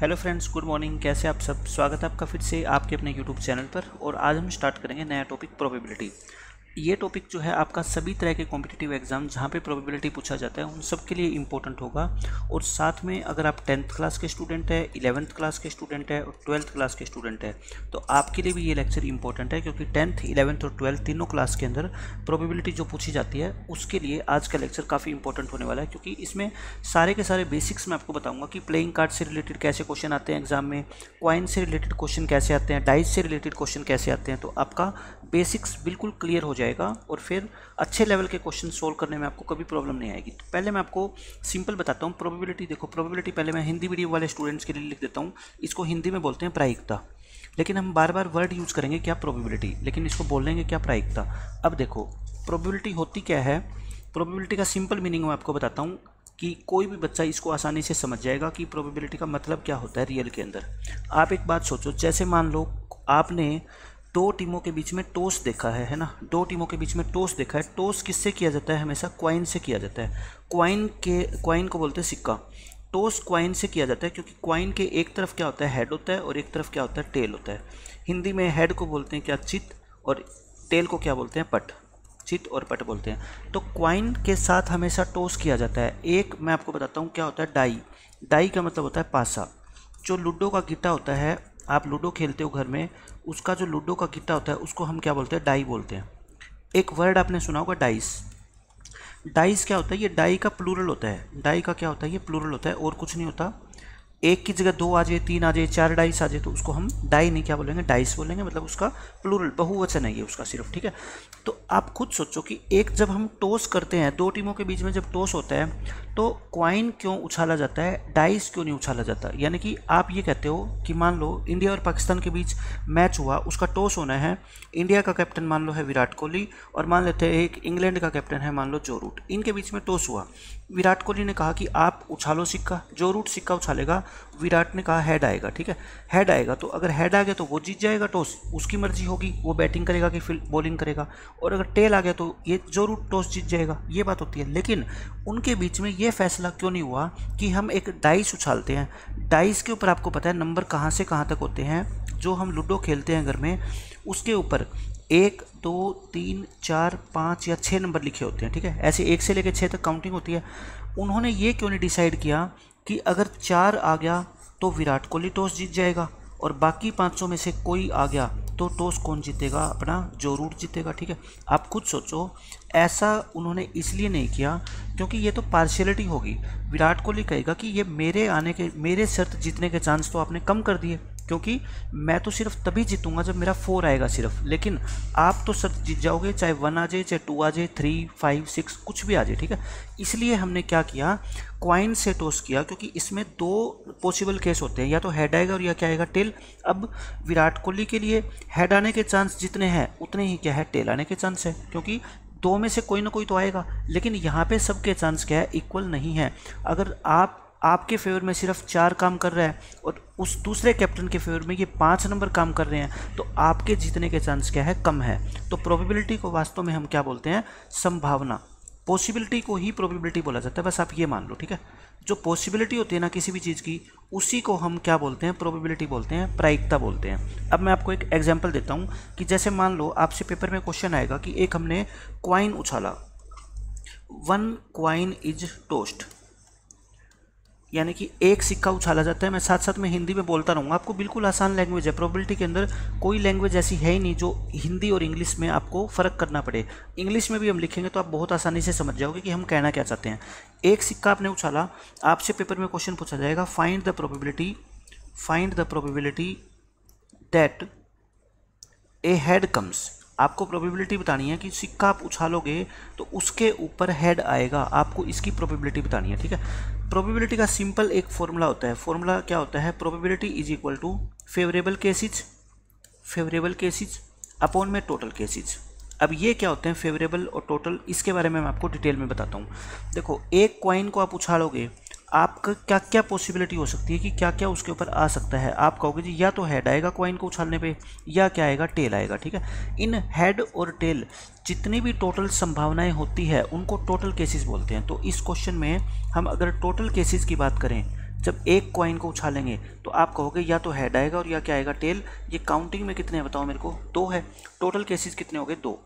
Hello friends, good morning. कैसे आप सब? स्वागत है आपका फिर से आपके अपने यूट्यूब चैनल पर। और आज हम स्टार्ट करेंगे नया टॉपिक, प्रोबेबिलिटी। ये टॉपिक जो है आपका सभी तरह के कॉम्पिटिटिव एग्जाम जहाँ पे प्रोबेबिलिटी पूछा जाता है उन सब के लिए इंपॉर्टेंट होगा। और साथ में अगर आप 10th क्लास के स्टूडेंट है, 11th क्लास के स्टूडेंट है और 12th क्लास के स्टूडेंट है तो आपके लिए भी ये लेक्चर इंपॉर्टेंट है, क्योंकि 10th, 11th और 12th तीनों क्लास के अंदर प्रोबेबिलिटी जो पूछी जाती है उसके लिए आज का लेक्चर काफ़ी इंपॉर्टेंट होने वाला है। क्योंकि इसमें सारे के सारे बेसिक्स मैं आपको बताऊंगा कि प्लेइंग कार्ड से रिलेटेड कैसे क्वेश्चन आते हैं एग्जाम में, कॉइन से रिलेटेड क्वेश्चन कैसे आते हैं, डाइस से रिलेटेड क्वेश्चन कैसे आते हैं। तो आपका बेसिक्स बिल्कुल क्लियर हो जाएगा और फिर अच्छे लेवल के क्वेश्चन सोल्व करने में आपको कभी प्रॉब्लम नहीं आएगी। तो पहले मैं आपको सिंपल बताता हूँ प्रोबेबिलिटी। देखो, प्रोबेबिलिटी पहले मैं हिंदी मीडियम वाले स्टूडेंट्स के लिए लिख देता हूँ। इसको हिंदी में बोलते हैं प्रायिकता, लेकिन हम बार बार वर्ड यूज़ करेंगे क्या, प्रोबेबिलिटी, लेकिन इसको बोलेंगे क्या, प्रायिकता। अब देखो प्रोबेबिलिटी होती क्या है। प्रोबेबिलिटी का सिंपल मीनिंग मैं आपको बताता हूँ कि कोई भी बच्चा इसको आसानी से समझ जाएगा कि प्रोबेबिलिटी का मतलब क्या होता है रियल के अंदर। आप एक बात सोचो, जैसे मान लो आपने दो टीमों के बीच में टॉस देखा है ना, दो टीमों के बीच में टॉस देखा है। टॉस किससे किया जाता है? हमेशा क्वाइन से किया जाता है। क्वाइन को बोलते हैं सिक्का। टॉस क्वाइन से किया जाता है क्योंकि क्वाइन के एक तरफ क्या होता है, हेड होता है, और एक तरफ क्या होता है, टेल होता है। हिंदी में हेड को बोलते हैं क्या, चित, और टेल को क्या बोलते हैं, पट। चित और पट बोलते हैं। तो क्वाइन के साथ हमेशा टॉस किया जाता है। एक मैं आपको बताता हूँ क्या होता है, डाई। डाई का मतलब होता है पासा। जो लूडो का गिट्टा होता है, आप लूडो खेलते हो घर में, उसका जो लूडो का गिट्टा होता है उसको हम क्या बोलते हैं, डाई बोलते हैं। एक वर्ड आपने सुना होगा, डाइस। डाइस क्या होता है? ये डाई का प्लूरल होता है। डाई का क्या होता है? ये प्लूरल होता है और कुछ नहीं होता। एक की जगह दो आ जाए, तीन आ जाए, चार डाइस आ जाए तो उसको हम डाई नहीं क्या बोलेंगे, डाइस बोलेंगे। मतलब उसका प्लूरल, बहुवचन है ये उसका सिर्फ, ठीक है। तो आप खुद सोचो कि एक जब हम टॉस करते हैं, दो टीमों के बीच में जब टॉस होता है तो क्वाइन क्यों उछाला जाता है, डाइस क्यों नहीं उछाला जाता? यानी कि आप ये कहते हो कि मान लो इंडिया और पाकिस्तान के बीच मैच हुआ, उसका टॉस होना है। इंडिया का कैप्टन मान लो है विराट कोहली, और मान लेते हैं एक इंग्लैंड का कैप्टन है मान लो जो रूट। इनके बीच में टॉस हुआ। विराट कोहली ने कहा कि आप उछालो सिक्का, जो रूट सिक्का उछालेगा, विराट ने कहा हेड आएगा, ठीक है। हेड आएगा तो अगर हेड आ गया तो वो जीत जाएगा टॉस, उसकी मर्जी होगी, वो बैटिंग करेगा कि फिर बॉलिंग करेगा। और अगर टेल आ गया तो ये जो रूट टॉस जीत जाएगा, ये बात होती है। लेकिन उनके बीच में ये फैसला क्यों नहीं हुआ कि हम एक डाइस उछालते हैं। डाइस के ऊपर आपको पता है नंबर कहाँ से कहाँ तक होते हैं। जो हम लूडो खेलते हैं घर में, उसके ऊपर 1, 2, 3, 4, 5 या 6 नंबर लिखे होते हैं, ठीक है। ऐसे 1 से लेकर 6 तक काउंटिंग होती है। उन्होंने ये क्यों नहीं डिसाइड किया कि अगर 4 आ गया तो विराट कोहली टॉस जीत जाएगा, और बाकी 500 में से कोई आ गया तो टॉस कौन जीतेगा? अपना जो रूट जीतेगा, ठीक है। आप खुद सोचो, ऐसा उन्होंने इसलिए नहीं किया क्योंकि ये तो पार्शियलिटी होगी। विराट कोहली कहेगा कि ये मेरे शर्त जीतने के चांस तो आपने कम कर दिए, क्योंकि मैं तो सिर्फ तभी जीतूंगा जब मेरा 4 आएगा सिर्फ। लेकिन आप तो शर्त जीत जाओगे, चाहे 1 आ जाए, चाहे 2 आ जाए, 3, 5, 6 कुछ भी आ जाए, ठीक है। इसलिए हमने क्या किया, क्वाइन से टॉस किया, क्योंकि इसमें दो पॉसिबल केस होते हैं, या तो हेड आएगा और या क्या आएगा, टेल। अब विराट कोहली के लिए हेड आने के चांस जितने हैं उतने ही क्या है, टेल आने के चांस है, क्योंकि दो में से कोई ना कोई तो आएगा। लेकिन यहाँ पे सबके चांस क्या है, इक्वल नहीं है। अगर आपके फेवर में सिर्फ 4 काम कर रहा है और उस दूसरे कैप्टन के फेवर में ये 5 नंबर काम कर रहे हैं, तो आपके जीतने के चांस क्या है, कम है। तो प्रोबेबिलिटी को वास्तव में हम क्या बोलते हैं, संभावना। पॉसिबिलिटी को ही प्रोबेबिलिटी बोला जाता है, बस आप ये मान लो, ठीक है। जो पॉसिबिलिटी होती है ना किसी भी चीज़ की, उसी को हम क्या बोलते हैं, प्रोबेबिलिटी बोलते हैं, प्रायिकता बोलते हैं। अब मैं आपको एक एग्जांपल देता हूँ कि जैसे मान लो आपसे पेपर में क्वेश्चन आएगा कि एक हमने क्वाइन उछाला, 1 क्वाइन इज टॉस्ड, यानी कि एक सिक्का उछाला जाता है। मैं साथ साथ में हिंदी में बोलता रहूँगा, आपको बिल्कुल आसान लैंग्वेज है। प्रोबेबिलिटी के अंदर कोई लैंग्वेज ऐसी है ही नहीं जो हिंदी और इंग्लिश में आपको फ़र्क करना पड़े। इंग्लिश में भी हम लिखेंगे तो आप बहुत आसानी से समझ जाओगे कि हम कहना क्या चाहते हैं। एक सिक्का आपने उछाला, आपसे पेपर में क्वेश्चन पूछा जाएगा, find the probability that A head comes. आपको प्रोबेबिलिटी बतानी है कि सिक्का आप उछालोगे तो उसके ऊपर हेड आएगा, आपको इसकी प्रोबेबिलिटी बतानी है, ठीक है। प्रोबेबिलिटी का सिंपल एक फॉर्मूला होता है। फॉर्मूला क्या होता है, probability is equal to favourable cases upon में टोटल केसेज। अब ये क्या होते हैं फेवरेबल और टोटल, इसके बारे में मैं आपको डिटेल में बताता हूँ। देखो, एक क्वाइन को आप उछालोगे, आपका क्या क्या पॉसिबिलिटी हो सकती है कि क्या क्या उसके ऊपर आ सकता है। आप कहोगे जी या तो हेड आएगा क्वाइन को उछालने पे, या क्या आएगा, टेल आएगा, ठीक है। इन हेड और टेल जितनी भी टोटल संभावनाएं होती है उनको टोटल केसेस बोलते हैं। तो इस क्वेश्चन में हम अगर टोटल केसेस की बात करें, जब एक कॉइन को उछालेंगे तो आप कहोगे या तो हेड आएगा और या क्या आएगा, टेल। ये काउंटिंग में कितने हैं बताओ मेरे को, 2 है। टोटल केसेस कितने हो गए, 2।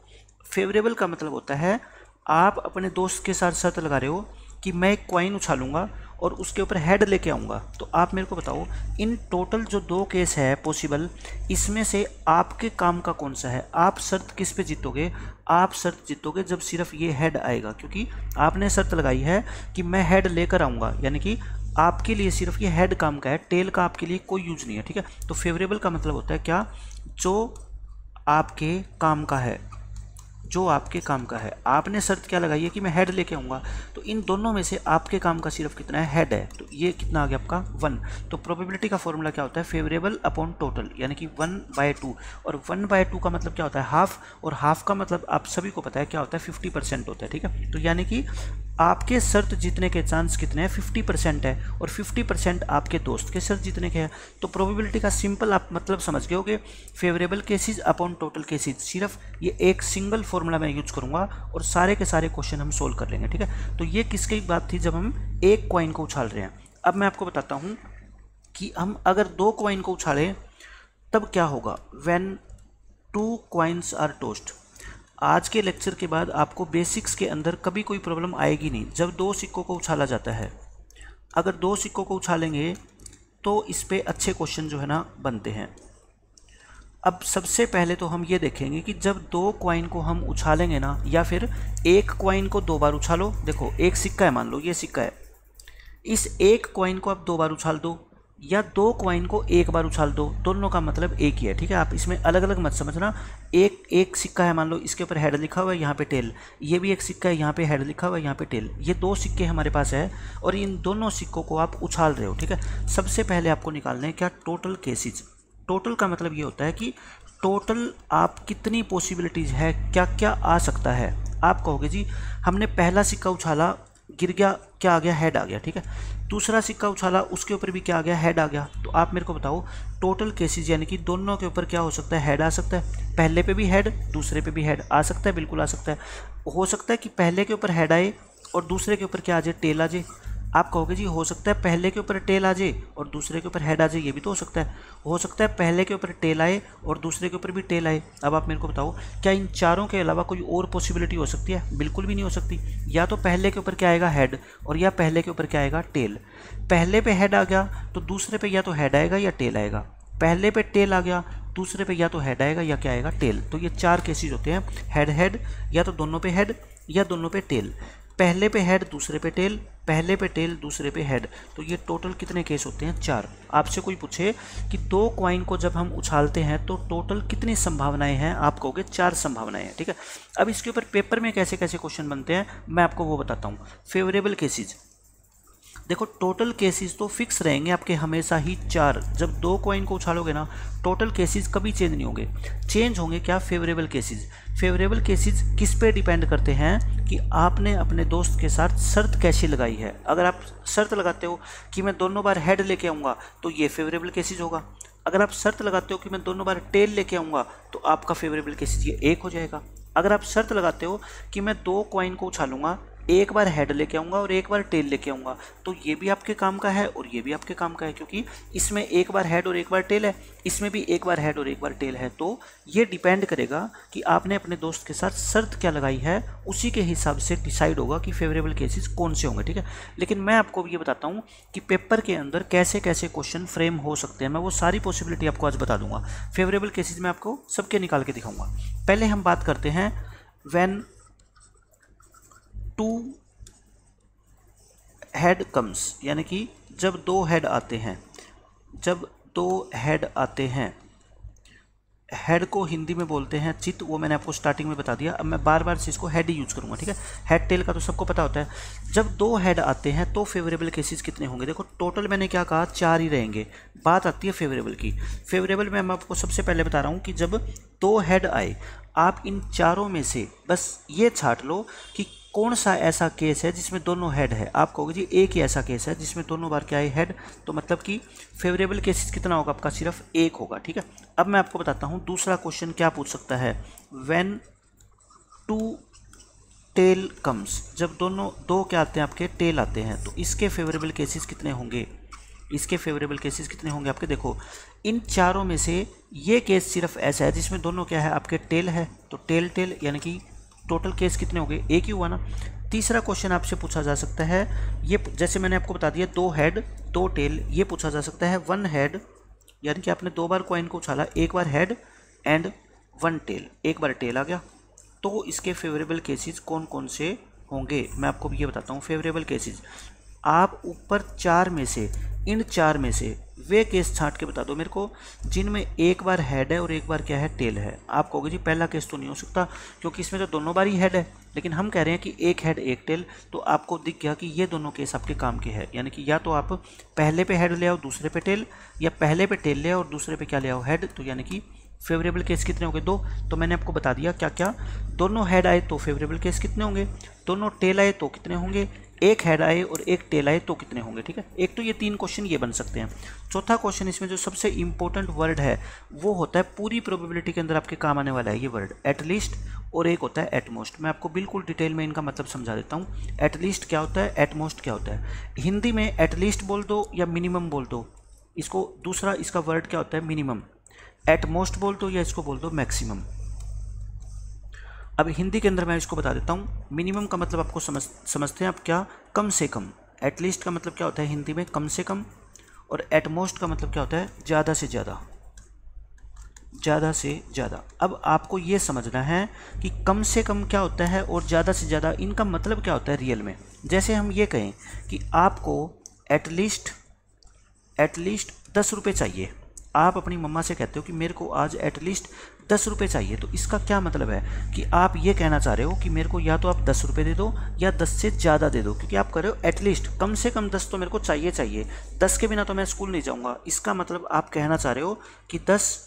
फेवरेबल का मतलब होता है आप अपने दोस्त के साथ शर्त लगा रहे हो कि मैं एक कॉइन उछालूंगा और उसके ऊपर हेड लेके आऊँगा। तो आप मेरे को बताओ इन टोटल जो 2 केस है पॉसिबल, इसमें से आपके काम का कौन सा है। आप शर्त किस पे जीतोगे, आप शर्त जीतोगे जब सिर्फ ये हेड आएगा, क्योंकि आपने शर्त लगाई है कि मैं हेड लेकर आऊँगा, यानी कि आपके लिए सिर्फ ये हेड काम का है, टेल का आपके लिए कोई यूज नहीं है, ठीक है। तो फेवरेबल का मतलब होता है क्या, जो आपके काम का है, जो आपके काम का है। आपने शर्त क्या लगाई है कि मैं हेड लेके आऊँगा, तो इन दोनों में से आपके काम का सिर्फ कितना है, हेड है। तो ये कितना आ गया आपका 1। तो प्रोबेबिलिटी का फॉर्मूला क्या होता है, फेवरेबल अपॉन टोटल, यानी कि 1/2। और 1/2 का मतलब क्या होता है, हाफ। और हाफ का मतलब आप सभी को पता है क्या होता है, 50% होता है, ठीक है। तो यानी कि आपके शर्त जीतने के चांस कितने हैं, 50% है, और 50% आपके दोस्त के शर्त जीतने के हैं। तो प्रोबेबिलिटी का सिंपल आप मतलब समझ गए होगे, favourable cases upon total cases. सिर्फ ये एक सिंगल फॉर्मूला मैं यूज करूंगा और सारे के सारे क्वेश्चन हम सोल्व कर लेंगे, ठीक है। तो ये किसकी बात थी, जब हम एक कॉइन को उछाल रहे हैं। अब मैं आपको बताता हूं कि हम अगर 2 कॉइन को उछालें तब क्या होगा, व्हेन 2 कॉइन्स आर टॉस्ड। आज के लेक्चर के बाद आपको बेसिक्स के अंदर कभी कोई प्रॉब्लम आएगी नहीं। जब 2 सिक्कों को उछाला जाता है, अगर 2 सिक्कों को उछालेंगे तो इस पे अच्छे क्वेश्चन जो है ना बनते हैं। अब सबसे पहले तो हम ये देखेंगे कि जब 2 कॉइन को हम उछालेंगे ना, या फिर एक कॉइन को 2 बार उछालो। देखो एक सिक्का है, मान लो ये सिक्का है, इस एक कॉइन को आप 2 बार उछाल दो, या 2 कॉइन को 1 बार उछाल दो, दोनों का मतलब एक ही है, ठीक है। आप इसमें अलग अलग मत समझना। एक सिक्का है, मान लो इसके ऊपर हेड लिखा हुआ है, यहाँ पे टेल। ये भी एक सिक्का है, यहाँ पे हेड लिखा हुआ है, यहाँ पे टेल। ये 2 सिक्के हमारे पास है और इन दोनों सिक्कों को आप उछाल रहे हो, ठीक है। सबसे पहले आपको निकालना है क्या, टोटल केसेज। टोटल का मतलब ये होता है कि टोटल आप कितनी पॉसिबिलिटीज़ है, क्या क्या आ सकता है। आप कहोगे जी हमने पहला सिक्का उछाला, गिर गया, क्या आ गया, हेड आ गया, ठीक है। दूसरा सिक्का उछाला, उसके ऊपर भी क्या आ गया, हेड आ गया। तो आप मेरे को बताओ टोटल केसेस, यानी कि दोनों के ऊपर क्या हो सकता है, हेड आ सकता है। पहले पे भी हेड, दूसरे पे भी हेड आ सकता है, बिल्कुल आ सकता है। हो सकता है कि पहले के ऊपर हेड आए और दूसरे के ऊपर क्या आ जाए, टेल आ जाए। आप कहोगे जी हो सकता है पहले के ऊपर टेल आ जाए और दूसरे के ऊपर हेड आ जाए, ये भी तो हो सकता है। हो सकता है पहले के ऊपर टेल आए और दूसरे के ऊपर भी टेल आए। अब आप मेरे को बताओ क्या इन चारों के अलावा कोई और पॉसिबिलिटी हो सकती है, बिल्कुल भी नहीं हो सकती। या तो पहले के ऊपर क्या आएगा, हेड, और या पहले के ऊपर क्या आएगा, टेल। पहले पे हेड आ गया तो दूसरे पे या तो हेड आएगा या टेल आएगा। पहले पे टेल आ गया, दूसरे पे या तो हेड आएगा या क्या आएगा, टेल। तो ये 4 केसेस होते हैं, हेड हेड, या तो दोनों पे हेड या दोनों पे टेल। पहले पे हेड, दूसरे पे टेल, पहले पे टेल, दूसरे पे हेड। तो ये टोटल कितने केस होते हैं, 4। आपसे कोई पूछे कि 2 कॉइन को जब हम उछालते हैं तो टोटल कितनी संभावनाएं हैं, आप कहोगे 4 संभावनाएं हैं, ठीक है। अब इसके ऊपर पेपर में कैसे कैसे क्वेश्चन बनते हैं मैं आपको वो बताता हूँ। फेवरेबल केसेज, देखो टोटल केसेस तो फिक्स रहेंगे आपके हमेशा ही 4। जब 2 कॉइन को उछालोगे ना, टोटल केसेस कभी चेंज नहीं होंगे। चेंज होंगे क्या, फेवरेबल केसेस। फेवरेबल केसेस किस पे डिपेंड करते हैं कि आपने अपने दोस्त के साथ शर्त कैसी लगाई है। अगर आप शर्त लगाते हो कि मैं दोनों बार हेड लेके आऊँगा तो ये फेवरेबल केसेस होगा। अगर आप शर्त लगाते हो कि मैं दोनों बार टेल लेके आऊँगा तो आपका फेवरेबल केसेस ये 1 हो जाएगा। अगर आप शर्त लगाते हो कि मैं 2 कॉइन को उछालूंगा, एक बार हेड लेके आऊँगा और एक बार टेल लेके आऊँगा, तो ये भी आपके काम का है और ये भी आपके काम का है, क्योंकि इसमें एक बार हेड और एक बार टेल है, इसमें भी एक बार हेड और एक बार टेल है। तो ये डिपेंड करेगा कि आपने अपने दोस्त के साथ शर्त क्या लगाई है, उसी के हिसाब से डिसाइड होगा कि फेवरेबल केसेस कौन से होंगे, ठीक है। लेकिन मैं आपको ये बताता हूँ कि पेपर के अंदर कैसे कैसे क्वेश्चन फ्रेम हो सकते हैं, मैं वो सारी पॉसिबिलिटी आपको आज बता दूंगा। फेवरेबल केसेस मैं आपको सबके निकाल के दिखाऊंगा। पहले हम बात करते हैं व्हेन 2 हेड कम्स, यानी कि जब 2 हेड आते हैं। जब 2 हेड आते हैं, हेड को हिंदी में बोलते हैं चित, वो मैंने आपको स्टार्टिंग में बता दिया। अब मैं बार बार से इसको हेड ही यूज करूंगा, ठीक है। हेड टेल का तो सबको पता होता है। जब 2 हेड आते हैं तो फेवरेबल केसेस कितने होंगे, देखो टोटल मैंने क्या कहा, 4 ही रहेंगे। बात आती है फेवरेबल की। फेवरेबल में मैं आपको सबसे पहले बता रहा हूँ कि जब 2 हेड आए, आप इन चारों में से बस ये छांट लो कि कौन सा ऐसा केस है जिसमें दोनों हेड है। आप कहोगे जी एक ही ऐसा केस है जिसमें दोनों बार क्या है, हेड। तो मतलब कि फेवरेबल केसेस कितना होगा आपका, सिर्फ 1 होगा, ठीक है। अब मैं आपको बताता हूँ दूसरा क्वेश्चन क्या पूछ सकता है। व्हेन 2 टेल कम्स, जब दोनों 2 क्या आते हैं आपके, टेल आते हैं, तो इसके फेवरेबल केसेस कितने होंगे। इसके फेवरेबल केसेस कितने होंगे आपके? देखो इन चारों में से ये केस सिर्फ ऐसा है जिसमें दोनों क्या है आपके टेल है, तो टेल टेल यानी कि टोटल केस कितने हो गए? एक ही हुआ ना। तीसरा क्वेश्चन आपसे पूछा जा सकता है, ये जैसे मैंने आपको बता दिया 2 हेड 2 टेल, ये पूछा जा सकता है 1 हेड यानी कि आपने 2 बार कॉइन को उछाला, एक बार हेड एंड 1 टेल, एक बार टेल आ गया। तो इसके फेवरेबल केसेस कौन कौन से होंगे मैं आपको ये बताता हूँ। फेवरेबल केसेस आप ऊपर 4 में से, इन 4 में से वे केस छांट के बता दो मेरे को जिनमें एक बार हेड है और एक बार क्या है टेल है। आप कहोगे जी पहला केस तो नहीं हो सकता क्योंकि इसमें तो दोनों बार ही हेड है, लेकिन हम कह रहे हैं कि एक हेड एक टेल, तो आपको दिख गया कि ये दोनों केस आपके काम के हैं। यानी कि या तो आप पहले पे हेड ले आओ दूसरे पे टेल, या पहले पे टेल ले आओ और दूसरे पे क्या ले आओ हेड। तो यानी कि फेवरेबल केस कितने होंगे? 2। तो मैंने आपको बता दिया क्या क्या, दोनों हेड आए तो फेवरेबल केस कितने होंगे, दोनों टेल आए तो कितने होंगे, एक हेड आए और एक टेल आए तो कितने होंगे। ठीक है, एक तो ये 3 क्वेश्चन ये बन सकते हैं। चौथा क्वेश्चन इसमें जो सबसे इंपॉर्टेंट वर्ड है वो होता है पूरी प्रोबेबिलिटी के अंदर आपके काम आने वाला है ये वर्ड एटलीस्ट, और एक होता है एटमोस्ट। मैं आपको बिल्कुल डिटेल में इनका मतलब समझा देता हूँ। एटलीस्ट क्या होता है, एटमोस्ट क्या होता है। हिंदी में एटलीस्ट बोल दो या मिनिमम बोल दो, इसको दूसरा इसका वर्ड क्या होता है मिनिमम। एटमोस्ट बोल दो या इसको बोल दो मैक्सिमम। अब हिंदी के अंदर मैं इसको बता देता हूँ। मिनिमम का मतलब आपको समझते हैं आप क्या, कम से कम। एटलीस्ट का मतलब क्या होता है हिंदी में कम से कम, और एटमोस्ट का मतलब क्या होता है ज़्यादा से ज़्यादा, ज़्यादा से ज़्यादा। अब आपको ये समझना है कि कम से कम क्या होता है और ज़्यादा से ज़्यादा इनका मतलब क्या होता है रियल में। जैसे हम ये कहें कि आपको एटलीस्ट 10 रुपये चाहिए, आप अपनी मम्मा से कहते हो कि मेरे को आज एटलीस्ट 10 रुपये चाहिए, तो इसका क्या मतलब है कि आप ये कहना चाह रहे हो कि मेरे को या तो आप 10 रुपये दे दो या 10 से ज़्यादा दे दो, क्योंकि आप कह रहे हो एटलीस्ट कम से कम 10 तो मेरे को चाहिए, 10 के बिना तो मैं स्कूल नहीं जाऊँगा। इसका मतलब आप कहना चाह रहे हो कि 10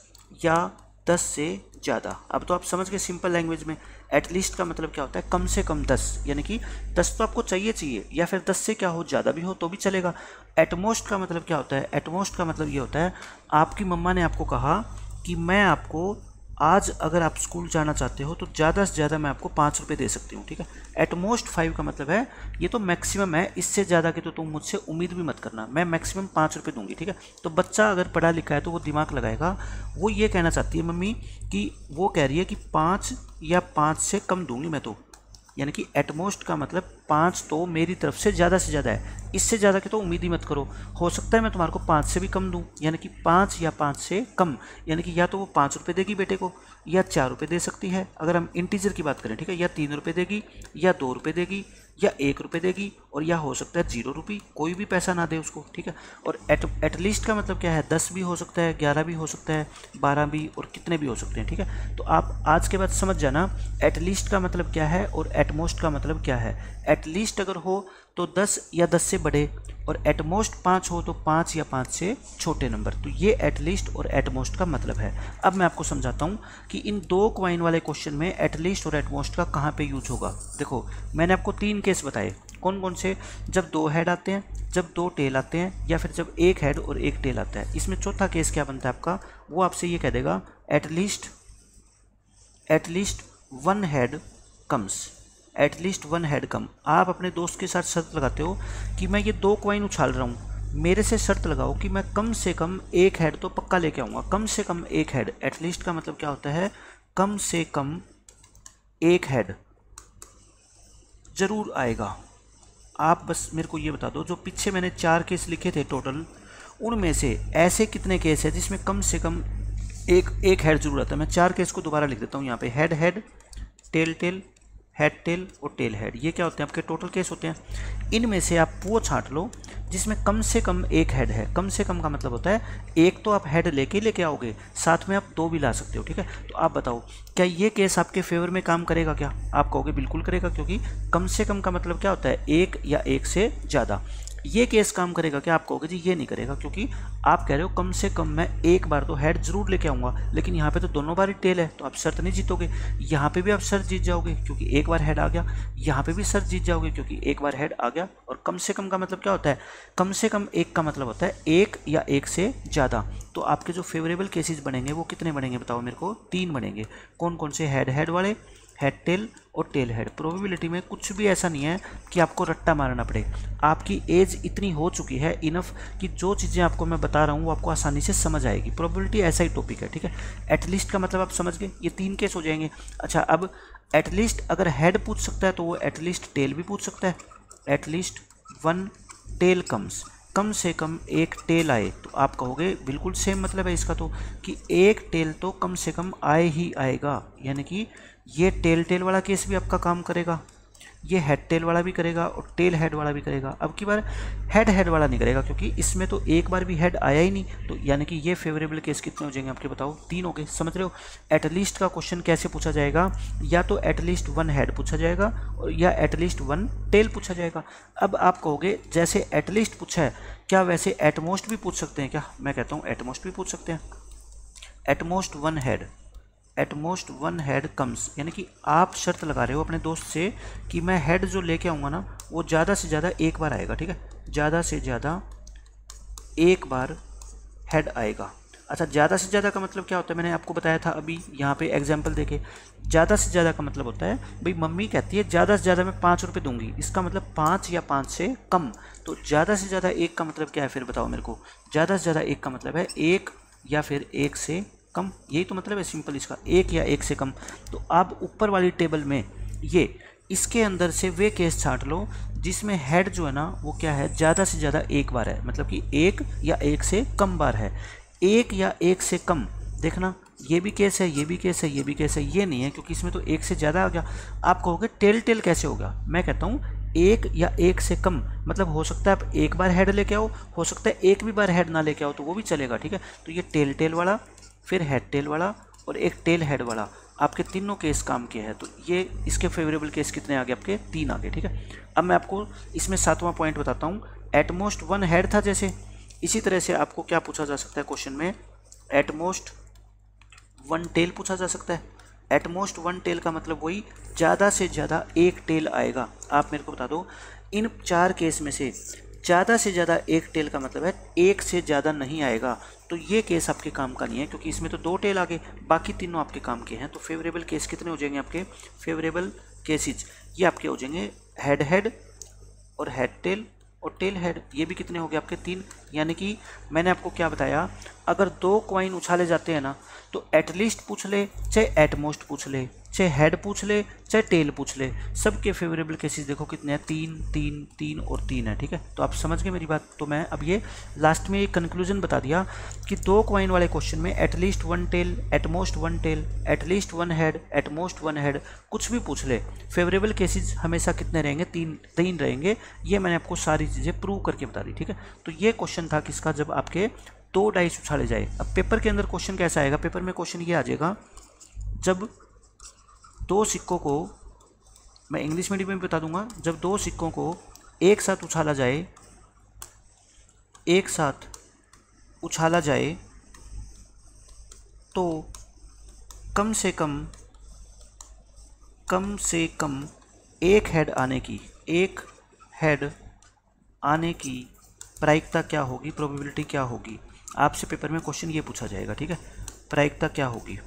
या 10 से ज़्यादा। अब तो आप समझ गए सिंपल लैंग्वेज में एटलीस्ट का मतलब क्या होता है कम से कम 10, यानी कि 10 तो आपको चाहिए या फिर 10 से क्या हो ज़्यादा भी हो तो भी चलेगा। एटमोस्ट का मतलब क्या होता है, एटमोस्ट का मतलब ये होता है आपकी मम्मा ने आपको कहा कि मैं आपको आज अगर आप स्कूल जाना चाहते हो तो ज़्यादा से ज़्यादा मैं आपको 5 रुपये दे सकती हूँ। ठीक है, एटमोस्ट 5 का मतलब है ये तो मैक्सिमम है, इससे ज़्यादा की तो तुम मुझसे उम्मीद भी मत करना, मैं मैक्सिमम 5 रुपये दूंगी। ठीक है, तो बच्चा अगर पढ़ा लिखा है तो वो दिमाग लगाएगा, वो ये कहना चाहती है मम्मी कि वो कह रही है कि 5 या 5 से कम दूंगी मैं तो, यानी कि एटमोस्ट का मतलब 5 तो मेरी तरफ से ज़्यादा है, इससे ज़्यादा की तो उम्मीद ही मत करो। हो सकता है मैं तुम्हारे को 5 से भी कम दूं, यानी कि 5 या 5 से कम, यानी कि या तो वो 5 रुपये देगी बेटे को या 4 रुपये दे सकती है अगर हम इंटीजर की बात करें। ठीक है, या 3 रुपये देगी या 2 रुपये देगी या 1 रुपये देगी, और या हो सकता है 0 रुपये, कोई भी पैसा ना दे उसको। ठीक है, और एटलीस्ट का मतलब क्या है 10 भी हो सकता है, 11 भी हो सकता है, 12 भी, और कितने भी हो सकते हैं। ठीक है, तो आप आज के बाद समझ जाना एटलीस्ट का मतलब क्या है और एटमोस्ट का मतलब क्या है। एटलीस्ट अगर हो तो 10 या 10 से बड़े, और एटमोस्ट 5 हो तो 5 या 5 से छोटे नंबर। तो ये एटलीस्ट और एटमोस्ट का मतलब है। अब मैं आपको समझाता हूँ कि इन 2 क्वाइन वाले क्वेश्चन में एटलीस्ट और एटमोस्ट का कहाँ पे यूज होगा। देखो मैंने आपको 3 केस बताए, कौन कौन से, जब 2 हेड आते हैं, जब 2 टेल आते हैं, या फिर जब 1 हेड और 1 टेल आता है। इसमें चौथा केस क्या बनता है आपका, वो आपसे ये कह देगा at least 1 head comes, at least 1 head come. आप अपने दोस्त के साथ शर्त लगाते हो कि मैं ये 2 कॉइन उछाल रहा हूँ, मेरे से शर्त लगाओ कि मैं कम से कम 1 हेड तो पक्का लेके आऊँगा, कम से कम 1 हेड। एटलीस्ट का मतलब क्या होता है कम से कम 1 हेड ज़रूर आएगा। आप बस मेरे को ये बता दो, जो पीछे मैंने 4 केस लिखे थे टोटल, उनमें से ऐसे कितने केस है जिसमें कम से कम एक हेड जरूर आता है। मैं 4 केस को दोबारा लिख देता हूँ यहाँ पे, head head, tail tail, head tail और टेल हेड, ये क्या होते हैं आपके टोटल केस होते हैं। इनमें से आप वो छांट लो जिसमें कम से कम 1 हेड है। कम से कम का मतलब होता है एक तो आप हेड लेके आओगे, साथ में आप 2 भी ला सकते हो। ठीक है, तो आप बताओ क्या ये केस आपके फेवर में काम करेगा क्या? आप कहोगे बिल्कुल करेगा, क्योंकि कम से कम का मतलब क्या होता है 1 या 1 से ज़्यादा। ये केस काम करेगा क्या? आप कहोगे जी ये नहीं करेगा, क्योंकि आप कह रहे हो कम से कम मैं एक बार तो हेड जरूर लेके आऊँगा, लेकिन यहाँ पे तो दोनों बार ही टेल है, तो आप शर्त नहीं जीतोगे। यहाँ पे भी आप शर्त जीत जाओगे क्योंकि एक बार हेड आ गया, यहाँ पे भी शर्त जीत जाओगे क्योंकि एक बार हेड आ गया। और कम से कम का मतलब क्या होता है, कम से कम 1 का मतलब होता है 1 या 1 से ज़्यादा। तो आपके जो फेवरेबल केसेस बनेंगे वो कितने बनेंगे बताओ मेरे को? 3 बनेंगे। कौन कौन से? हेड हेड वाले, हेड टेल और टेल हेड। प्रोबेबिलिटी में कुछ भी ऐसा नहीं है कि आपको रट्टा मारना पड़े। आपकी एज इतनी हो चुकी है इनफ कि जो चीज़ें आपको मैं बता रहा हूँ वो आपको आसानी से समझ आएगी। प्रोबेबिलिटी ऐसा ही टॉपिक है, ठीक है। एटलीस्ट का मतलब आप समझ गए, ये 3 केस हो जाएंगे। अच्छा, अब एटलीस्ट अगर हेड पूछ सकता है तो वो एटलीस्ट टेल भी पूछ सकता है। एटलीस्ट 1 टेल कम्स, कम से कम एक टेल आए, तो आप कहोगे बिल्कुल सेम मतलब है इसका तो कि एक टेल तो कम से कम आए ही आएगा, यानी कि ये टेल वाला केस भी आपका काम करेगा, ये हेड टेल वाला भी करेगा और टेल हेड वाला भी करेगा। अब की बार हेड वाला नहीं करेगा क्योंकि इसमें तो एक बार भी हेड आया ही नहीं, तो यानी कि ये फेवरेबल केस कितने हो जाएंगे आपके, बताओ 3 हो गए। समझ रहे हो एटलीस्ट का क्वेश्चन कैसे पूछा जाएगा, या तो एटलीस्ट 1 हेड पूछा जाएगा या एटलीस्ट 1 टेल पूछा जाएगा। अब आप कहोगे जैसे एटलीस्ट पूछा है क्या वैसे एटमोस्ट भी पूछ सकते हैं क्या? मैं कहता हूँ एटमोस्ट भी पूछ सकते हैं। At most 1 head, at most 1 head comes, यानी कि आप शर्त लगा रहे हो अपने दोस्त से कि मैं हेड जो लेके आऊँगा ना वो ज़्यादा से ज़्यादा एक बार आएगा, ठीक है, ज़्यादा से ज़्यादा एक बार हेड आएगा। अच्छा, ज़्यादा से ज़्यादा का मतलब क्या होता है, मैंने आपको बताया था अभी यहाँ पे एग्जांपल देके। ज़्यादा से ज़्यादा का मतलब होता है भाई मम्मी कहती है ज़्यादा से ज़्यादा मैं 5 रुपये दूंगी, इसका मतलब 5 या 5 से कम। तो ज़्यादा से ज़्यादा एक का मतलब क्या है फिर बताओ मेरे को? ज़्यादा से ज़्यादा एक का मतलब है 1 या फिर 1 से कम, यही तो मतलब है सिंपल इसका, 1 या 1 से कम। तो आप ऊपर वाली टेबल में ये इसके अंदर से वे केस छांट लो जिसमें हेड जो है ना वो क्या है, ज़्यादा से ज़्यादा एक बार है, मतलब कि 1 या 1 से कम बार है। 1 या 1 से कम, देखना ये भी केस है, ये भी केस है, ये भी केस है, ये नहीं है क्योंकि इसमें तो 1 से ज़्यादा आ गया। आप कहोगे टेल कैसे होगा? मैं कहता हूँ 1 या 1 से कम, मतलब हो सकता है आप एक बार हेड लेके आओ, हो सकता है एक भी बार हेड ना लेके आओ तो वो भी चलेगा, ठीक है। तो ये टेल वाला, फिर हेड टेल वाला और एक टेल हेड वाला, आपके तीनों केस काम के हैं। तो ये इसके फेवरेबल केस कितने आ गए आपके? 3 आ गए, ठीक है। अब मैं आपको इसमें 7वां पॉइंट बताता हूँ। एटमोस्ट 1 हेड था जैसे, इसी तरह से आपको क्या पूछा जा सकता है क्वेश्चन में, एटमोस्ट 1 टेल पूछा जा सकता है। एटमोस्ट 1 टेल का मतलब वही ज़्यादा से ज़्यादा एक टेल आएगा। आप मेरे को बता दो इन 4 केस में से ज़्यादा से ज़्यादा एक टेल का मतलब है 1 से ज़्यादा नहीं आएगा, तो ये केस आपके काम का नहीं है क्योंकि इसमें तो 2 टेल आ गए, बाकी तीनों आपके काम के हैं। तो फेवरेबल केस कितने हो जाएंगे आपके? फेवरेबल केसेज ये आपके हो जाएंगे हेड और हेड टेल और टेल हेड, ये भी कितने हो गए आपके? 3। यानी कि मैंने आपको क्या बताया, अगर 2 कॉइन उछाले जाते हैं ना तो एटलीस्ट पूछ ले, चाहे एटमोस्ट पूछ ले, चाहे हेड पूछ ले, चाहे टेल पूछ ले, सबके फेवरेबल केसेस देखो कितने हैं, 3 3 3 और 3 है, ठीक है। तो आप समझ गए मेरी बात। तो मैं अब ये लास्ट में एक कंक्लूजन बता दिया कि 2 कॉइन वाले क्वेश्चन में at least 1 tail, at most 1 tail, at least 1 head, at most 1 head, कुछ भी पूछ ले, फेवरेबल केसेस हमेशा कितने रहेंगे? 3 रहेंगे। ये मैंने आपको सारी चीज़ें प्रूव करके बता दी, ठीक है। तो ये क्वेश्चन था किसका, जब आपके 2 डाइस उछाले जाए। अब पेपर के अंदर क्वेश्चन कैसा आएगा? पेपर में क्वेश्चन ये आ जाएगा, जब 2 सिक्कों को, मैं इंग्लिश मीडियम में बता दूंगा, जब 2 सिक्कों को एक साथ उछाला जाए, एक साथ उछाला जाए तो कम से कम एक हेड आने की प्रायिकता क्या होगी, प्रोबेबिलिटी क्या होगी? आपसे पेपर में क्वेश्चन ये पूछा जाएगा, ठीक है, प्रायिकता क्या होगी।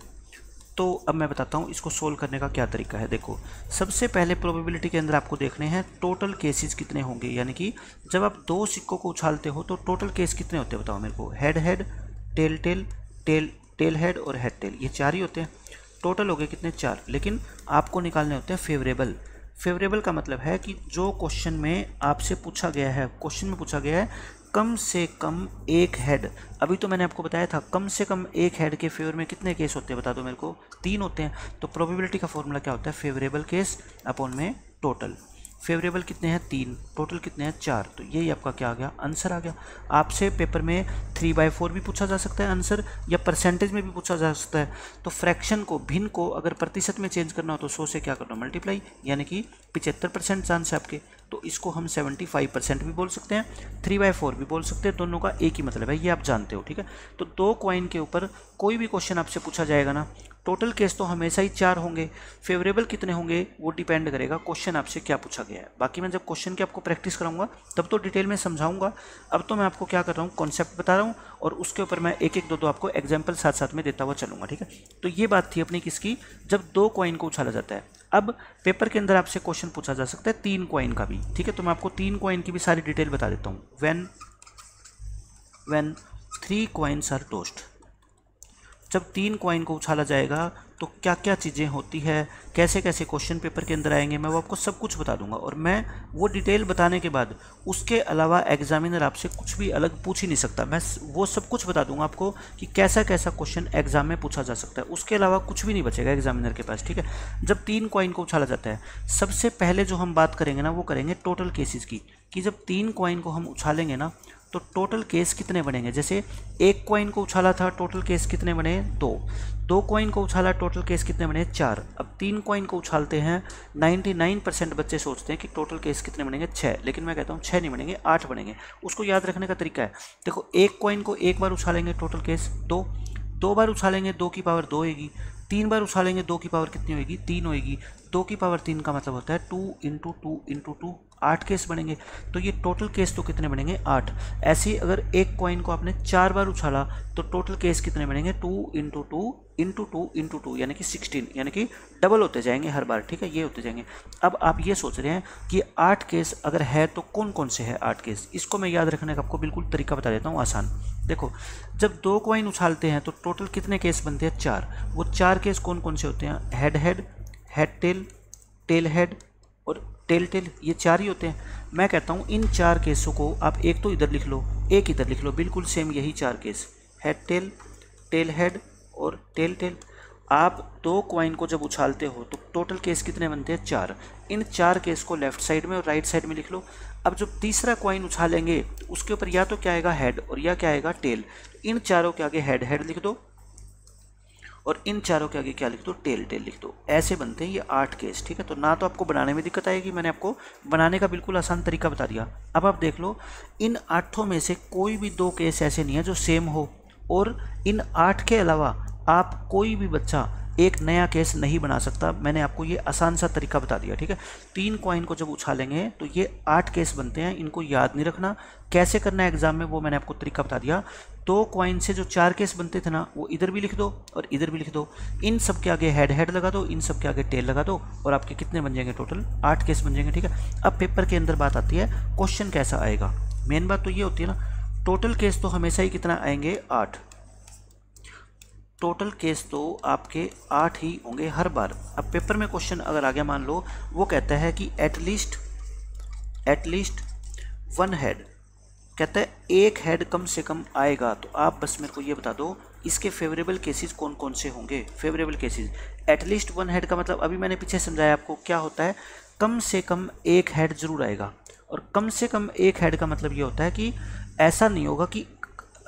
तो अब मैं बताता हूँ इसको सोल्व करने का क्या तरीका है। देखो, सबसे पहले प्रोबेबिलिटी के अंदर आपको देखने हैं टोटल केसेस कितने होंगे, यानी कि जब आप 2 सिक्कों को उछालते हो तो टोटल केस कितने होते हैं बताओ मेरे को? हेड टेल हेड और हेड टेल, ये 4 ही होते हैं। टोटल हो गए कितने? 4। लेकिन आपको निकालने होते हैं फेवरेबल का मतलब है कि जो क्वेश्चन में आपसे पूछा गया है, क्वेश्चन में पूछा गया है कम से कम एक हेड। अभी तो मैंने आपको बताया था कम से कम एक हेड के फेवर में कितने केस होते हैं बता दो मेरे को? 3 होते हैं। तो प्रोबेबिलिटी का फॉर्मूला क्या होता है? फेवरेबल केस अपॉन में टोटल। फेवरेबल कितने हैं? 3, टोटल कितने हैं? 4। तो यही आपका क्या आ गया? आंसर आ गया। आपसे पेपर में 3/4 भी पूछा जा सकता है आंसर, या परसेंटेज में भी पूछा जा सकता है। तो फ्रैक्शन को, भिन्न को अगर प्रतिशत में चेंज करना हो तो 100 से क्या करना, मल्टीप्लाई, यानी कि 75% चांस है आपके। तो इसको हम 75% भी बोल सकते हैं, 3/4 भी बोल सकते हैं, दोनों का एक ही मतलब है, ये आप जानते हो, ठीक है। तो 2 कॉइन के ऊपर कोई भी क्वेश्चन आपसे पूछा जाएगा ना टोटल केस तो हमेशा ही 4 होंगे, फेवरेबल कितने होंगे वो डिपेंड करेगा क्वेश्चन आपसे क्या पूछा गया है। बाकी मैं जब क्वेश्चन की आपको प्रैक्टिस कराऊंगा तब तो डिटेल में समझाऊंगा। अब तो मैं आपको क्या कर रहा हूँ, कॉन्सेप्ट बता रहा हूँ और उसके ऊपर मैं एक एक दो आपको एग्जाम्पल साथ साथ में देता हुआ चलूंगा, ठीक है। तो ये बात थी अपनी किसकी, जब 2 कॉइन को उछाला जाता है। अब पेपर के अंदर आपसे क्वेश्चन पूछा जा सकता है 3 कॉइन का भी, ठीक है। तो मैं आपको 3 कॉइन की भी सारी डिटेल बता देता हूँ। व्हेन 3 कॉइन्स आर टॉस्ड, जब 3 कॉइन को उछाला जाएगा तो क्या क्या चीज़ें होती है, कैसे कैसे क्वेश्चन पेपर के अंदर आएंगे, मैं वो आपको सब कुछ बता दूंगा। और मैं वो डिटेल बताने के बाद उसके अलावा एग्जामिनर आपसे कुछ भी अलग पूछ ही नहीं सकता। मैं वो सब कुछ बता दूंगा आपको कि कैसा कैसा क्वेश्चन एग्जाम में पूछा जा सकता है, उसके अलावा कुछ भी नहीं बचेगा एग्जामिनर के पास, ठीक है। जब 3 कॉइन को उछाला जाता है, सबसे पहले जो हम बात करेंगे ना वो करेंगे टोटल केसेस की, कि जब 3 कॉइन को हम उछालेंगे ना तो टोटल केस कितने बनेंगे। जैसे 1 कॉइन को उछाला था, टोटल केस कितने बने, 2 कॉइन को उछाला, टोटल केस कितने बने, 4। अब 3 कॉइन को उछालते हैं, 99% बच्चे सोचते हैं कि टोटल केस कितने बनेंगे, 6, लेकिन मैं कहता हूँ 6 नहीं बनेंगे, 8 बनेंगे। उसको याद रखने का तरीका है, देखो 1 कॉइन को 1 बार उछालेंगे, टोटल केस 2 बार उछालेंगे 2 की पावर 2 होगी, 3 बार उछालेंगे 2 की पावर कितनी होगी, 3 होगी। 2 की पावर 3 का मतलब होता है 2 × 2 × 2, 8 केस बनेंगे। तो ये टोटल केस तो कितने बनेंगे, 8। ऐसे ही अगर 1 कॉइन को आपने 4 बार उछाला तो टोटल केस कितने बनेंगे, 2 × 2 × 2 × 2 यानी कि 16, यानी कि डबल होते जाएंगे हर बार, ठीक है, ये होते जाएंगे। अब आप ये सोच रहे हैं कि 8 केस अगर है तो कौन कौन से है 8 केस, इसको मैं याद रखने का आपको बिल्कुल तरीका बता देता हूँ आसान। देखो जब 2 कॉइन उछालते हैं तो टोटल कितने केस बनते हैं, 4। वो 4 केस कौन कौन से होते हैं, head head, head tail, tail head और टेल टेल, ये 4 ही होते हैं। मैं कहता हूँ इन 4 केसों को आप एक तो इधर लिख लो, एक इधर लिख लो, बिल्कुल सेम यही 4 case, head tail, tail head और टेल टेल। आप 2 कॉइन को जब उछालते हो तो टोटल केस कितने बनते हैं, 4। इन 4 केस को लेफ्ट साइड में और राइट साइड में लिख लो। अब जब तीसरा कॉइन उछालेंगे उसके ऊपर या तो क्या आएगा, हेड, और या क्या आएगा, टेल। इन चारों के आगे हेड हेड लिख दो और इन चारों के आगे क्या लिख दो, टेल टेल लिख दो। ऐसे बनते हैं ये 8 केस, ठीक है। तो ना तो आपको बनाने में दिक्कत आएगी, मैंने आपको बनाने का बिल्कुल आसान तरीका बता दिया। अब आप देख लो इन 8 में से कोई भी 2 केस ऐसे नहीं है जो सेम हो, और इन 8 के अलावा आप कोई भी बच्चा एक नया केस नहीं बना सकता। मैंने आपको ये आसान सा तरीका बता दिया, ठीक है। 3 कॉइन को जब उछालेंगे तो ये 8 केस बनते हैं, इनको याद नहीं रखना, कैसे करना है एग्जाम में वो मैंने आपको तरीका बता दिया। 2 कॉइन से जो 4 केस बनते थे ना वो इधर भी लिख दो और इधर भी लिख दो। इन सब के आगे हेड हेड लगा दो, इन सब के आगे टेल लगा दो और आपके कितने बन जाएंगे, टोटल 8 केस बन जाएंगे, ठीक है। अब पेपर के अंदर बात आती है क्वेश्चन कैसा आएगा। मेन बात तो ये होती है ना, टोटल केस तो हमेशा ही कितना आएंगे, 8। टोटल केस तो आपके 8 ही होंगे हर बार। अब पेपर में क्वेश्चन अगर आगे मान लो वो कहता है कि एटलीस्ट 1 हेड, कहता है एक हेड कम से कम आएगा, तो आप बस मेरे को ये बता दो इसके फेवरेबल केसेस कौन कौन से होंगे। फेवरेबल केसेस, एटलीस्ट 1 हेड का मतलब अभी मैंने पीछे समझाया आपको क्या होता है, कम से कम एक हेड जरूर आएगा। और कम से कम एक हेड का मतलब ये होता है कि ऐसा नहीं होगा कि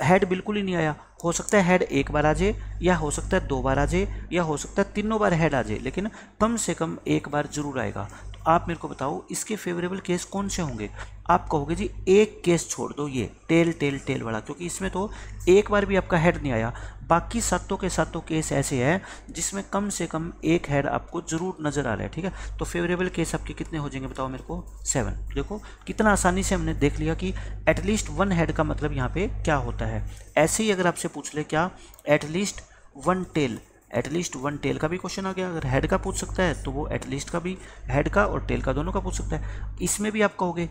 हेड बिल्कुल ही नहीं आया, हो सकता है हेड एक बार आ जाए, या हो सकता है 2 बार आ जाए, या हो सकता है 3 बार हेड आ जाए, लेकिन कम से कम एक बार जरूर आएगा। तो आप मेरे को बताओ इसके फेवरेबल केस कौन से होंगे। आप कहोगे जी एक केस छोड़ दो, ये टेल टेल टेल वाला, क्योंकि इसमें तो एक बार भी आपका हेड नहीं आया। बाकी 7 के 7 केस ऐसे हैं जिसमें कम से कम एक हेड आपको जरूर नजर आ रहा है, ठीक है। तो फेवरेबल केस आपके कितने हो जाएंगे बताओ मेरे को, 7। देखो कितना आसानी से हमने देख लिया कि एटलीस्ट 1 हेड का मतलब यहाँ पे क्या होता है। ऐसे ही अगर आपसे पूछ ले क्या, एटलीस्ट 1 टेल, एटलीस्ट 1 टेल का भी क्वेश्चन आ गया। अगर हेड का पूछ सकता है तो वो एटलीस्ट का भी, हेड का और टेल का दोनों का पूछ सकता है। इसमें भी आप कहोगे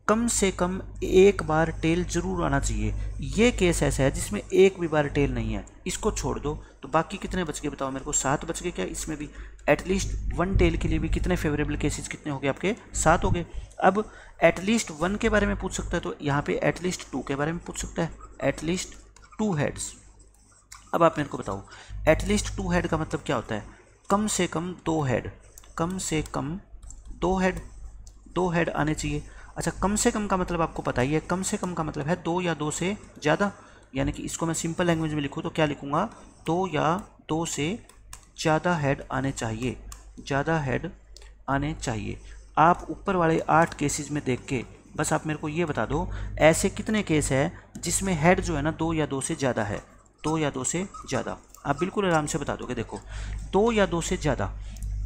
कम से कम एक बार टेल जरूर आना चाहिए। ये केस ऐसा है जिसमें एक भी बार टेल नहीं है, इसको छोड़ दो तो बाकी कितने बच गए बताओ मेरे को, 7 बच गए क्या। इसमें भी एटलीस्ट 1 टेल के लिए भी कितने फेवरेबल केसेस कितने हो गए आपके, 7 हो गए। अब एटलीस्ट 1 के बारे में पूछ सकता है तो यहाँ पे एटलीस्ट 2 के बारे में पूछ सकता है, एटलीस्ट 2 हेड्स। अब आप मेरे को बताओ एटलीस्ट 2 हेड का मतलब क्या होता है, कम से कम 2 हेड, कम से कम 2 हेड आने चाहिए। अच्छा कम से कम का मतलब आपको पता ही है, कम से कम का मतलब है 2 या 2 से ज़्यादा, यानी कि इसको मैं सिंपल लैंग्वेज में लिखूँ तो क्या लिखूँगा, 2 या 2 से ज़्यादा हेड आने चाहिए, ज़्यादा हेड आने चाहिए। आप ऊपर वाले 8 केसेस में देख के बस आप मेरे को ये बता दो ऐसे कितने केस है जिसमें हेड जो है ना 2 या 2 से ज़्यादा है, 2 या 2 से ज़्यादा। आप बिल्कुल आराम से बता दोगे। देखो 2 या 2 से ज़्यादा,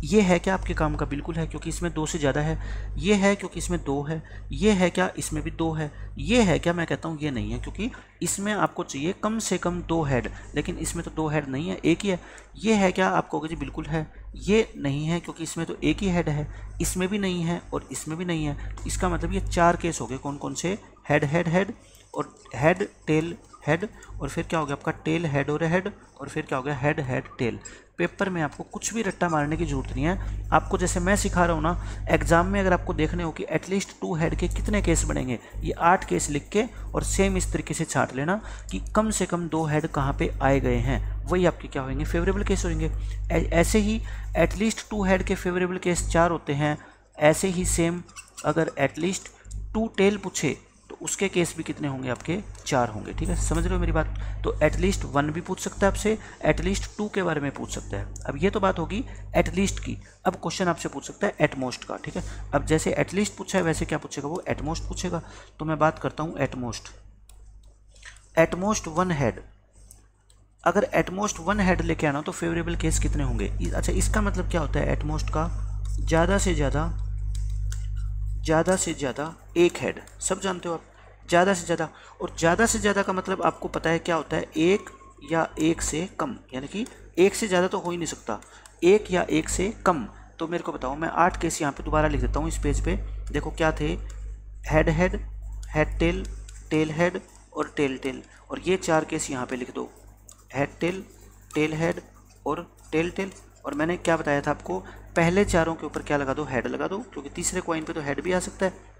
ये है क्या आपके काम का? बिल्कुल है, क्योंकि इसमें 2 से ज़्यादा है। ये है क्योंकि इसमें 2 है। ये है क्या? इसमें भी 2 है। ये है क्या? मैं कहता हूँ ये नहीं है, क्योंकि इसमें आपको चाहिए कम से कम 2 हेड, लेकिन इसमें तो 2 हेड नहीं है, एक ही है। ये है क्या? आप कहोगे जी बिल्कुल है। ये नहीं है, क्योंकि इसमें तो एक ही हेड है। इसमें भी नहीं है और इसमें भी नहीं है। तो इसका मतलब ये 4 केस हो गए। कौन कौन से? हेड हेड हेड और हेड टेल हेड, और फिर क्या हो गया आपका? टेल हेड और हेड, और फिर क्या हो गया? Head head tell. पेपर में आपको कुछ भी रट्टा मारने की जरूरत नहीं है। आपको जैसे मैं सिखा रहा हूँ ना, एग्जाम में अगर आपको देखने हो कि एटलीस्ट 2 हेड के कितने केस बनेंगे, ये 8 केस लिख के और सेम इस तरीके से छांट लेना कि कम से कम 2 हेड कहाँ पे आए गए हैं, वही आपके क्या होंगे? फेवरेबल केस होंगे। ऐसे ही एटलीस्ट 2 हेड के फेवरेबल केस 4 होते हैं। ऐसे ही सेम अगर एटलीस्ट 2 टेल पूछे तो उसके केस भी कितने होंगे आपके? 4 होंगे। ठीक है, समझ रहे हो मेरी बात? तो एटलीस्ट 1 भी पूछ सकता है आपसे, एटलीस्ट 2 के बारे में पूछ सकता है। अब ये तो बात होगी एटलीस्ट की। अब क्वेश्चन आपसे पूछ सकता है एटमोस्ट का। ठीक है, अब जैसे एटलीस्ट पूछा है वैसे क्या पूछेगा वो? एटमोस्ट पूछेगा। तो मैं बात करता हूँ एटमोस्ट। एटमोस्ट 1 हेड, अगर एटमोस्ट 1 हेड लेके आना तो फेवरेबल केस कितने होंगे? अच्छा, इसका मतलब क्या होता है एटमोस्ट का? ज़्यादा से ज़्यादा 1 हेड। सब जानते हो आप, ज़्यादा से ज़्यादा। और ज़्यादा से ज़्यादा का मतलब आपको पता है क्या होता है? 1 या 1 से कम, यानी कि 1 से ज़्यादा तो हो ही नहीं सकता, 1 या 1 से कम। तो मेरे को बताओ, मैं 8 केस यहाँ पे दोबारा लिख देता हूँ इस पेज पे। देखो क्या थे? Head head, head tail, tail head और टेल टेल। और ये 4 केस यहाँ पे लिख दो, हेड टेल, टेल हेड और टेल टेल। और मैंने क्या बताया था आपको? पहले चारों के ऊपर क्या लगा दो? हेड लगा दो, क्योंकि तीसरे कॉइन पे तो हेड भी आ सकता है।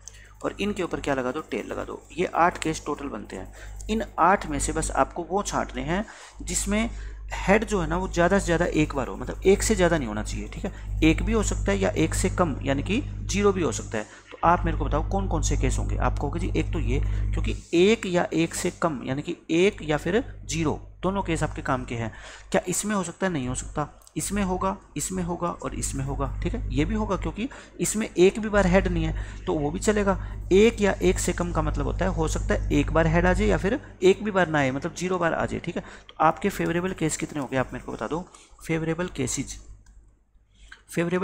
और इनके ऊपर क्या लगा दो? टेल लगा दो। ये 8 केस टोटल बनते हैं। इन 8 में से बस आपको वो छांटने हैं जिसमें हेड जो है ना वो ज़्यादा से ज़्यादा एक बार हो, मतलब 1 से ज़्यादा नहीं होना चाहिए। ठीक है, 1 भी हो सकता है या 1 से कम, यानी कि 0 भी हो सकता है। तो आप मेरे को बताओ कौन कौन से केस होंगे? आप कहोगे जी एक तो ये, क्योंकि 1 या 1 से कम यानी कि 1 या फिर 0 दोनों केस आपके काम के हैं। क्या इसमें हो सकता है? नहीं हो सकता। इसमें होगा, इसमें होगा और इसमें होगा। ठीक है, ये भी होगा क्योंकि इसमें एक भी बार हेड नहीं है, तो वो भी चलेगा। 1 या 1 से कम का मतलब होता है हो सकता है 1 बार हेड आ जाए या फिर 1 भी बार ना आए, मतलब 0 बार आ जाए। ठीक है, तो आपके फेवरेबल केस कितने हो गए? आप मेरे को बता दो। फेवरेबल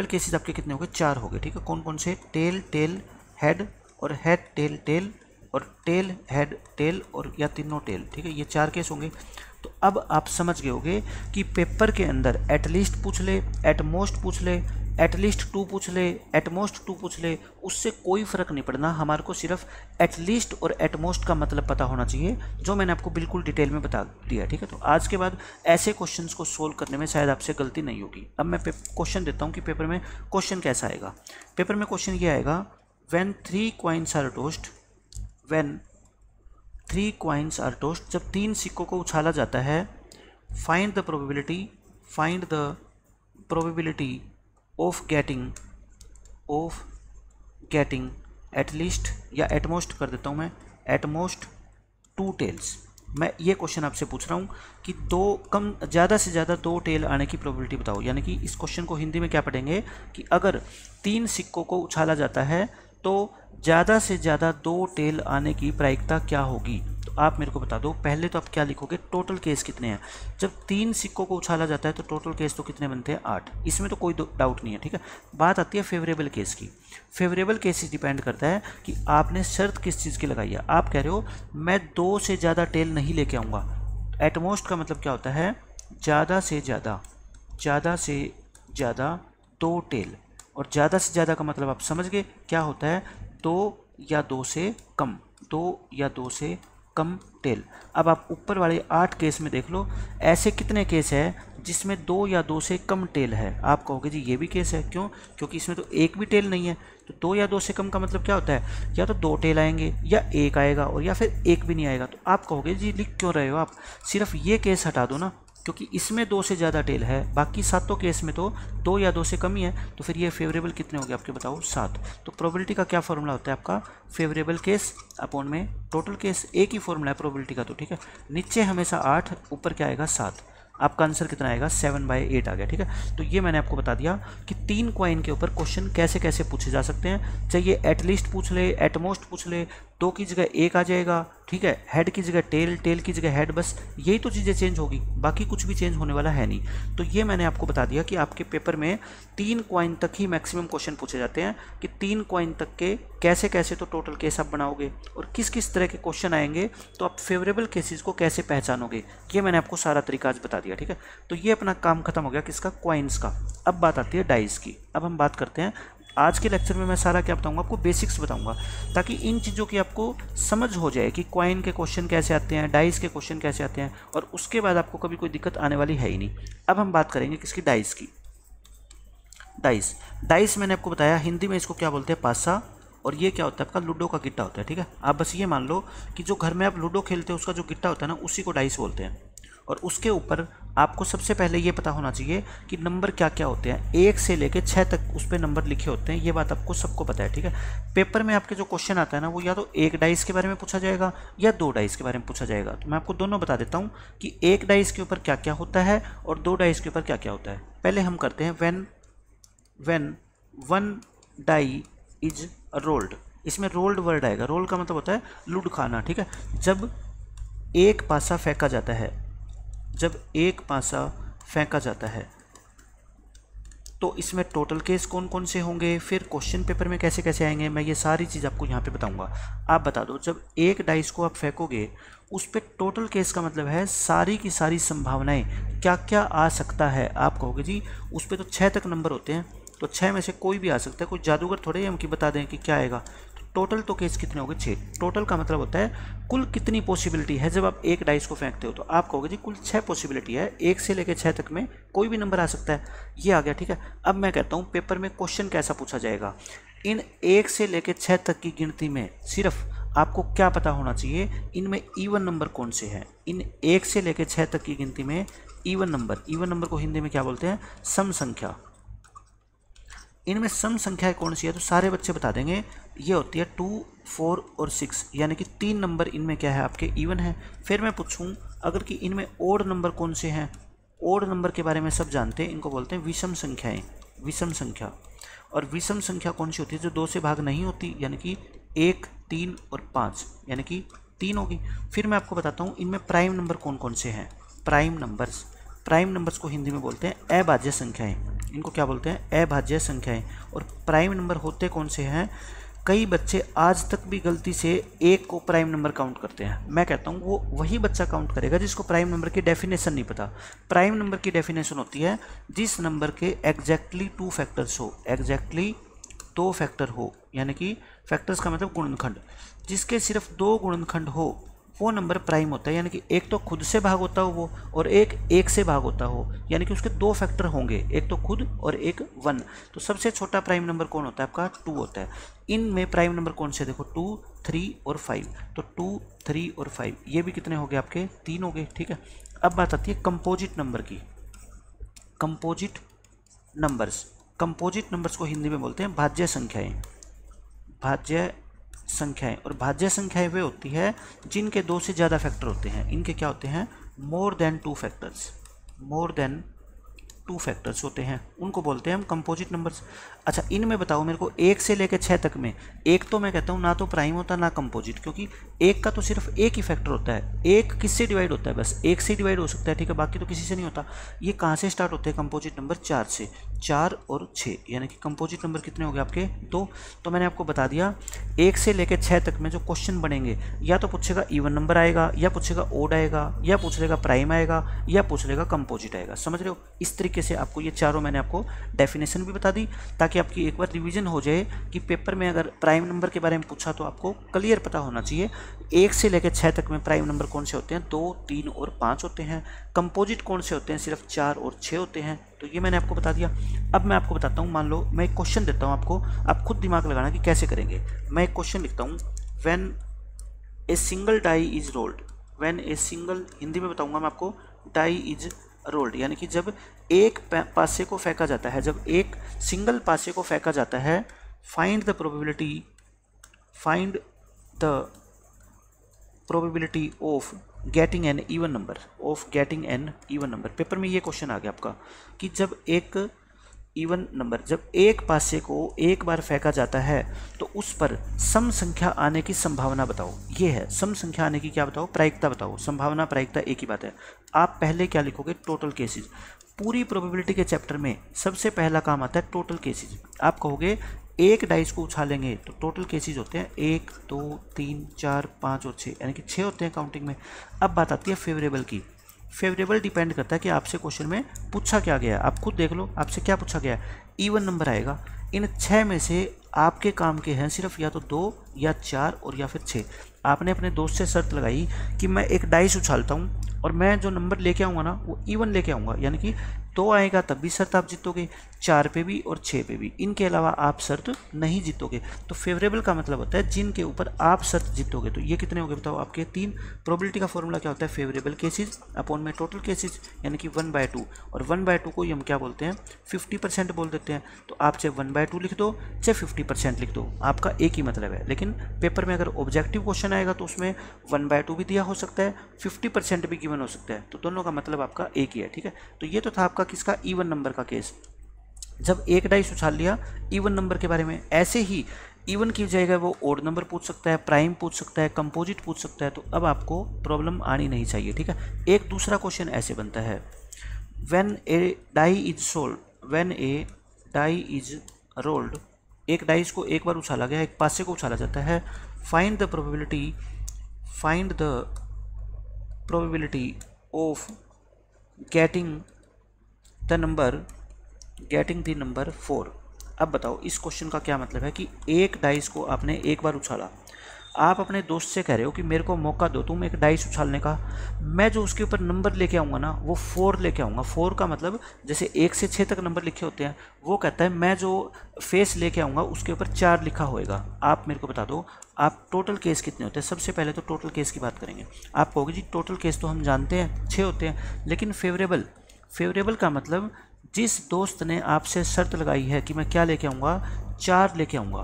केसेज आपके कितने हो गए? 4 हो गए। ठीक है, कौन कौन से? टेल टेल हेड और हेड टेल टेल और टेल हेड टेल और या तीनों टेल। ठीक है, ये 4 केस होंगे। तो अब आप समझ गए होंगे कि पेपर के अंदर एटलीस्ट पूछ ले, एटमोस्ट पूछ ले, एटलीस्ट 2 पूछ ले, एटमोस्ट 2 पूछ ले, उससे कोई फ़र्क नहीं पड़ना। हमारे को सिर्फ एटलीस्ट और एटमोस्ट का मतलब पता होना चाहिए, जो मैंने आपको बिल्कुल डिटेल में बता दिया। ठीक है, तो आज के बाद ऐसे क्वेश्चंस को सोल्व करने में शायद आपसे गलती नहीं होगी। अब मैं क्वेश्चन देता हूँ कि पेपर में क्वेश्चन कैसा आएगा। पेपर में क्वेश्चन ये आएगा, when 3 coins are tossed, when 3 coins are tossed, जब 3 सिक्कों को उछाला जाता है, find the probability of getting at least या एटमोस्ट कर देता हूँ मैं, एटमोस्ट 2 टेल्स। मैं ये क्वेश्चन आपसे पूछ रहा हूँ कि ज़्यादा से ज़्यादा 2 टेल आने की प्रोबेबिलिटी बताओ। यानी कि इस क्वेश्चन को हिंदी में क्या पढ़ेंगे कि अगर 3 सिक्कों को उछाला जाता है तो ज़्यादा से ज़्यादा 2 टेल आने की प्रायिकता क्या होगी। तो आप मेरे को बता दो। पहले तो आप क्या लिखोगे? टोटल केस कितने हैं। जब 3 सिक्कों को उछाला जाता है तो टोटल केस तो कितने बनते हैं? 8। इसमें तो कोई डाउट नहीं है। ठीक है, बात आती है फेवरेबल केस की। फेवरेबल केस डिपेंड करता है कि आपने शर्त किस चीज़ की लगाई है। आप कह रहे हो मैं 2 से ज़्यादा टेल नहीं लेके आऊँगा। एटमोस्ट का मतलब क्या होता है? ज़्यादा से ज़्यादा 2 टेल। और ज़्यादा से ज़्यादा का मतलब आप समझ गए क्या होता है? 2 या 2 से कम, 2 या 2 से कम टेल। अब आप ऊपर वाले 8 केस में देख लो, ऐसे कितने केस है जिसमें 2 या 2 से कम टेल है। आप कहोगे जी ये भी केस है, क्यों? क्योंकि इसमें तो एक भी टेल नहीं है। तो 2 या 2 से कम का मतलब क्या होता है? या तो 2 टेल आएंगे या 1 आएगा और या फिर 1 भी नहीं आएगा। तो आप कहोगे जी लिख क्यों रहे हो आप? सिर्फ ये केस हटा दो ना, क्योंकि इसमें 2 से ज़्यादा टेल है, बाकी 7 केस में तो 2 या 2 से कम ही है। तो फिर ये फेवरेबल कितने हो गए आपके? बताओ 7। तो प्रोबेबिलिटी का क्या फॉर्मूला होता है आपका? फेवरेबल केस अपॉन में टोटल केस। एक ही फॉर्मूला है प्रोबेबिलिटी का। तो ठीक है, नीचे हमेशा 8, ऊपर क्या आएगा? 7। आपका आंसर कितना आएगा? 7/8 आ गया। ठीक है, तो ये मैंने आपको बता दिया कि 3 कॉइन के ऊपर क्वेश्चन कैसे कैसे पूछे जा सकते हैं। चाहिए एटलीस्ट पूछ ले, एटमोस्ट पूछ ले, 2 की जगह 1 आ जाएगा, ठीक है, हेड की जगह टेल, टेल की जगह हेड, बस यही तो चीज़ें चेंज होगी, बाकी कुछ भी चेंज होने वाला है नहीं। तो ये मैंने आपको बता दिया कि आपके पेपर में 3 कॉइन तक ही मैक्सिमम क्वेश्चन पूछे जाते हैं, कि 3 कॉइन तक के कैसे कैसे तो टोटल केस आप बनाओगे और किस किस तरह के क्वेश्चन आएंगे, तो आप फेवरेबल केसेस को कैसे पहचानोगे, ये मैंने आपको सारा तरीका आज बता दिया, ठीक है। तो ये अपना काम खत्म हो गया किसका, कॉइन्स का। अब बात आती है डाइस की। अब हम बात करते हैं आज के लेक्चर में मैं सारा क्या बताऊंगा, आपको बेसिक्स बताऊंगा, ताकि इन चीज़ों की आपको समझ हो जाए कि कॉइन के क्वेश्चन कैसे आते हैं, डाइस के क्वेश्चन कैसे आते हैं, और उसके बाद आपको कभी कोई दिक्कत आने वाली है ही नहीं। अब हम बात करेंगे किसकी, डाइस की। डाइस, डाइस मैंने आपको बताया हिंदी में इसको क्या बोलते हैं, पासा, और ये क्या होता है आपका, लूडो का गिट्टा होता है, ठीक है। आप बस ये मान लो कि जो घर में आप लूडो खेलते हो उसका जो गिट्टा होता है ना, उसी को डाइस बोलते हैं। और उसके ऊपर आपको सबसे पहले ये पता होना चाहिए कि नंबर क्या क्या होते हैं, 1 से लेकर 6 तक उस पर नंबर लिखे होते हैं, ये बात आपको सबको पता है, ठीक है। पेपर में आपके जो क्वेश्चन आता है ना, वो या तो 1 डाइस के बारे में पूछा जाएगा या 2 डाइस के बारे में पूछा जाएगा। तो मैं आपको दोनों बता देता हूँ कि 1 डाइस के ऊपर क्या क्या होता है और 2 डाइस के ऊपर क्या क्या होता है। पहले हम करते हैं व्हेन 1 डाई इज रोल्ड। इसमें रोल्ड वर्ड आएगा, रोल का मतलब होता है लुढ़ खाना, ठीक है। जब एक पासा फेंका जाता है, जब एक पासा फेंका जाता है, तो इसमें टोटल केस कौन कौन से होंगे, फिर क्वेश्चन पेपर में कैसे कैसे आएंगे, मैं ये सारी चीज़ आपको यहाँ पे बताऊंगा। आप बता दो, जब एक डाइस को आप फेंकोगे उस पर टोटल केस का मतलब है सारी की सारी संभावनाएं क्या क्या आ सकता है। आप कहोगे जी उस पर तो 6 तक नंबर होते हैं, तो 6 में से कोई भी आ सकता है, कोई जादूगर थोड़े हम कि बता दें कि क्या आएगा। टोटल तो केस कितने हो गए, 6। टोटल का मतलब होता है कुल कितनी पॉसिबिलिटी है। जब आप एक डाइस को फेंकते हो तो आप कहोगे जी कुल 6 पॉसिबिलिटी है, 1 से लेकर 6 तक में कोई भी नंबर आ सकता है, ये आ गया, ठीक है। अब मैं कहता हूँ पेपर में क्वेश्चन कैसा पूछा जाएगा, इन 1 से लेकर 6 तक की गिनती में सिर्फ आपको क्या पता होना चाहिए, इनमें इवन नंबर कौन से हैं। इन 1 से लेकर 6 तक की गिनती में इवन नंबर को हिंदी में क्या बोलते हैं, सम संख्या। इनमें सम संख्याएं कौन सी है, तो सारे बच्चे बता देंगे, ये होती है 2, 4 और 6, यानी कि 3 नंबर इनमें क्या है आपके इवन है। फिर मैं पूछूं अगर कि इनमें ओड नंबर कौन से हैं, ओड नंबर के बारे में सब जानते हैं, इनको बोलते हैं विषम संख्याएं, विषम संख्या। और विषम संख्या कौन सी होती है, जो 2 से भाग नहीं होती, यानी कि 1, 3 और 5, यानी कि 3 होगी। फिर मैं आपको बताता हूँ इनमें प्राइम नंबर कौन कौन से हैं, प्राइम नंबर्स। प्राइम नंबर्स को हिंदी में बोलते हैं अभाज्य संख्याएं, इनको क्या बोलते हैं, अभाज्य संख्याएं। और प्राइम नंबर होते कौन से हैं, कई बच्चे आज तक भी गलती से 1 को प्राइम नंबर काउंट करते हैं। मैं कहता हूँ वो वही बच्चा काउंट करेगा जिसको प्राइम नंबर की डेफिनेशन नहीं पता। प्राइम नंबर की डेफिनेशन होती है जिस नंबर के एग्जैक्टली 2 फैक्टर्स हो, एग्जैक्टली 2 फैक्टर हो, यानी कि फैक्टर्स का मतलब गुणनखंड, जिसके सिर्फ 2 गुणनखंड हो वो नंबर प्राइम होता है। यानी कि एक तो खुद से भाग होता हो वो, और एक से भाग होता हो, यानी कि उसके 2 फैक्टर होंगे, एक तो खुद और एक 1। तो सबसे छोटा प्राइम नंबर कौन होता है आपका, 2 होता है। इनमें प्राइम नंबर कौन से, देखो 2, 3 और 5, तो 2, 3 और 5 ये भी कितने हो गए आपके, 3 हो गए, ठीक है। अब बात आती है कंपोजिट नंबर की। कंपोजिट नंबर्स, कंपोजिट नंबर्स को हिंदी में बोलते हैं भाज्य संख्याएं, भाज्य संख्याएं। और भाज्य संख्याएं वे होती है जिनके 2 से ज़्यादा फैक्टर होते हैं, इनके क्या होते हैं, more than 2 factors, more than 2 factors होते हैं, उनको बोलते हैं हम कंपोजिट नंबर्स। अच्छा इनमें बताओ मेरे को 1 से लेकर 6 तक में, एक तो मैं कहता हूँ ना तो प्राइम होता ना कंपोजिट, क्योंकि एक का तो सिर्फ एक ही फैक्टर होता है, एक किससे डिवाइड होता है, बस 1 से डिवाइड हो सकता है, ठीक है, बाकी तो किसी से नहीं होता। ये कहाँ से स्टार्ट होते हैं कंपोजिट नंबर, 4 से, 4 और 6, यानी कि कंपोजिट नंबर कितने हो गए आपके, 2। तो मैंने आपको बता दिया 1 से लेकर 6 तक में जो क्वेश्चन बनेंगे, या तो पूछेगा इवन नंबर आएगा, या पूछेगा ओड आएगा, या पूछ लेगा प्राइम आएगा, या पूछ लेगा कंपोजिट आएगा, समझ रहे हो। इस तरीके से आपको ये चारों मैंने आपको डेफिनेशन भी बता दी, ताकि आपकी एक बार रिवीजन हो जाए कि पेपर में अगर प्राइम नंबर के बारे में पूछा तो आपको क्लियर पता होना चाहिए 1 से लेकर 6 तक में प्राइम नंबर कौन से होते हैं, 2, 3 और 5 होते हैं। कंपोजिट कौन से होते हैं, सिर्फ 4 और 6 होते हैं। तो ये मैंने आपको बता दिया। अब मैं आपको बताता हूँ, मान लो मैं एक क्वेश्चन देता हूँ आपको, आप खुद दिमाग लगाना कि कैसे करेंगे। मैं एक क्वेश्चन लिखता हूँ, when a single die is rolled, when a single, Hindi में बताऊंगा मैं आपको, डाई इज रोल्ड, यानी कि जब एक पासे को फेंका जाता है, जब एक सिंगल पासे को फेंका जाता है, find the probability, find the probability of getting an even number, of getting an even number. Paper में ये क्वेश्चन आ गया आपका कि जब एक इवन नंबर, जब एक पासे को एक बार फेंका जाता है तो उस पर सम संख्या आने की संभावना बताओ। ये है सम संख्या आने की क्या बताओ, प्रायिकता बताओ। संभावना प्रायिकता एक ही बात है। आप पहले क्या लिखोगे, टोटल केसेस। पूरी प्रोबेबिलिटी के चैप्टर में सबसे पहला काम आता है टोटल केसेस। आप कहोगे एक डाइस को उछालेंगे तो टोटल केसेस होते हैं 1 2 3 4 5 और 6, यानी कि 6 होते हैं काउंटिंग में। अब बात आती है फेवरेबल की। फेवरेबल डिपेंड करता है कि आपसे क्वेश्चन में पूछा क्या गया है। आप खुद देख लो आपसे क्या पूछा गया है। इवन नंबर आएगा, इन 6 में से आपके काम के हैं सिर्फ या तो 2 या 4 और या फिर 6। आपने अपने दोस्त से शर्त लगाई कि मैं एक डाइस उछालता हूँ और मैं जो नंबर लेके आऊँगा ना वो इवन लेके आऊँगा, यानी कि 2 आएगा तब भी शर्त आप जीतोगे, 4 पे भी और 6 पे भी। इनके अलावा आप शर्त नहीं जीतोगे। तो फेवरेबल का मतलब होता है जिनके ऊपर आप शर्त जीतोगे। तो ये कितने हो गए बताओ आपके 3। प्रोबेबिलिटी का फॉर्मूला क्या होता है, फेवरेबल केसेस अपॉन में टोटल केसेस, यानी कि 1/2। और 1/2 को हम क्या बोलते हैं, 50% बोल देते हैं। तो आप चाहे 1/2 लिख दो चाहे 50% लिख दो, आपका एक ही मतलब है। लेकिन पेपर में अगर ऑब्जेक्टिव क्वेश्चन आएगा तो उसमें 1/2 भी दिया हो सकता है, 50% भी गिवन हो सकता है। तो दोनों का मतलब आपका एक ही है, ठीक है। तो ये तो था आपका किसका, इवन नंबर का केस। जब एक डाइस उछाल लिया इवन नंबर के बारे में। ऐसे ही इवन की जगह वो ओड नंबर पूछ सकता है, प्राइम पूछ सकता है, कंपोजिट पूछ सकता है। तो अब आपको प्रॉब्लम आनी नहीं चाहिए, ठीक है। एक दूसरा क्वेश्चन ऐसे बनता है, when a die is sold, when a die is rolled. एक डाइस को एक बार उछाला गया, एक पासे को उछाला जाता है। Find the probability, find the probability of getting the number 4। अब बताओ इस क्वेश्चन का क्या मतलब है कि एक डाइस को आपने एक बार उछाला, आप अपने दोस्त से कह रहे हो कि मेरे को मौका दो तुम एक डाइस उछालने का, मैं जो उसके ऊपर नंबर लेके आऊँगा ना वो 4 लेके आऊँगा। 4 का मतलब जैसे 1 से 6 तक नंबर लिखे होते हैं, वो कहता है मैं जो फेस लेके आऊँगा उसके ऊपर 4 लिखा होएगा। आप मेरे को बता दो आप टोटल केस कितने होते हैं। सबसे पहले तो टोटल केस की बात करेंगे। आप कहोगे जी टोटल केस तो हम जानते हैं 6 होते हैं, लेकिन फेवरेबल का मतलब जिस दोस्त ने आपसे शर्त लगाई है कि मैं क्या लेके आऊँगा, 4 लेके आऊँगा।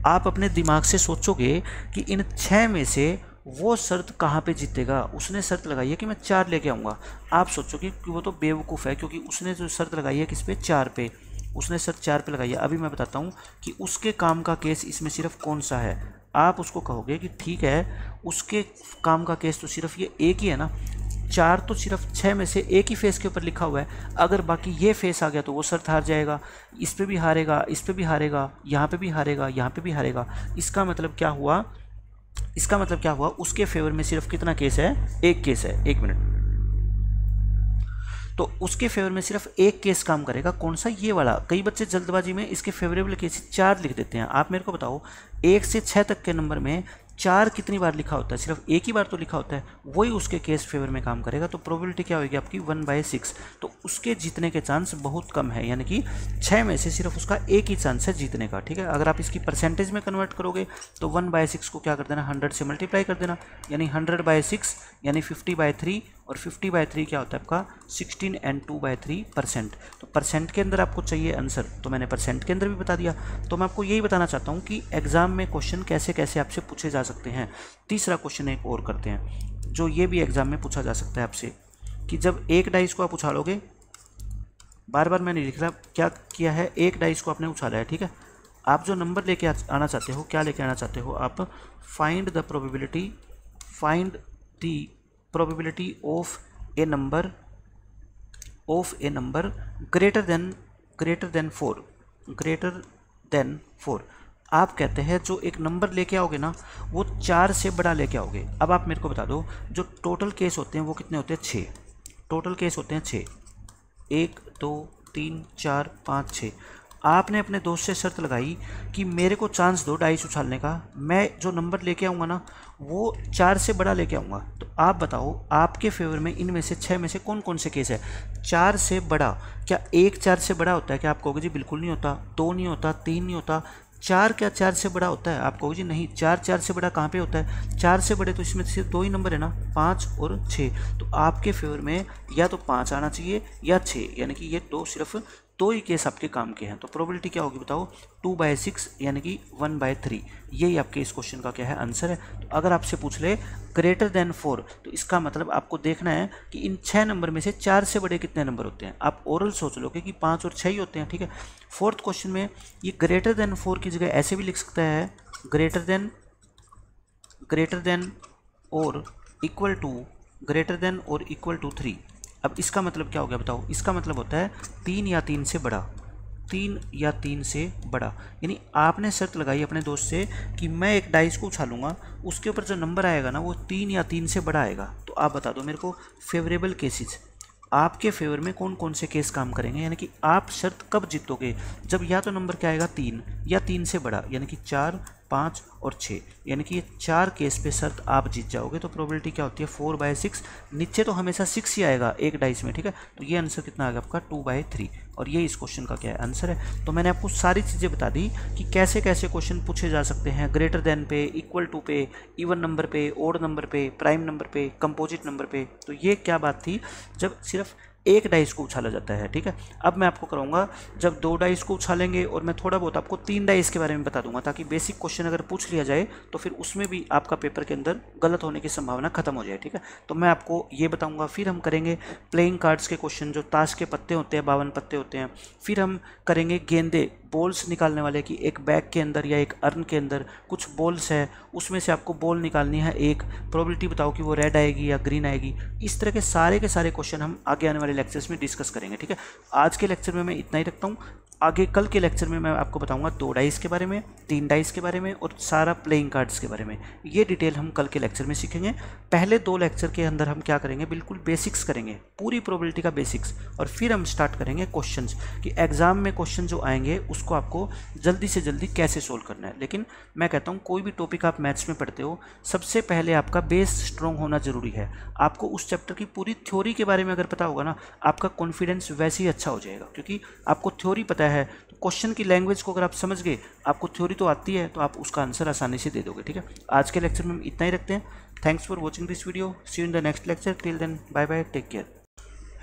आप अपने दिमाग से सोचोगे कि इन 6 में से वो शर्त कहाँ पे जीतेगा। उसने शर्त लगाई है कि मैं 4 लेके आऊँगा। आप सोचोगे कि वो तो बेवकूफ़ है, क्योंकि उसने जो शर्त लगाई है किस पे, 4 पे। उसने शर्त 4 पे लगाई है। अभी मैं बताता हूँ कि उसके काम का केस इसमें सिर्फ कौन सा है। आप उसको कहोगे कि ठीक है उसके काम का केस तो सिर्फ ये एक ही है ना, 4 तो सिर्फ 6 में से एक ही फेस के ऊपर लिखा हुआ है। अगर बाकी ये फेस आ गया तो वो शर्त हार जाएगा, इस पे भी हारेगा, इस पे भी हारेगा, यहाँ पे भी हारेगा, यहाँ पे भी हारेगा। इसका मतलब क्या हुआ, उसके फेवर में सिर्फ कितना केस है, एक केस है। 1 मिनट। तो उसके फेवर में सिर्फ एक केस काम करेगा, कौन सा, ये वाला। कई बच्चे जल्दबाजी में इसके फेवरेबल केस 4 लिख देते हैं। आप मेरे को बताओ 1 से 6 तक के नंबर में 4 कितनी बार लिखा होता है, सिर्फ एक ही बार तो लिखा होता है, वही उसके केस फेवर में काम करेगा। तो प्रोबेबिलिटी क्या होगी आपकी, 1/6। तो उसके जीतने के चांस बहुत कम है, यानी कि 6 में से सिर्फ उसका एक ही चांस है जीतने का, ठीक है। अगर आप इसकी परसेंटेज में कन्वर्ट करोगे तो 1/6 को क्या कर देना, 100 से मल्टीप्लाई कर देना, यानी 100/6 यानी 50/3, और 50/3 क्या होता है आपका 16 and 2/3%। तो परसेंट के अंदर आपको चाहिए आंसर, तो मैंने परसेंट के अंदर भी बता दिया। तो मैं आपको यही बताना चाहता हूँ कि एग्जाम में क्वेश्चन कैसे कैसे आपसे पूछे जा सकते हैं। तीसरा क्वेश्चन एक और करते हैं जो ये भी एग्जाम में पूछा जा सकता है आपसे, कि जब एक डाइस को आप उछालोगे, बार बार मैं नहीं लिख रहा, क्या किया है, एक डाइस को आपने उछाला है, ठीक है। आप जो नंबर लेके आना चाहते हो, क्या लेके आना चाहते हो आप, find the probability of A number greater than 4। आप कहते हैं जो एक नंबर लेके आओगे ना वो 4 से बड़ा लेके आओगे। अब आप मेरे को बता दो जो टोटल केस होते हैं वो कितने होते हैं, 6 टोटल केस होते हैं 6, 1 2 3 4 5 6। आपने अपने दोस्त से शर्त लगाई कि मेरे को चांस दो डाइस उछालने का, मैं जो नंबर लेके आऊँगा ना वो 4 से बड़ा लेके आऊँगा। तो आप बताओ आपके फेवर में इनमें से 6 में से कौन कौन से केस है। 4 से बड़ा, क्या 1 4 से बड़ा होता है, क्या आप कहोगे जी बिल्कुल नहीं होता, 2 नहीं होता, 3 नहीं होता, 4 क्या 4 से बड़ा होता है, आप कहोगे जी नहीं, 4 से बड़ा कहाँ पे होता है, 4 से बड़े तो इसमें सिर्फ 2 ही नंबर है ना, 5 और 6। तो आपके फेवर में या तो 5 आना चाहिए या 6, यानी कि ये 2 सिर्फ दो ही केस आपके काम के हैं। तो प्रोबेबिलिटी क्या होगी बताओ, 2/6 यानी कि 1/3। यही आपके इस क्वेश्चन का क्या है, आंसर है। तो अगर आपसे पूछ ले ग्रेटर देन 4, तो इसका मतलब आपको देखना है कि इन 6 नंबर में से 4 से बड़े कितने नंबर होते हैं। आप ओरल सोच लोगे कि 5 और 6 ही होते हैं, ठीक है। फोर्थ क्वेश्चन में ये ग्रेटर देन 4 की जगह ऐसे भी लिख सकता है, ग्रेटर देन और इक्वल टू 3। अब इसका मतलब क्या हो गया बताओ, इसका मतलब होता है 3 या 3 से बड़ा, 3 या 3 से बड़ा। यानी आपने शर्त लगाई अपने दोस्त से कि मैं एक डाइस को उछालूंगा, उसके ऊपर जो नंबर आएगा ना वो 3 या 3 से बड़ा आएगा। तो आप बता दो मेरे को फेवरेबल केसेस, आपके फेवर में कौन कौन से केस काम करेंगे। यानी कि आप शर्त कब जीतोगे, जब या तो नंबर क्या आएगा 3 या 3 से बड़ा, यानी कि 4, 5 और 6, यानी कि ये 4 केस पे शर्त आप जीत जाओगे। तो प्रोबेबिलिटी क्या होती है 4/6। नीचे तो हमेशा 6 ही आएगा एक डाइस में, ठीक है। तो ये आंसर कितना आएगा आपका 2/3, और ये इस क्वेश्चन का क्या है, आंसर है। तो मैंने आपको सारी चीज़ें बता दी कि कैसे कैसे क्वेश्चन पूछे जा सकते हैं, ग्रेटर देन पे, इक्वल टू पे, इवन नंबर पे, ओड नंबर पे, प्राइम नंबर पे, कंपोजिट नंबर पे। तो ये क्या बात थी, जब सिर्फ एक डाइस को उछाला जाता है, ठीक है। अब मैं आपको कराऊंगा जब 2 डाइस को उछालेंगे, और मैं थोड़ा बहुत आपको 3 डाइस के बारे में बता दूंगा, ताकि बेसिक क्वेश्चन अगर पूछ लिया जाए तो फिर उसमें भी आपका पेपर के अंदर गलत होने की संभावना खत्म हो जाए, ठीक है। तो मैं आपको ये बताऊंगा, फिर हम करेंगे प्लेइंग कार्ड्स के क्वेश्चन, जो ताश के पत्ते होते हैं, 52 पत्ते होते हैं। फिर हम करेंगे गेंदे, बॉल्स निकालने वाले, की एक बैग के अंदर या एक अर्न के अंदर कुछ बॉल्स है, उसमें से आपको बॉल निकालनी है एक, प्रोबेबिलिटी बताओ कि वो रेड आएगी या ग्रीन आएगी। इस तरह के सारे क्वेश्चन हम आगे आने वाले लेक्चर्स में डिस्कस करेंगे, ठीक है। आज के लेक्चर में मैं इतना ही रखता हूँ। आगे कल के लेक्चर में मैं आपको बताऊंगा 2 डाइस के बारे में, 3 डाइस के बारे में, और सारा प्लेइंग कार्ड्स के बारे में। ये डिटेल हम कल के लेक्चर में सीखेंगे। पहले 2 लेक्चर के अंदर हम क्या करेंगे, बिल्कुल बेसिक्स करेंगे, पूरी प्रोबेबिलिटी का बेसिक्स, और फिर हम स्टार्ट करेंगे क्वेश्चंस, कि एग्जाम में क्वेश्चन जो आएंगे उसको आपको जल्दी से जल्दी कैसे सोल्व करना है। लेकिन मैं कहता हूँ कोई भी टॉपिक आप मैथ्स में पढ़ते हो, सबसे पहले आपका बेस स्ट्रॉन्ग होना जरूरी है। आपको उस चैप्टर की पूरी थ्योरी के बारे में अगर पता होगा ना, आपका कॉन्फिडेंस वैसे ही अच्छा हो जाएगा, क्योंकि आपको थ्योरी पता है। तो क्वेश्चन की लैंग्वेज को अगर आप समझ गए, आपको थ्योरी तो आती है, तो आप उसका आंसर आसानी से दे दोगे, ठीक है। आज के लेक्चर में हम इतना ही रखते हैं। Thanks for watching this video, see you in the next lecture, till then bye bye, take care.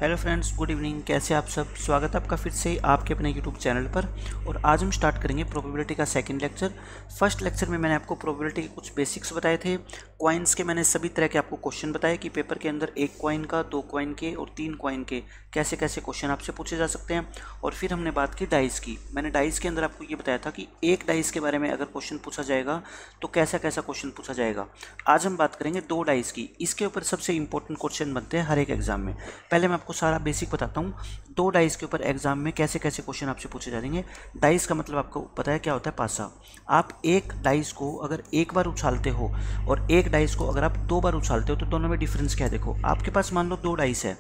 Hello friends, good evening, कैसे आप सब। स्वागत है आपका फिर से आपके अपने यूट्यूब चैनल पर। और आज हम स्टार्ट करेंगे प्रोबेबिलिटी का सेकंड लेक्चर। फर्स्ट लेक्चर में मैंने आपको प्रोबेबिलिटी के कुछ बेसिक्स बताए थे। कॉइन्स के मैंने सभी तरह के आपको क्वेश्चन बताए कि पेपर के अंदर 1 कॉइन का, 2 कॉइन के और 3 कॉइन के कैसे कैसे क्वेश्चन आपसे पूछे जा सकते हैं। और फिर हमने बात की डाइस की। मैंने डाइस के अंदर आपको ये बताया था कि एक डाइस के बारे में अगर क्वेश्चन पूछा जाएगा तो कैसा कैसा क्वेश्चन पूछा जाएगा। आज हम बात करेंगे 2 डाइस की। इसके ऊपर सबसे इंपॉर्टेंट क्वेश्चन बनते हैं हर एक एग्जाम में। पहले मैं आपको सारा बेसिक बताता हूँ, 2 डाइस के ऊपर एग्जाम में कैसे कैसे क्वेश्चन आपसे पूछे जाएंगे। डाइस का मतलब आपको पता है क्या होता है, पासा। आप एक डाइस को अगर एक बार उछालते हो और एक डाइस को अगर आप 2 बार उछालते हो, तो दोनों में डिफरेंस क्या है। देखो, आपके पास मान लो 2 डाइस है,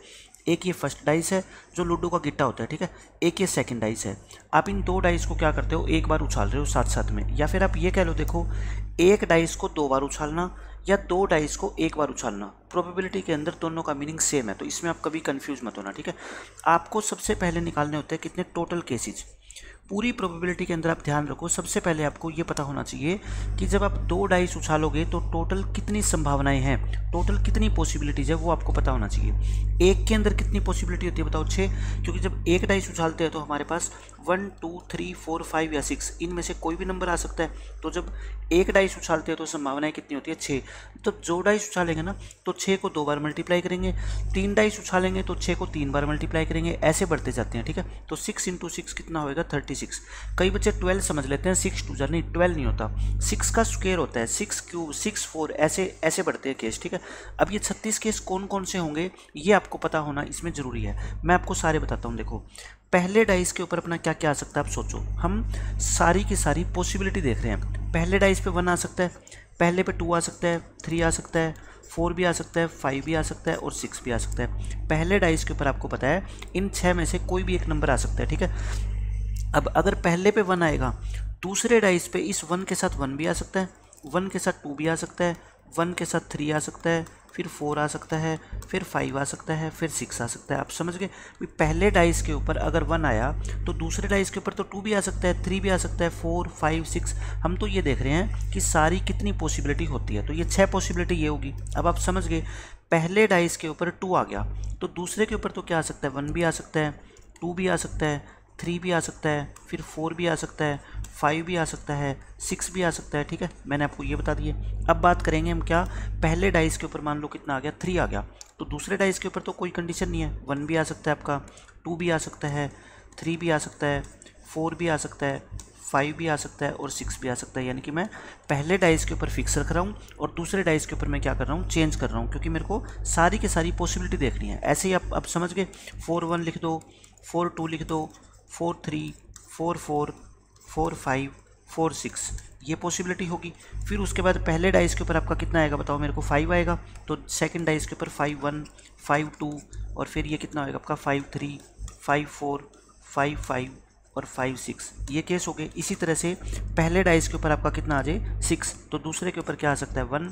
एक ये फर्स्ट डाइस है जो लूडो का गिट्टा होता है, ठीक है, एक ये सेकंड डाइस है। आप इन 2 डाइस को क्या करते हो, एक बार उछाल रहे हो साथ साथ में। या फिर आप ये कह लो, देखो, एक डाइस को 2 बार उछालना या 2 डाइस को 1 बार उछालना, प्रोबेबिलिटी के अंदर दोनों का मीनिंग सेम है। तो इसमें आप कभी कंफ्यूज मत होना, ठीक है। आपको सबसे पहले निकालने होते हैं कितने टोटल केसेज। पूरी प्रोबेबिलिटी के अंदर आप ध्यान रखो, सबसे पहले आपको ये पता होना चाहिए कि जब आप 2 डाइस उछालोगे तो टोटल कितनी संभावनाएं हैं, टोटल कितनी पॉसिबिलिटीज है, वो आपको पता होना चाहिए। एक के अंदर कितनी पॉसिबिलिटी होती है बताओ, 6, क्योंकि जब एक डाइस उछालते हैं तो हमारे पास 1, 2, 3, 4, 5 या 6 इनमें से कोई भी नंबर आ सकता है। तो जब एक डाइस उछालते हैं तो संभावनाएं कितनी होती है, 6। तो जो डाइस उछालेंगे ना, तो 6 को 2 बार मल्टीप्लाई करेंगे, 3 डाइस उछालेंगे तो 6 को 3 बार मल्टीप्लाई करेंगे, ऐसे बढ़ते जाते हैं, ठीक है। तो 6 × 6 कितना होएगा, 36। कई बच्चे 12 समझ लेते हैं, 6 2 नहीं, 12 नहीं होता, 6 का स्क्वायर होता है, 6 क्यूब, 6 4, ऐसे बढ़ते हैं केस, ठीक है। अब ये 36 केस कौन कौन से होंगे ये आपको पता होना इसमें ज़रूरी है। मैं आपको सारे बताता हूँ। देखो, पहले डाइस के ऊपर अपना क्या क्या आ सकता है आप सोचो। हम सारी की सारी पॉसिबिलिटी देख रहे हैं। पहले डाइस पे 1 आ सकता है, पहले पे 2 आ सकता है, 3 आ सकता है, 4 भी आ सकता है, 5 भी आ सकता है और 6 भी आ सकता है। पहले डाइस के ऊपर आपको पता है इन 6 में से कोई भी एक नंबर आ सकता है, ठीक है। अब अगर पहले पे 1 आएगा, दूसरे डाइस पे इस 1 के साथ 1 भी आ सकता है, 1 के साथ 2 भी आ सकता है, 1 के साथ 3 आ सकता है, फिर 4 आ सकता है, फिर 5 आ सकता है, फिर 6 आ सकता है। आप समझ गए, पहले डाइस के ऊपर अगर 1 आया तो दूसरे डाइस के ऊपर तो 2 भी आ सकता है, 3 भी आ सकता है, 4, 5, 6। हम तो ये देख रहे हैं कि सारी कितनी पॉसिबिलिटी होती है। तो ये 6 पॉसिबिलिटी ये होगी। अब आप समझ गए, पहले डाइस के ऊपर 2 आ गया तो दूसरे के ऊपर तो क्या आ सकता है, 1 भी आ सकता है, 2 भी आ सकता है, 3 भी आ सकता है, फिर 4 भी आ सकता है, 5 भी आ सकता है, 6 भी आ सकता है। ठीक है, मैंने आपको ये बता दिए। अब बात करेंगे हम क्या, पहले डाइस के ऊपर मान लो कितना आ गया, 3 आ गया, तो दूसरे डाइस के ऊपर तो कोई कंडीशन नहीं है, 1 भी आ सकता है आपका, 2 भी आ सकता है, 3 भी आ सकता है, 4 भी आ सकता है, 5 भी आ सकता है और 6 भी आ सकता है। यानी कि मैं पहले डाइस के ऊपर फिक्स रख रहा हूँ और दूसरे डाइस के ऊपर मैं क्या कर रहा हूँ, चेंज कर रहा हूँ, क्योंकि मेरे को सारी की सारी पॉसिबिलिटी देखनी है। ऐसे ही आप अब समझ गए, 4 1 लिख दो, 4 2 लिख दो, 4 3 4 4 4 5 4 6, ये पॉसिबिलिटी होगी। फिर उसके बाद पहले डाइस के ऊपर आपका कितना आएगा बताओ मेरे को, 5 आएगा, तो सेकंड डाइस के ऊपर 5 1 5 2 और फिर ये कितना आएगा आपका 5 3 5 4 5 5 और 5 6, ये केस हो गए। इसी तरह से पहले डाइस के ऊपर आपका कितना आ जाए 6, तो दूसरे के ऊपर क्या आ सकता है 1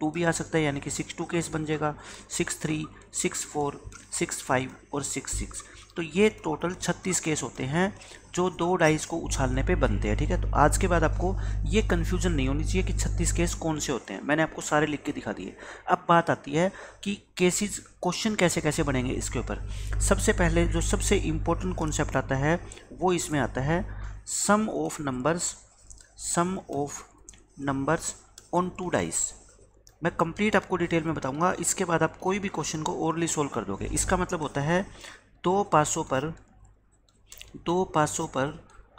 2 भी आ सकता है, यानी कि 6 2 केस बन जाएगा, 6 3 6 4 6 5 और 6 6। तो ये टोटल 36 केस होते हैं जो 2 डाइस को उछालने पे बनते हैं। ठीक है, तो आज के बाद आपको ये कन्फ्यूजन नहीं होनी चाहिए कि 36 केस कौन से होते हैं, मैंने आपको सारे लिख के दिखा दिए। अब बात आती है कि केसेस क्वेश्चन कैसे कैसे बनेंगे इसके ऊपर। सबसे पहले जो सबसे इम्पोर्टेंट कॉन्सेप्ट आता है वो इसमें आता है सम ऑफ नंबर्स ऑन 2 डाइस। मैं कंप्लीट आपको डिटेल में बताऊंगा, इसके बाद आप कोई भी क्वेश्चन को ओरली सोल्व कर दोगे। इसका मतलब होता है दो पासों पर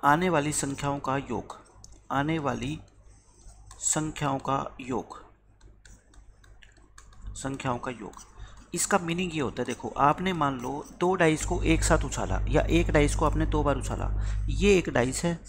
आने वाली संख्याओं का योग, इसका मीनिंग ये होता है, देखो आपने मान लो 2 डाइस को एक साथ उछाला या एक डाइस को आपने 2 बार उछाला, ये एक डाइस है,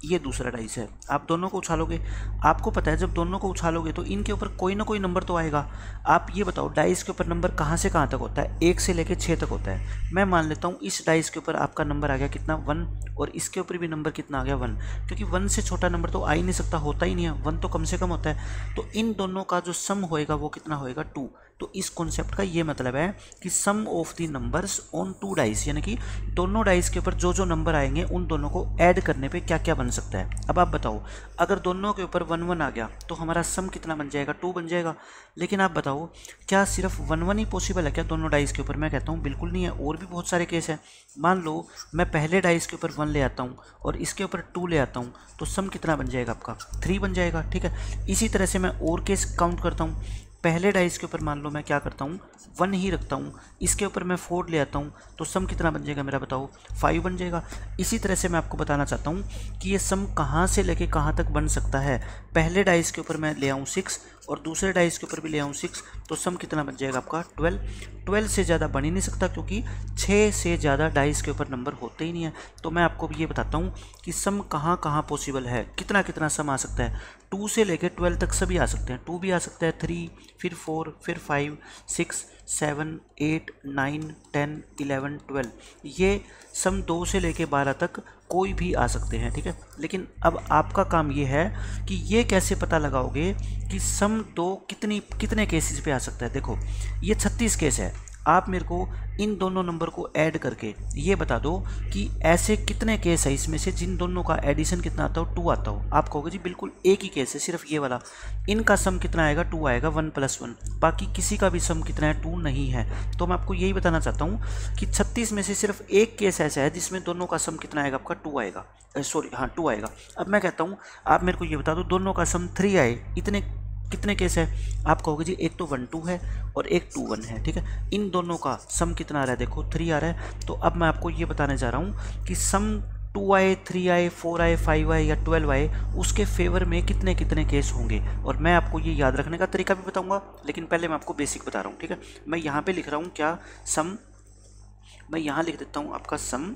ये दूसरा डाइस है, आप दोनों को उछालोगे, आपको पता है जब दोनों को उछालोगे तो इनके ऊपर कोई ना कोई नंबर तो आएगा। आप ये बताओ डाइस के ऊपर नंबर कहाँ से कहाँ तक होता है, 1 से लेकर 6 तक होता है। मैं मान लेता हूँ इस डाइस के ऊपर आपका नंबर आ गया कितना 1 और इसके ऊपर भी नंबर कितना आ गया 1, क्योंकि 1 से छोटा नंबर तो आ ही नहीं सकता, होता ही नहीं है, 1 तो कम से कम होता है। तो इन दोनों का जो सम होएगा वो कितना होएगा 2। तो इस कॉन्सेप्ट का ये मतलब है कि sum of the numbers on 2 dice, यानी कि दोनों डाइस के ऊपर जो जो नंबर आएंगे उन दोनों को ऐड करने पे क्या क्या बन सकता है। अब आप बताओ अगर दोनों के ऊपर 1 1 आ गया तो हमारा सम कितना बन जाएगा 2 बन जाएगा। लेकिन आप बताओ क्या सिर्फ 1 1 ही पॉसिबल है क्या दोनों डाइस के ऊपर? मैं कहता हूँ बिल्कुल नहीं है, और भी बहुत सारे केस हैं। मान लो मैं पहले डाइस के ऊपर 1 ले आता हूँ और इसके ऊपर 2 ले आता हूँ, तो सम कितना बन जाएगा आपका 3 बन जाएगा। ठीक है, इसी तरह से मैं और केस काउंट करता हूँ। पहले डाइस के ऊपर मान लो मैं क्या करता हूँ 1 ही रखता हूँ, इसके ऊपर मैं 4 ले आता हूँ, तो सम कितना बन जाएगा मेरा बताओ 5 बन जाएगा। इसी तरह से मैं आपको बताना चाहता हूँ कि ये सम कहाँ से लेके कहाँ तक बन सकता है। पहले डाइस के ऊपर मैं ले आऊँ 6 और दूसरे डाइस के ऊपर भी ले आऊँ 6, तो सम कितना बन जाएगा आपका 12। 12 से ज़्यादा बन ही नहीं सकता क्योंकि 6 से ज़्यादा डाइस के ऊपर नंबर होते ही नहीं है। तो मैं आपको ये बताता हूँ कि सम कहाँ कहाँ पॉसिबल है, कितना कितना सम आ सकता है। 2 से लेकर 12 तक सभी आ सकते हैं, 2 भी आ सकता है, 3 फिर 4 फिर 5 6 7 8 9 10 11 12, ये सम 2 से लेकर 12 तक कोई भी आ सकते हैं। ठीक है, लेकिन अब आपका काम ये है कि ये कैसे पता लगाओगे कि सम 2 कितने केसेस पे आ सकता है। देखो ये 36 केस है, आप मेरे को इन दोनों नंबर को ऐड करके ये बता दो कि ऐसे कितने केस है इसमें से जिन दोनों का एडिशन कितना आता हो 2 आता हो। आप कहोगे जी बिल्कुल एक ही केस है सिर्फ ये वाला, इनका सम कितना आएगा 2 आएगा 1 + 1, बाकी किसी का भी सम कितना है 2 नहीं है। तो मैं आपको यही बताना चाहता हूँ कि 36 में से सिर्फ एक केस ऐसा है जिसमें दोनों का सम कितना आएगा आपका 2 आएगा, सॉरी हाँ 2 आएगा। अब मैं कहता हूँ आप मेरे को ये बता दो दोनों का सम 3 आए, इतने कितने केस है? आप कहोगे जी एक तो 1 2 है और एक 2 1 है। ठीक है, इन दोनों का सम कितना आ रहा है देखो 3 आ रहा है। तो अब मैं आपको ये बताने जा रहा हूँ कि सम 2 आए 3 आए 4 आए 5 आए या 12 आए उसके फेवर में कितने कितने केस होंगे, और मैं आपको ये याद रखने का तरीका भी बताऊँगा। लेकिन पहले मैं आपको बेसिक बता रहा हूँ। ठीक है, मैं यहाँ पर लिख रहा हूँ क्या सम, मैं यहाँ लिख देता हूँ आपका सम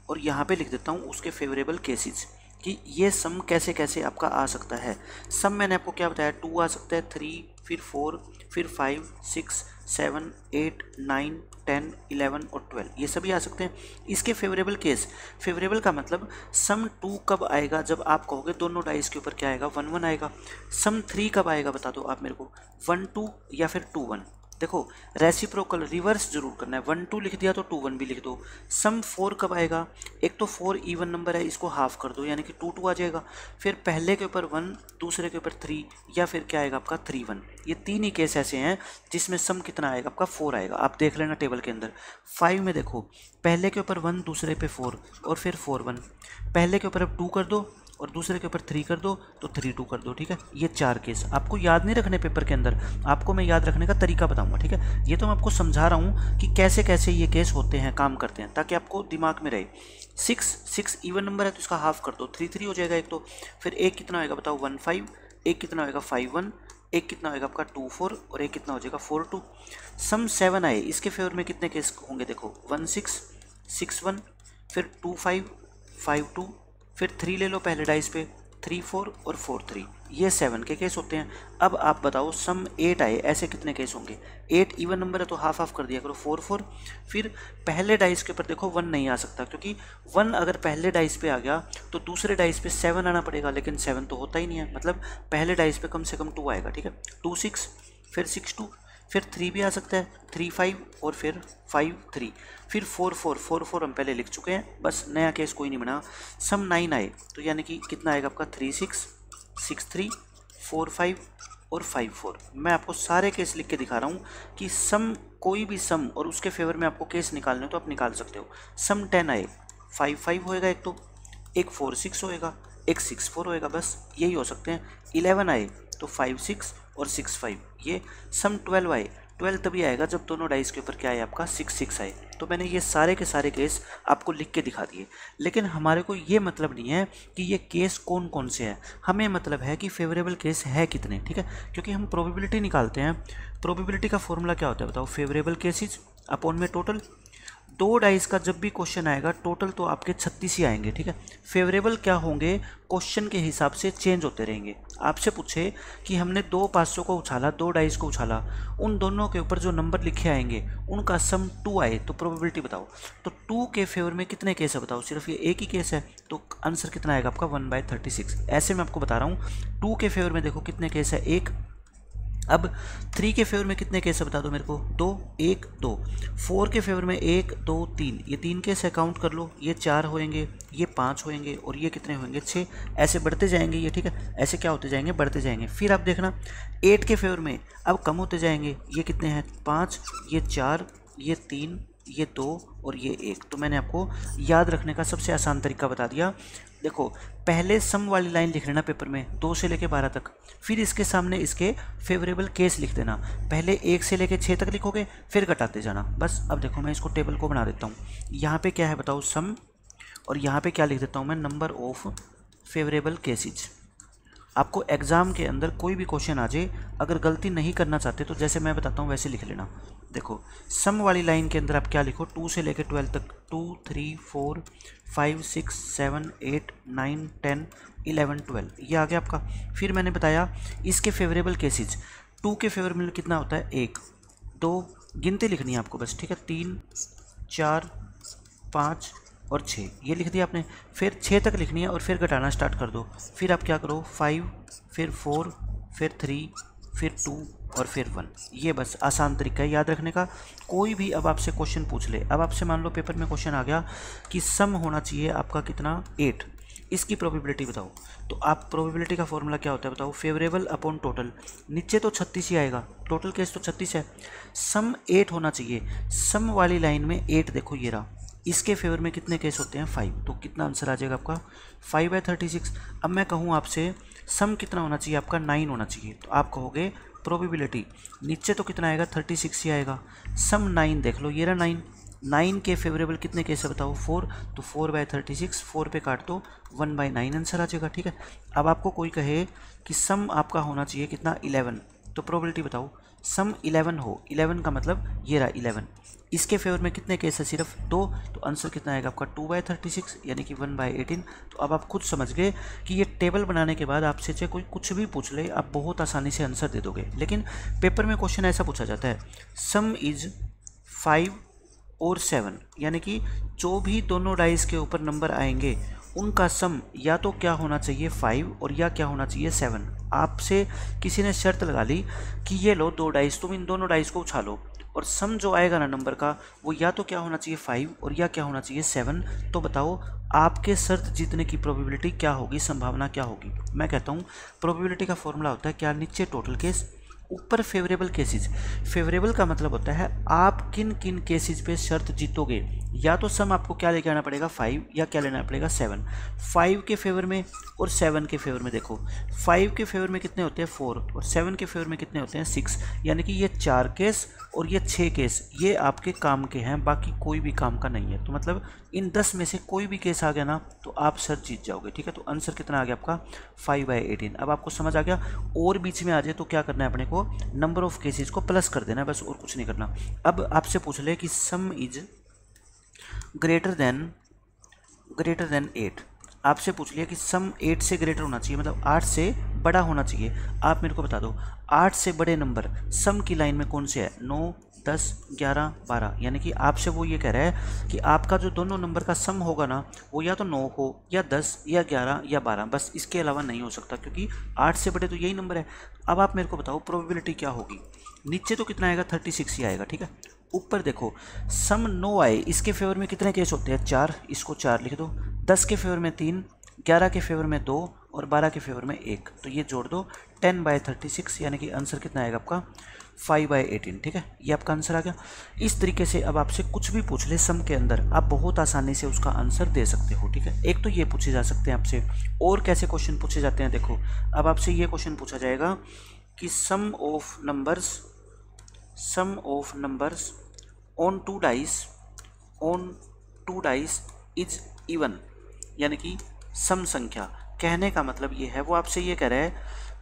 और यहाँ पर लिख देता हूँ उसके फेवरेबल केसेस कि ये सम कैसे कैसे आपका आ सकता है। सम मैंने आपको क्या बताया 2 आ सकता है, 3 फिर 4 फिर 5 6 7 8 9 10 11 और 12, ये सभी आ सकते हैं। इसके फेवरेबल केस, फेवरेबल का मतलब सम 2 कब आएगा जब आप कहोगे दोनों डाइस के ऊपर क्या आएगा 1 1 आएगा। सम 3 कब आएगा बता दो आप मेरे को 1 2 या फिर 2 1, देखो रेसिप्रोकल रिवर्स जरूर करना है, 1 2 लिख दिया तो 2 1 भी लिख दो। सम 4 कब आएगा, एक तो 4 इवन नंबर है, इसको हाफ कर दो यानी कि 2 2 आ जाएगा, फिर पहले के ऊपर 1 दूसरे के ऊपर 3 या फिर क्या आएगा आपका 3 1। ये तीन ही केस ऐसे हैं जिसमें सम कितना आएगा आपका 4 आएगा। आप देख लेना टेबल के अंदर 5 में देखो पहले के ऊपर 1 दूसरे पे 4 और फिर 4 1, पहले के ऊपर अब 2 कर दो और दूसरे के ऊपर 3 कर दो तो 3 2 कर दो। ठीक है, ये 4 केस आपको याद नहीं रखने पेपर के अंदर, आपको मैं याद रखने का तरीका बताऊंगा। ठीक है, ये तो मैं आपको समझा रहा हूँ कि कैसे कैसे ये केस होते हैं, काम करते हैं, ताकि आपको दिमाग में रहे। 6 इवन नंबर है तो इसका हाफ कर दो, 3 3 हो जाएगा एक तो, फिर एक कितना होएगा बताओ 1 5, एक कितना होएगा 5 1, एक कितना होएगा आपका 2 4 और एक कितना हो जाएगा 4 2। सम 7 आए, इसके फेवर में कितने केस होंगे देखो 1 6 6 1, फिर 2 5 5 2, फिर 3 ले लो पहले डाइस पे 3 4 और 4 3, ये 7 के केस होते हैं। अब आप बताओ सम 8 आए, ऐसे कितने केस होंगे। 8 इवन नंबर है तो हाफ हाफ कर दिया करो 4 4, फिर पहले डाइस के ऊपर देखो 1 नहीं आ सकता, क्योंकि 1 अगर पहले डाइस पे आ गया तो दूसरे डाइस पे 7 आना पड़ेगा, लेकिन 7 तो होता ही नहीं है, मतलब पहले डाइस पे कम से कम 2 आएगा। ठीक है, 2 6, फिर 6 2, फिर 3 भी आ सकता है 3 5 और फिर 5 3, फिर 4 4 4 4 हम पहले लिख चुके हैं, बस नया केस कोई नहीं बना। सम 9 आए तो यानी कि कितना आएगा आपका 3 6 6 3 4 5 और 5 4। मैं आपको सारे केस लिख के दिखा रहा हूँ कि सम कोई भी सम और उसके फेवर में आपको केस निकालने हो तो आप निकाल सकते हो। सम 10 आए 5 5 होएगा एक तो, एक 4 6 होएगा, एक 6 4 होएगा, बस यही हो सकते हैं। 11 आए तो 5 6 और 6 5, ये सम 12 आए, 12 तभी आएगा जब दोनों डाइस के ऊपर क्या आए आपका 6 6 आए। तो मैंने ये सारे के सारे केस आपको लिख के दिखा दिए, लेकिन हमारे को ये मतलब नहीं है कि ये केस कौन कौन से हैं, हमें मतलब है कि फेवरेबल केस है कितने। ठीक है, क्योंकि हम प्रोबेबिलिटी निकालते हैं, प्रोबेबिलिटी का फॉर्मूला क्या होता है बताओ, फेवरेबल केसेस अपॉन में टोटल। 2 डाइस का जब भी क्वेश्चन आएगा टोटल तो आपके 36 ही आएंगे। ठीक है, फेवरेबल क्या होंगे क्वेश्चन के हिसाब से चेंज होते रहेंगे। आपसे पूछे कि हमने 2 500 को उछाला, 2 डाइस को उछाला, उन दोनों के ऊपर जो नंबर लिखे आएंगे उनका सम 2 आए तो प्रोबेबिलिटी बताओ। तो 2 के फेवर में कितने केस है बताओ, सिर्फ ये एक ही केस है तो आंसर कितना आएगा आपका 1/36। ऐसे मैं आपको बता रहा हूँ। 2 के फेवर में देखो कितने केस है, एक। अब 3 के फेवर में कितने केस है बता दो मेरे को, 2 1 2। 4 के फेवर में 1 2 3, ये 3 केस है, काउंट कर लो, ये 4 होएंगे, ये 5 होएंगे और ये कितने होंगे 6। ऐसे बढ़ते जाएंगे ये। ठीक है, ऐसे क्या होते जाएंगे, बढ़ते जाएंगे। फिर आप देखना 8 के फेवर में अब कम होते जाएंगे, ये कितने हैं 5, ये 4, ये 3, ये 2 और ये 1। तो मैंने आपको याद रखने का सबसे आसान तरीका बता दिया। देखो पहले सम वाली लाइन लिख लेना पेपर में 2 से लेके 12 तक, फिर इसके सामने इसके फेवरेबल केस लिख देना। पहले 1 से लेके 6 तक लिखोगे, फिर घटाते जाना। बस अब देखो मैं इसको टेबल को बना देता हूँ। यहाँ पे क्या है बताओ सम, और यहाँ पे क्या लिख देता हूँ मैं, नंबर ऑफ फेवरेबल केसेज। आपको एग्ज़ाम के अंदर कोई भी क्वेश्चन आ जाए, अगर गलती नहीं करना चाहते तो जैसे मैं बताता हूँ वैसे लिख लेना। देखो सम वाली लाइन के अंदर आप क्या लिखो, 2 से लेकर 12 तक, 2 3 4 5 6 7 8 9 10 11 12, ये आ गया आपका। फिर मैंने बताया इसके फेवरेबल केसेज, 2 के फेवर में कितना होता है 1 2, गिनती लिखनी है आपको बस। ठीक है, 3 4 5 और 6, ये लिख दिया आपने। फिर 6 तक लिखनी है और फिर घटाना स्टार्ट कर दो। फिर आप क्या करो 5, फिर 4, फिर 3, फिर 2 और फिर 1। ये बस आसान तरीका है याद रखने का। कोई भी अब आपसे क्वेश्चन पूछ ले, अब आपसे मान लो पेपर में क्वेश्चन आ गया कि सम होना चाहिए आपका कितना 8, इसकी प्रोबेबिलिटी बताओ। तो आप प्रोबेबिलिटी का फॉर्मूला क्या होता है बताओ, फेवरेबल अपॉन टोटल। नीचे तो 36 ही आएगा, टोटल केस तो 36 है, सम 8 होना चाहिए। सम वाली लाइन में 8 देखो ये रहा, इसके फेवर में कितने केस होते हैं 5, तो कितना आंसर आ जाएगा आपका 5/36। अब मैं कहूँ आपसे सम कितना होना चाहिए आपका 9 होना चाहिए, तो आप कहोगे प्रोबेबिलिटी, नीचे तो कितना आएगा 36 ही आएगा, सम 9 देख लो ये रहा 9, 9 के फेवरेबल कितने केस है बताओ 4, तो 4/36, 4 पे काट दो 1/9 आंसर आ जाएगा। ठीक है, अब आपको कोई कहे कि सम आपका होना चाहिए कितना 11, तो प्रोबेबिलिटी बताओ सम 11 हो, 11 का मतलब ये रहा 11, इसके फेवर में कितने केस है सिर्फ 2, तो आंसर कितना आएगा आपका 2/36 यानी कि 1/18। तो अब आप खुद समझ गए कि ये टेबल बनाने के बाद आपसे चाहे कोई कुछ भी पूछ ले आप बहुत आसानी से आंसर दे दोगे। लेकिन पेपर में क्वेश्चन ऐसा पूछा जाता है, सम इज 5 और 7, यानी कि जो भी दोनों डाइस के ऊपर नंबर आएंगे उनका सम या तो क्या होना चाहिए 5 और या क्या होना चाहिए 7। आपसे किसी ने शर्त लगा ली कि ये लो 2 डाइस, तुम इन दोनों डाइस को उछालो और सम जो आएगा ना नंबर का वो या तो क्या होना चाहिए 5 और या क्या होना चाहिए 7। तो बताओ आपके शर्त जीतने की प्रोबेबिलिटी क्या होगी, संभावना क्या होगी। मैं कहता हूँ प्रोबेबिलिटी का फॉर्मूला होता है क्या, नीचे टोटल केस ऊपर फेवरेबल केसेस। फेवरेबल का मतलब होता है आप किन किन केसेस पे शर्त जीतोगे। या तो सम आपको क्या लेके आना पड़ेगा 5 या क्या लेना पड़ेगा 7। 5 के फेवर में और 7 के फेवर में देखो 5 के फेवर में कितने होते हैं 4 और 7 के फेवर में कितने होते हैं 6। यानी कि ये 4 केस और ये 6 केस ये आपके काम के हैं, बाकी कोई भी काम का नहीं है। तो मतलब इन 10 में से कोई भी केस आ गया ना तो आप शर्त जीत जाओगे। ठीक है, तो आंसर कितना आ गया आपका 5/18। अब आपको समझ आ गया। और बीच में आ जाए तो क्या करना है अपने को, नंबर ऑफ केसेस को प्लस कर देना है बस, और कुछ नहीं करना। अब आपसे पूछ ले कि सम इज ग्रेटर देन 8। आपसे पूछ लिया कि सम 8 से ग्रेटर होना चाहिए, मतलब 8 से बड़ा होना चाहिए। आप मेरे को बता दो 8 से बड़े नंबर सम की लाइन में कौन से है, 9, 10, 11, 12। यानी कि आपसे वो ये कह रहा है कि आपका जो दोनों नंबर का सम होगा ना वो या तो 9 हो या 10 या 11 या 12, बस इसके अलावा नहीं हो सकता, क्योंकि 8 से बड़े तो यही नंबर है। अब आप मेरे को बताओ प्रोबेबिलिटी क्या होगी। नीचे तो कितना आएगा 36 ही आएगा। ठीक है, ऊपर देखो सम 9 आए, इसके फेवर में कितने केस होते हैं 4, इसको 4 लिख दो। 10 के फेवर में 3, 11 के फेवर में 2 और 12 के फेवर में 1, तो ये जोड़ दो 10/36। यानी कि आंसर कितना आएगा आपका 5/18। ठीक है, ये आपका आंसर आ गया। इस तरीके से अब आपसे कुछ भी पूछ ले सम के अंदर आप बहुत आसानी से उसका आंसर दे सकते हो। ठीक है, एक तो ये पूछे जा सकते हैं आपसे। और कैसे क्वेश्चन पूछे जाते हैं देखो, अब आपसे ये क्वेश्चन पूछा जाएगा कि sum of numbers on two dice is even. यानी कि सम संख्या, कहने का मतलब ये है वो आपसे ये कह रहा है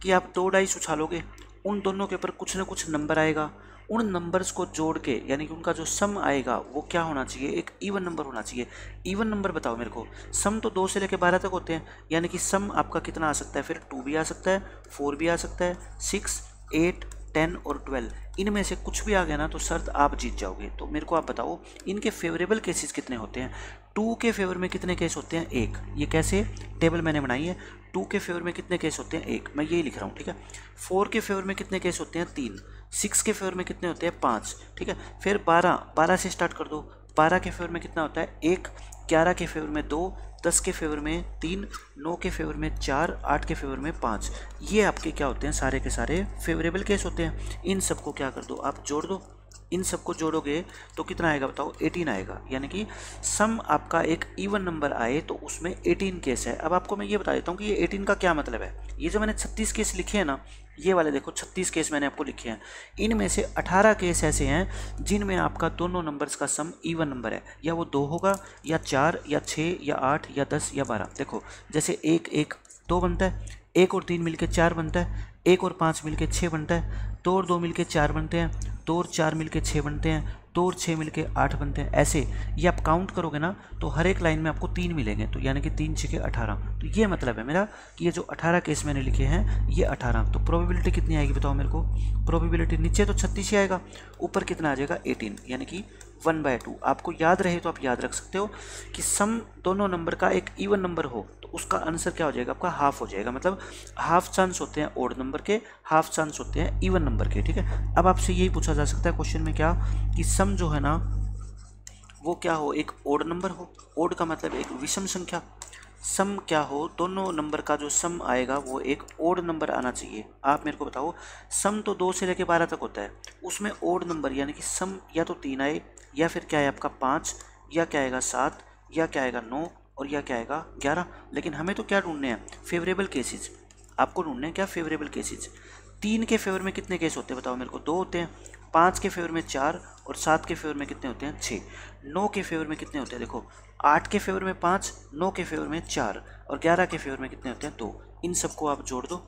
कि आप 2 डाइस उछालोगे, उन दोनों के ऊपर कुछ ना कुछ नंबर आएगा, उन नंबर्स को जोड़ के यानी कि उनका जो सम आएगा वो क्या होना चाहिए, एक इवन नंबर होना चाहिए। इवन नंबर बताओ मेरे को, सम तो 2 से लेकर 12 तक होते हैं, यानी कि सम आपका कितना आ सकता है, फिर 2 भी आ सकता है, 4 भी आ सकता है, 6, 8, 10 और 12, इनमें से कुछ भी आ गया ना तो शर्त आप जीत जाओगे। तो मेरे को आप बताओ इनके फेवरेबल केसेस कितने होते हैं। 2 के फेवर में कितने केस होते हैं 1, ये कैसे टेबल मैंने बनाई है। 2 के फेवर में कितने केस होते हैं 1, मैं यही लिख रहा हूँ। ठीक है, 4 के फेवर में कितने केस होते हैं 3, 6 के फेवर में कितने होते हैं 5। ठीक है, फिर 12 से स्टार्ट कर दो। 12 के फेवर में कितना होता है 1, 11 के फेवर में 2, 10 के फेवर में 3, 9 के फेवर में 4, 8 के फेवर में 5। ये आपके क्या होते हैं, सारे के सारे फेवरेबल केस होते हैं। इन सबको क्या कर दो, आप जोड़ दो। इन सबको जोड़ोगे तो कितना आएगा बताओ 18 आएगा। यानी कि सम आपका एक इवन नंबर आए तो उसमें 18 केस है। अब आपको मैं ये बता देता हूँ कि ये 18 का क्या मतलब है। ये जो मैंने 36 केस लिखे हैं ना, ये वाले देखो 36 केस मैंने आपको लिखे हैं, इनमें से 18 केस ऐसे हैं जिनमें आपका दोनों नंबर्स का सम इवन नंबर है, या वो 2 होगा या 4 या 6 या 8 या 10 या 12। देखो जैसे 1 1 2 बनता है, 1 और 3 मिलके 4 बनता है, 1 और 5 मिलके 6 बनता है, 2 और 2 मिलके 4 बनते हैं, 2 और 4 मिलके 6 बनते हैं, 2 और 6 मिलके 8 बनते हैं। ऐसे ये आप काउंट करोगे ना तो हर एक लाइन में आपको 3 मिलेंगे, तो यानी कि 3 6 18। तो ये मतलब है मेरा कि ये जो 18 केस मैंने लिखे हैं ये 18। तो प्रोबेबिलिटी कितनी आएगी बताओ मेरे को। प्रोबेबिलिटी नीचे तो 36 ही आएगा, ऊपर कितना आ जाएगा 18, यानी कि 1/2। आपको याद रहे तो आप याद रख सकते हो कि सम दोनों नंबर का एक इवन नंबर हो तो उसका आंसर क्या हो जाएगा आपका हाफ हो जाएगा। मतलब हाफ चांस होते हैं ओड नंबर के, हाफ चांस होते हैं इवन नंबर के। ठीक है, अब आपसे यही पूछा जा सकता है क्वेश्चन में क्या कि सम जो है ना वो क्या हो, एक ओड नंबर हो। ओड का मतलब एक विषम संख्या। सम क्या हो, दोनों नंबर का जो सम आएगा वो एक ओड नंबर आना चाहिए। आप मेरे को बताओ सम तो 2 से लेकर 12 तक होता है, उसमें ओड नंबर यानी कि सम या तो 3 आए या फिर क्या है आपका 5 या क्या आएगा 7 या क्या आएगा 9 और या क्या आएगा 11। लेकिन हमें तो क्या ढूंढने हैं फेवरेबल केसेस। आपको ढूंढने हैं क्या फेवरेबल केसेस। 3 के फेवर में कितने केस होते हैं बताओ मेरे को, 2 होते हैं। 5 के फेवर में 4 और 7 के फेवर में कितने होते हैं 6। 9 के फेवर में कितने होते हैं देखो, 8 के फेवर में 5, 9 के फेवर में 4 और 11 के फेवर में कितने होते हैं 2। इन सबको आप जोड़ दो,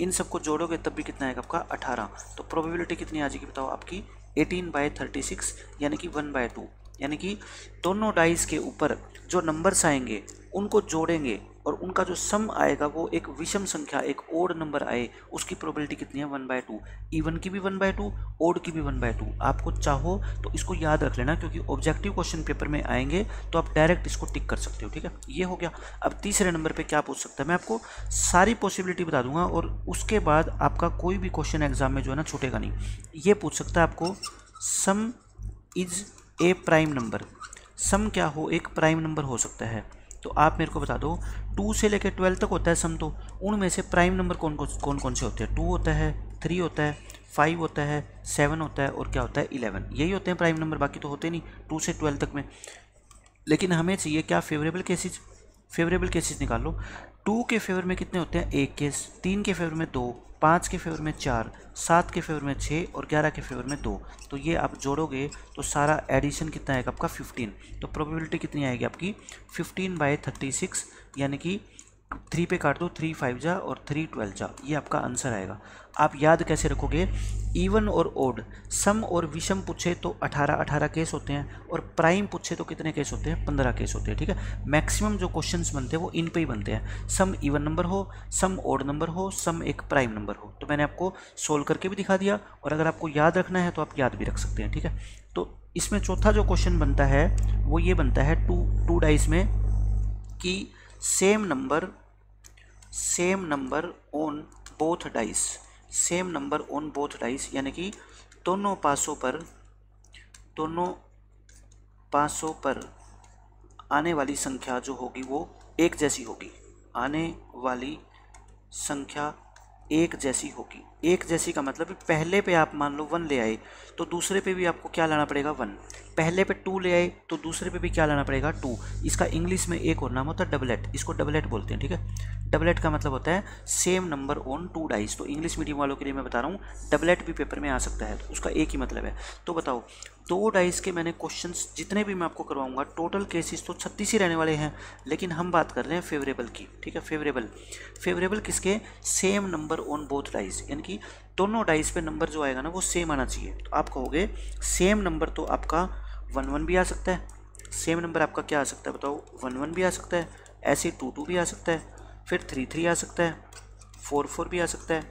इन सबको जोड़ोगे तब भी कितना आएगा आपका 18। तो प्रोबेबिलिटी कितनी आ जाएगी बताओ आपकी 18/36, यानी कि 1/2। यानी कि दोनों डाइस के ऊपर जो नंबर्स आएंगे उनको जोड़ेंगे और उनका जो सम आएगा वो एक विषम संख्या, एक ओड नंबर आए, उसकी प्रोबेबिलिटी कितनी है 1/2। इवन की भी 1/2, ओड की भी 1/2। आपको चाहो तो इसको याद रख लेना, क्योंकि ऑब्जेक्टिव क्वेश्चन पेपर में आएंगे तो आप डायरेक्ट इसको टिक कर सकते हो। ठीक है, ये हो गया। अब तीसरे नंबर पे क्या पूछ सकता है, मैं आपको सारी पॉसिबिलिटी बता दूंगा और उसके बाद आपका कोई भी क्वेश्चन एग्जाम में जो है ना छूटेगा नहीं। ये पूछ सकता है आपको, sum is a prime number. Sum क्या हो, एक प्राइम नंबर हो सकता है। तो आप मेरे को बता दो, 2 से लेकर 12 तक होता है सम, तो उनमें से प्राइम नंबर कौन कौन से होते हैं? 2 होता है, 3 होता है, 5 होता है, 7 होता है और क्या होता है 11। यही होते हैं प्राइम नंबर, बाकी तो होते नहीं 2 से 12 तक में। लेकिन हमें चाहिए क्या, फेवरेबल केसेस। फेवरेबल केसेस निकाल लो। 2 के फेवर में कितने होते हैं? 1 केस, 3 के फेवर में 2, 5 के फेवर में 4, 7 के फेवर में 6 और 11 के फेवर में 2। तो ये आप जोड़ोगे तो सारा एडिशन कितना आएगा आपका 15। तो प्रोबेबिलिटी कितनी आएगी आपकी 15/36, यानी कि 3 पे काट दो, 3 5 जा और 3 12 जा, ये आपका आंसर आएगा। आप याद कैसे रखोगे, इवन और ओड, सम और विषम पूछे तो 18 केस होते हैं और प्राइम पूछे तो कितने केस होते हैं? 15 केस होते हैं। ठीक है, मैक्सिमम जो क्वेश्चंस बनते हैं वो इन पे ही बनते हैं, सम इवन नंबर हो, सम ओड नंबर हो, सम एक प्राइम नंबर हो। तो मैंने आपको सोल्व करके भी दिखा दिया और अगर आपको याद रखना है तो आप याद भी रख सकते हैं। ठीक है, तो इसमें चौथा जो क्वेश्चन बनता है वो ये बनता है टू डाइस में कि same number on both dice, same number on both dice, यानी कि दोनों पासों पर आने वाली संख्या जो होगी वो एक जैसी होगी। आने वाली संख्या एक जैसी होगी। एक जैसी का मतलब पहले पे आप मान लो 1 ले आए तो दूसरे पे भी आपको क्या लाना पड़ेगा 1। पहले पे 2 ले आए तो दूसरे पे भी क्या लाना पड़ेगा 2। इसका इंग्लिश में एक और नाम होता है डबलेट, इसको डबलेट बोलते हैं। ठीक है, डबलेट का मतलब होता है सेम नंबर ऑन 2 डाइस। तो इंग्लिश मीडियम वालों के लिए मैं बता रहा हूँ, डबलेट भी पेपर में आ सकता है, तो उसका एक ही मतलब है। तो बताओ, 2 डाइस के मैंने क्वेश्चंस जितने भी मैं आपको करवाऊंगा, टोटल केसेस तो 36 ही रहने वाले हैं, लेकिन हम बात कर रहे हैं फेवरेबल की। ठीक है, फेवरेबल किसके? Same number on both dice, यानी कि दोनों डाइस पे नंबर जो आएगा ना वो सेम आना चाहिए। तो आप कहोगे सेम नंबर तो आपका 1 भी आ सकता है, सेम नंबर आपका क्या आ सकता है बताओ? 1 भी आ सकता है, ऐसे 2 भी आ सकता है, फिर 3 आ सकता है, 4 भी आ सकता है,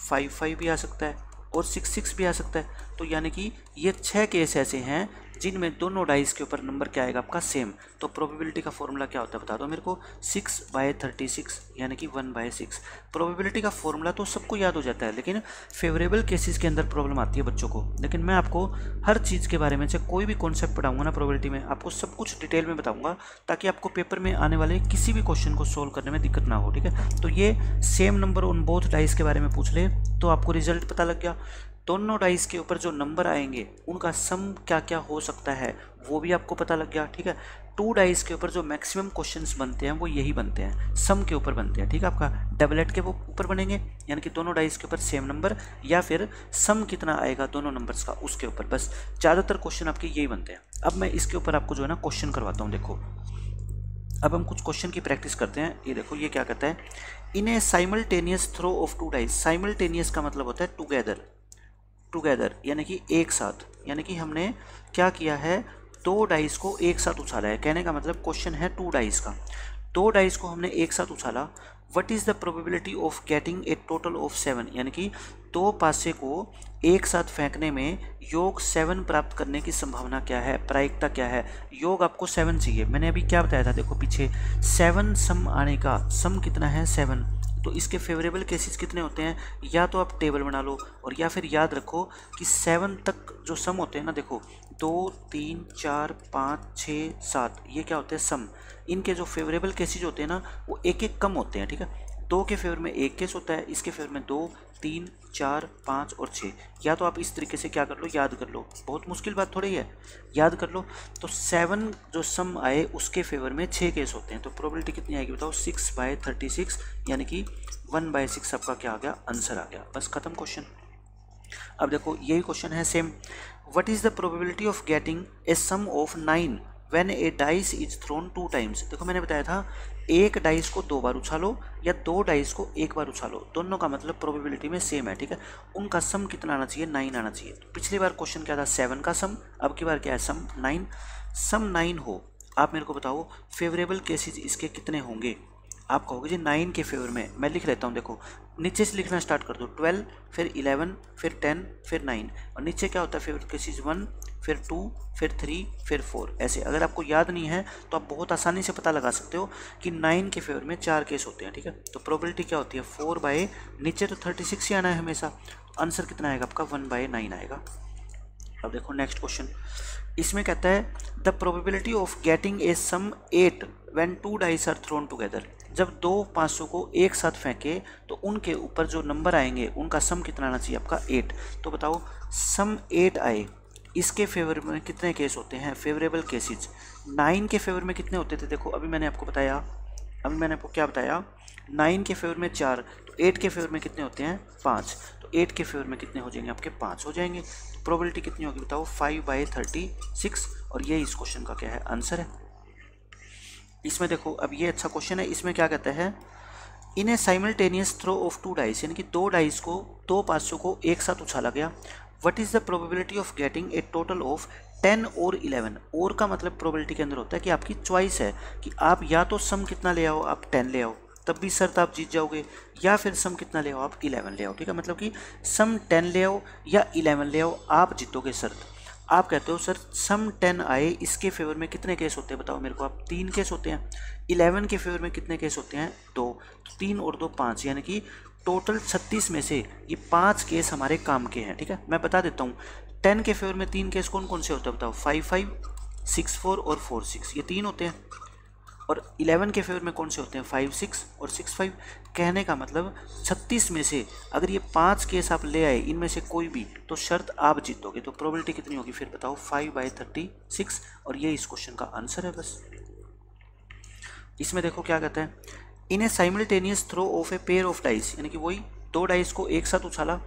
5 भी आ सकता है और 6 भी आ सकता है। तो यानी कि ये 6 केस ऐसे हैं जिनमें दोनों डाइस के ऊपर नंबर क्या आएगा आपका सेम। तो प्रोबेबिलिटी का फॉर्मूला क्या होता है बता दो मेरे को? 6/36 यानी कि 1/6। प्रोबेबिलिटी का फॉर्मूला तो सबको याद हो जाता है, लेकिन फेवरेबल केसेस के अंदर प्रॉब्लम आती है बच्चों को। लेकिन मैं आपको हर चीज़ के बारे में से कोई भी कॉन्सेप्ट पढ़ाऊंगा ना प्रोबेबिलिटी में, आपको सब कुछ डिटेल में बताऊंगा ताकि आपको पेपर में आने वाले किसी भी क्वेश्चन को सोल्व करने में दिक्कत ना हो। ठीक है, तो ये same number on both dice के बारे में पूछ ले तो आपको रिजल्ट पता लग गया। दोनों डाइस के ऊपर जो नंबर आएंगे उनका सम क्या क्या हो सकता है वो भी आपको पता लग गया। ठीक है, 2 डाइस के ऊपर जो मैक्सिमम क्वेश्चंस बनते हैं वो यही बनते हैं, सम के ऊपर बनते हैं। ठीक है, आपका डबलेट के वो ऊपर बनेंगे, यानी कि दोनों डाइस के ऊपर सेम नंबर, या फिर सम कितना आएगा दोनों नंबर्स का उसके ऊपर। बस ज़्यादातर क्वेश्चन आपके यही बनते हैं। अब मैं इसके ऊपर आपको जो है ना क्वेश्चन करवाता हूँ। देखो, अब हम कुछ क्वेश्चन की प्रैक्टिस करते हैं। ये देखो, ये क्या कहता है, in a simultaneous throw of 2 dice. Simultaneous का मतलब होता है टुगेदर यानी कि एक साथ, यानी कि हमने क्या किया है 2 डाइस को एक साथ उछाला है। कहने का मतलब क्वेश्चन है 2 डाइस का, 2 डाइस को हमने एक साथ उछाला। What is the probability of getting a total of 7, यानी कि 2 पासे को एक साथ फेंकने में योग 7 प्राप्त करने की संभावना क्या है, प्रायिकता क्या है। योग आपको 7 चाहिए, मैंने अभी क्या बताया था देखो पीछे, 7 सम आने का, सम कितना है 7। तो इसके फेवरेबल केसेस कितने होते हैं, या तो आप टेबल बना लो और या फिर याद रखो कि 7 तक जो सम होते हैं ना, देखो 2 3 4 5 6 7, ये क्या होते हैं सम। इनके जो फेवरेबल केसेस होते हैं ना वो एक एक कम होते हैं। ठीक है, 2 के फेवर में 1 केस होता है, इसके फेवर में 2 3 4 5 और 6। या तो आप इस तरीके से क्या कर लो, याद कर लो, बहुत मुश्किल बात थोड़ी है, याद कर लो। तो 7 जो सम आए उसके फेवर में 6 केस होते हैं। तो प्रोबेबिलिटी कितनी आएगी बताओ? 6/36 यानी कि 1/6 आपका क्या आ गया, आंसर आ गया। बस खत्म क्वेश्चन। अब देखो यही क्वेश्चन है same, what is the probability of getting a sum of 9 when a dice is thrown 2 times. देखो मैंने बताया था एक डाइस को 2 बार उछालो या 2 डाइस को 1 बार उछालो, दोनों का मतलब प्रोबेबिलिटी में सेम है। ठीक है, उनका सम कितना आना चाहिए, 9 आना चाहिए। तो पिछली बार क्वेश्चन क्या था 7 का सम, अब की बार क्या है सम 9। सम 9 हो, आप मेरे को बताओ फेवरेबल केसेस इसके कितने होंगे। आप कहोगे जी 9 के फेवर में, मैं लिख लेता हूँ, देखो नीचे से लिखना स्टार्ट कर दो, 12 फिर 11 फिर 10 फिर 9, और नीचे क्या होता है फेवर केसेस 1 फिर 2 फिर 3 फिर 4, ऐसे। अगर आपको याद नहीं है तो आप बहुत आसानी से पता लगा सकते हो कि 9 के फेवर में 4 केस होते हैं, ठीक है। तो प्रोबेबिलिटी क्या होती है 4 बाय, नीचे तो 36 ही आना है हमेशा, आंसर कितना आएगा आपका 1/9 आएगा। अब देखो नेक्स्ट क्वेश्चन, इसमें कहता है the probability of getting a sum 8 when 2 dice are thrown together. जब दो 500 को एक साथ फेंके तो उनके ऊपर जो नंबर आएंगे उनका सम कितना आना चाहिए आपका 8। तो बताओ सम 8 आए, इसके फेवर में कितने केस होते हैं फेवरेबल केसेस। 9 के फेवर में कितने होते थे, देखो अभी मैंने आपको बताया, अभी मैंने आपको क्या बताया, 9 के फेवर में 4, तो 8 के फेवर में कितने होते हैं 5, तो 8 के फेवर में कितने हो जाएंगे आपके 5 हो जाएंगे। तो प्रोबेबिलिटी कितनी होगी बताओ 5/36, और ये इस क्वेश्चन का क्या है आंसर है। इसमें देखो अब ये अच्छा क्वेश्चन है, इसमें क्या कहता है in a simultaneous throw of 2 dice, यानी कि 2 डाइस को, 2 500 को एक साथ उछाला गया, what is the probability of getting a total of 10 और 11। और का मतलब प्रोबेबिलिटी के अंदर होता है कि आपकी चॉइस है कि आप या तो सम कितना ले आओ आप 10 ले आओ तब भी शर्त आप जीत जाओगे, या फिर सम कितना ले आओ आप 11 ले आओ, ठीक है। मतलब कि सम 10 ले आओ या 11 ले आओ आप जीतोगे शर्त। आप कहते हो सर सम 10 आए, इसके फेवर में कितने केस होते हैं बताओ मेरे को आप, 3 केस होते हैं। 11 के फेवर में कितने केस होते हैं 2, तो 3 और 2 5, यानी कि टोटल 36 में से ये 5 केस हमारे काम के हैं, ठीक है। मैं बता देता हूँ 10 के फेवर में 3 केस कौन कौन से होते हैं बताओ, 5/5, 6/4 और 4/6, ये 3 होते हैं। और 11 के फेवर में कौन से होते हैं 5/6 और 6/5। कहने का मतलब 36 में से अगर ये 5 केस आप ले आए इनमें से कोई भी, तो शर्त आप जीतोगे। तो प्रोबेबिलिटी कितनी होगी फिर बताओ 5/36, और ये इस क्वेश्चन का आंसर है बस। इसमें देखो क्या कहता है in a simultaneous throw of a pair of dice, यानी कि वही 2 डाइस को एक साथ उछाला,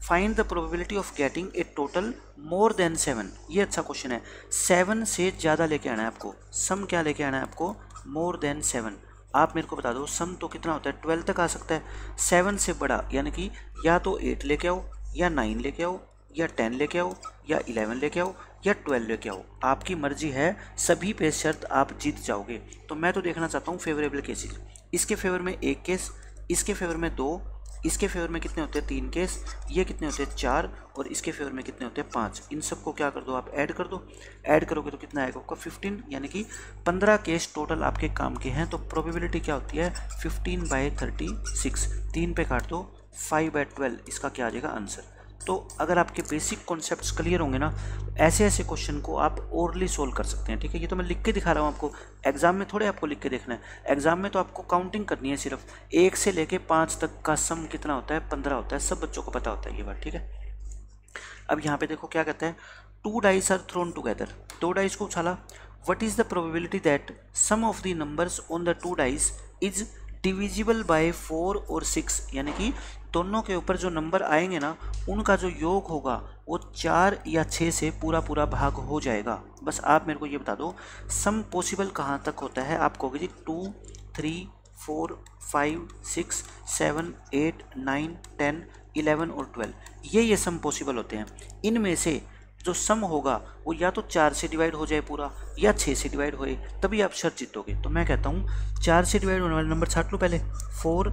find the probability of getting a total more than 7। ये अच्छा क्वेश्चन है, 7 से ज़्यादा लेके आना है आपको, सम क्या लेके आना है आपको मोर देन 7। आप मेरे को बता दो सम तो कितना होता है 12 तक आ सकता है, 7 से बड़ा यानी कि या तो 8 लेके आओ या 9 लेके आओ या 10 लेके आओ या 11 लेके आओ या 12 लेके आओ, आपकी मर्जी है, सभी पे शर्त आप जीत जाओगे। तो मैं तो देखना चाहता हूँ फेवरेबल केसेस। इसके फेवर में 1 केस, इसके फेवर में 2, इसके फेवर में कितने होते हैं 3 केस, ये कितने होते हैं 4, और इसके फेवर में कितने होते हैं 5। इन सबको क्या कर दो आप ऐड कर दो, ऐड करोगे तो कितना आएगा आपका 15, यानी कि 15 केस टोटल आपके काम के हैं। तो प्रोबेबिलिटी क्या होती है 15/36, 3 पे काट दो 5/12, इसका क्या आ जाएगा आंसर। तो अगर आपके बेसिक कॉन्सेप्ट्स क्लियर होंगे ना, ऐसे ऐसे क्वेश्चन को आप ओरली सोल्व कर सकते हैं, ठीक है। ये तो मैं लिख के दिखा रहा हूँ आपको, एग्जाम में थोड़े आपको लिख के देखना है, एग्जाम में तो आपको काउंटिंग करनी है सिर्फ, 1 से लेके 5 तक का सम कितना होता है 15 होता है, सब बच्चों को पता होता है ये बात, ठीक है। अब यहाँ पे देखो क्या कहता है 2 dice are thrown together, 2 dice को उछाला, what is the probability that sum of the numbers on the 2 dice is divisible by 4 और 6, यानी कि दोनों के ऊपर जो नंबर आएंगे ना उनका जो योग होगा वो 4 या 6 से पूरा पूरा भाग हो जाएगा। बस आप मेरे को ये बता दो सम पॉसिबल कहाँ तक होता है। आप कहोगे जी 2, 3, 4, 5, 6, 7, 8, 9, 10, 11 और 12, ये सम पॉसिबल होते हैं। इनमें से जो सम होगा वो या तो 4 से डिवाइड हो जाए पूरा या 6 से डिवाइड होए, तभी आप शर्त जीतोगे। तो मैं कहता हूँ 4 से डिवाइड होने वाले नंबर छाट लो पहले, 4,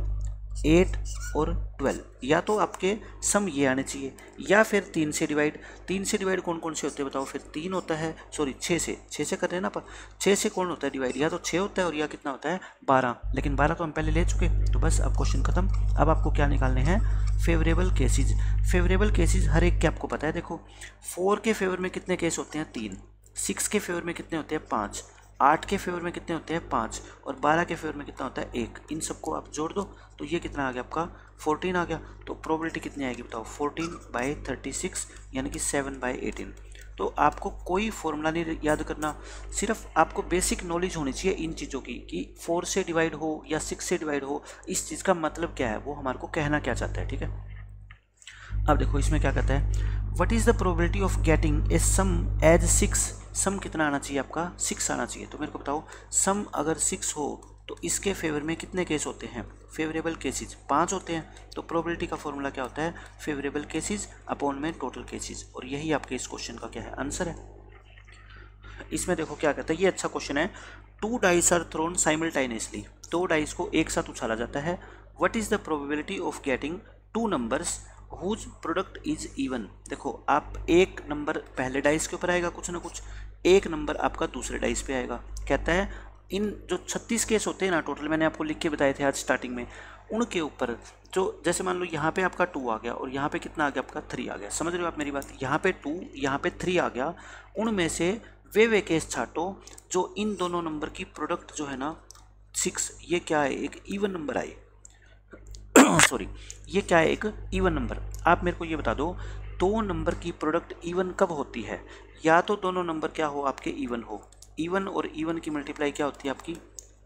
8 और 12, या तो आपके सम ये आने चाहिए, या फिर 3 से डिवाइड। 3 से डिवाइड कौन कौन से होते हैं बताओ, फिर 3 होता है, सॉरी 6 से कर रहे हैं ना, पर 6 से कौन होता है डिवाइड, या तो 6 होता है और या कितना होता है 12, लेकिन 12 तो हम पहले ले चुके। तो बस अब क्वेश्चन खत्म। अब आपको क्या निकालने हैं फेवरेबल केसेज। फेवरेबल केसेज हर एक के आपको पता है, देखो 4 के फेवर में कितने केस होते हैं 3, 6 के फेवर में कितने होते हैं 5, 8 के फेवर में कितने होते हैं 5, और 12 के फेवर में कितना होता है 1। इन सबको आप जोड़ दो तो ये कितना आ गया आपका 14 आ गया। तो प्रोबेबिलिटी कितनी आएगी बताओ 14/36, यानी कि 7/18। तो आपको कोई फॉर्मूला नहीं याद करना, सिर्फ आपको बेसिक नॉलेज होनी चाहिए इन चीज़ों की कि 4 से डिवाइड हो या 6 से डिवाइड हो, इस चीज़ का मतलब क्या है, वो हमारे को कहना क्या चाहता है, ठीक है। अब देखो इसमें क्या कहता है what is the probability of getting a sum as 6। Sum कितना आना चाहिए आपका 6 आना चाहिए। तो मेरे को बताओ सम अगर 6 हो तो इसके फेवर में कितने केस होते हैं, फेवरेबल केसेस 5 होते हैं। तो प्रोबेबिलिटी का फॉर्मूला क्या होता है फेवरेबल केसेस अपॉन में टोटल केसेस, और यही आपके इस क्वेश्चन का क्या है आंसर है। इसमें देखो क्या कहता है, ये अच्छा क्वेश्चन है। 2 dice are thrown simultaneously, 2 dice को एक साथ उछाला जाता है। What is the probability of getting 2 numbers whose product is even. देखो आप एक नंबर पहले डाइस के ऊपर आएगा कुछ ना कुछ, एक नंबर आपका दूसरे डाइस पे आएगा। कहता है इन जो 36 केस होते हैं ना टोटल, मैंने आपको लिख के बताए थे आज स्टार्टिंग में, उनके ऊपर जो जैसे मान लो यहाँ पे आपका 2 आ गया और यहाँ पे कितना आ गया आपका 3 आ गया, समझ रहे हो आप मेरी बात, यहाँ पे 2 यहाँ पे 3 आ गया, उनमें से वे केस छाटो जो इन दोनों नंबर की प्रोडक्ट जो है ना 6, ये क्या है, एक इवन नंबर आए सॉरी, ये क्या है, एक इवन नंबर। आप मेरे को ये बता दो, 2 नंबर की प्रोडक्ट इवन कब होती है? या तो दोनों नंबर क्या हो आपके इवन हो, इवन और इवन की मल्टीप्लाई क्या होती है आपकी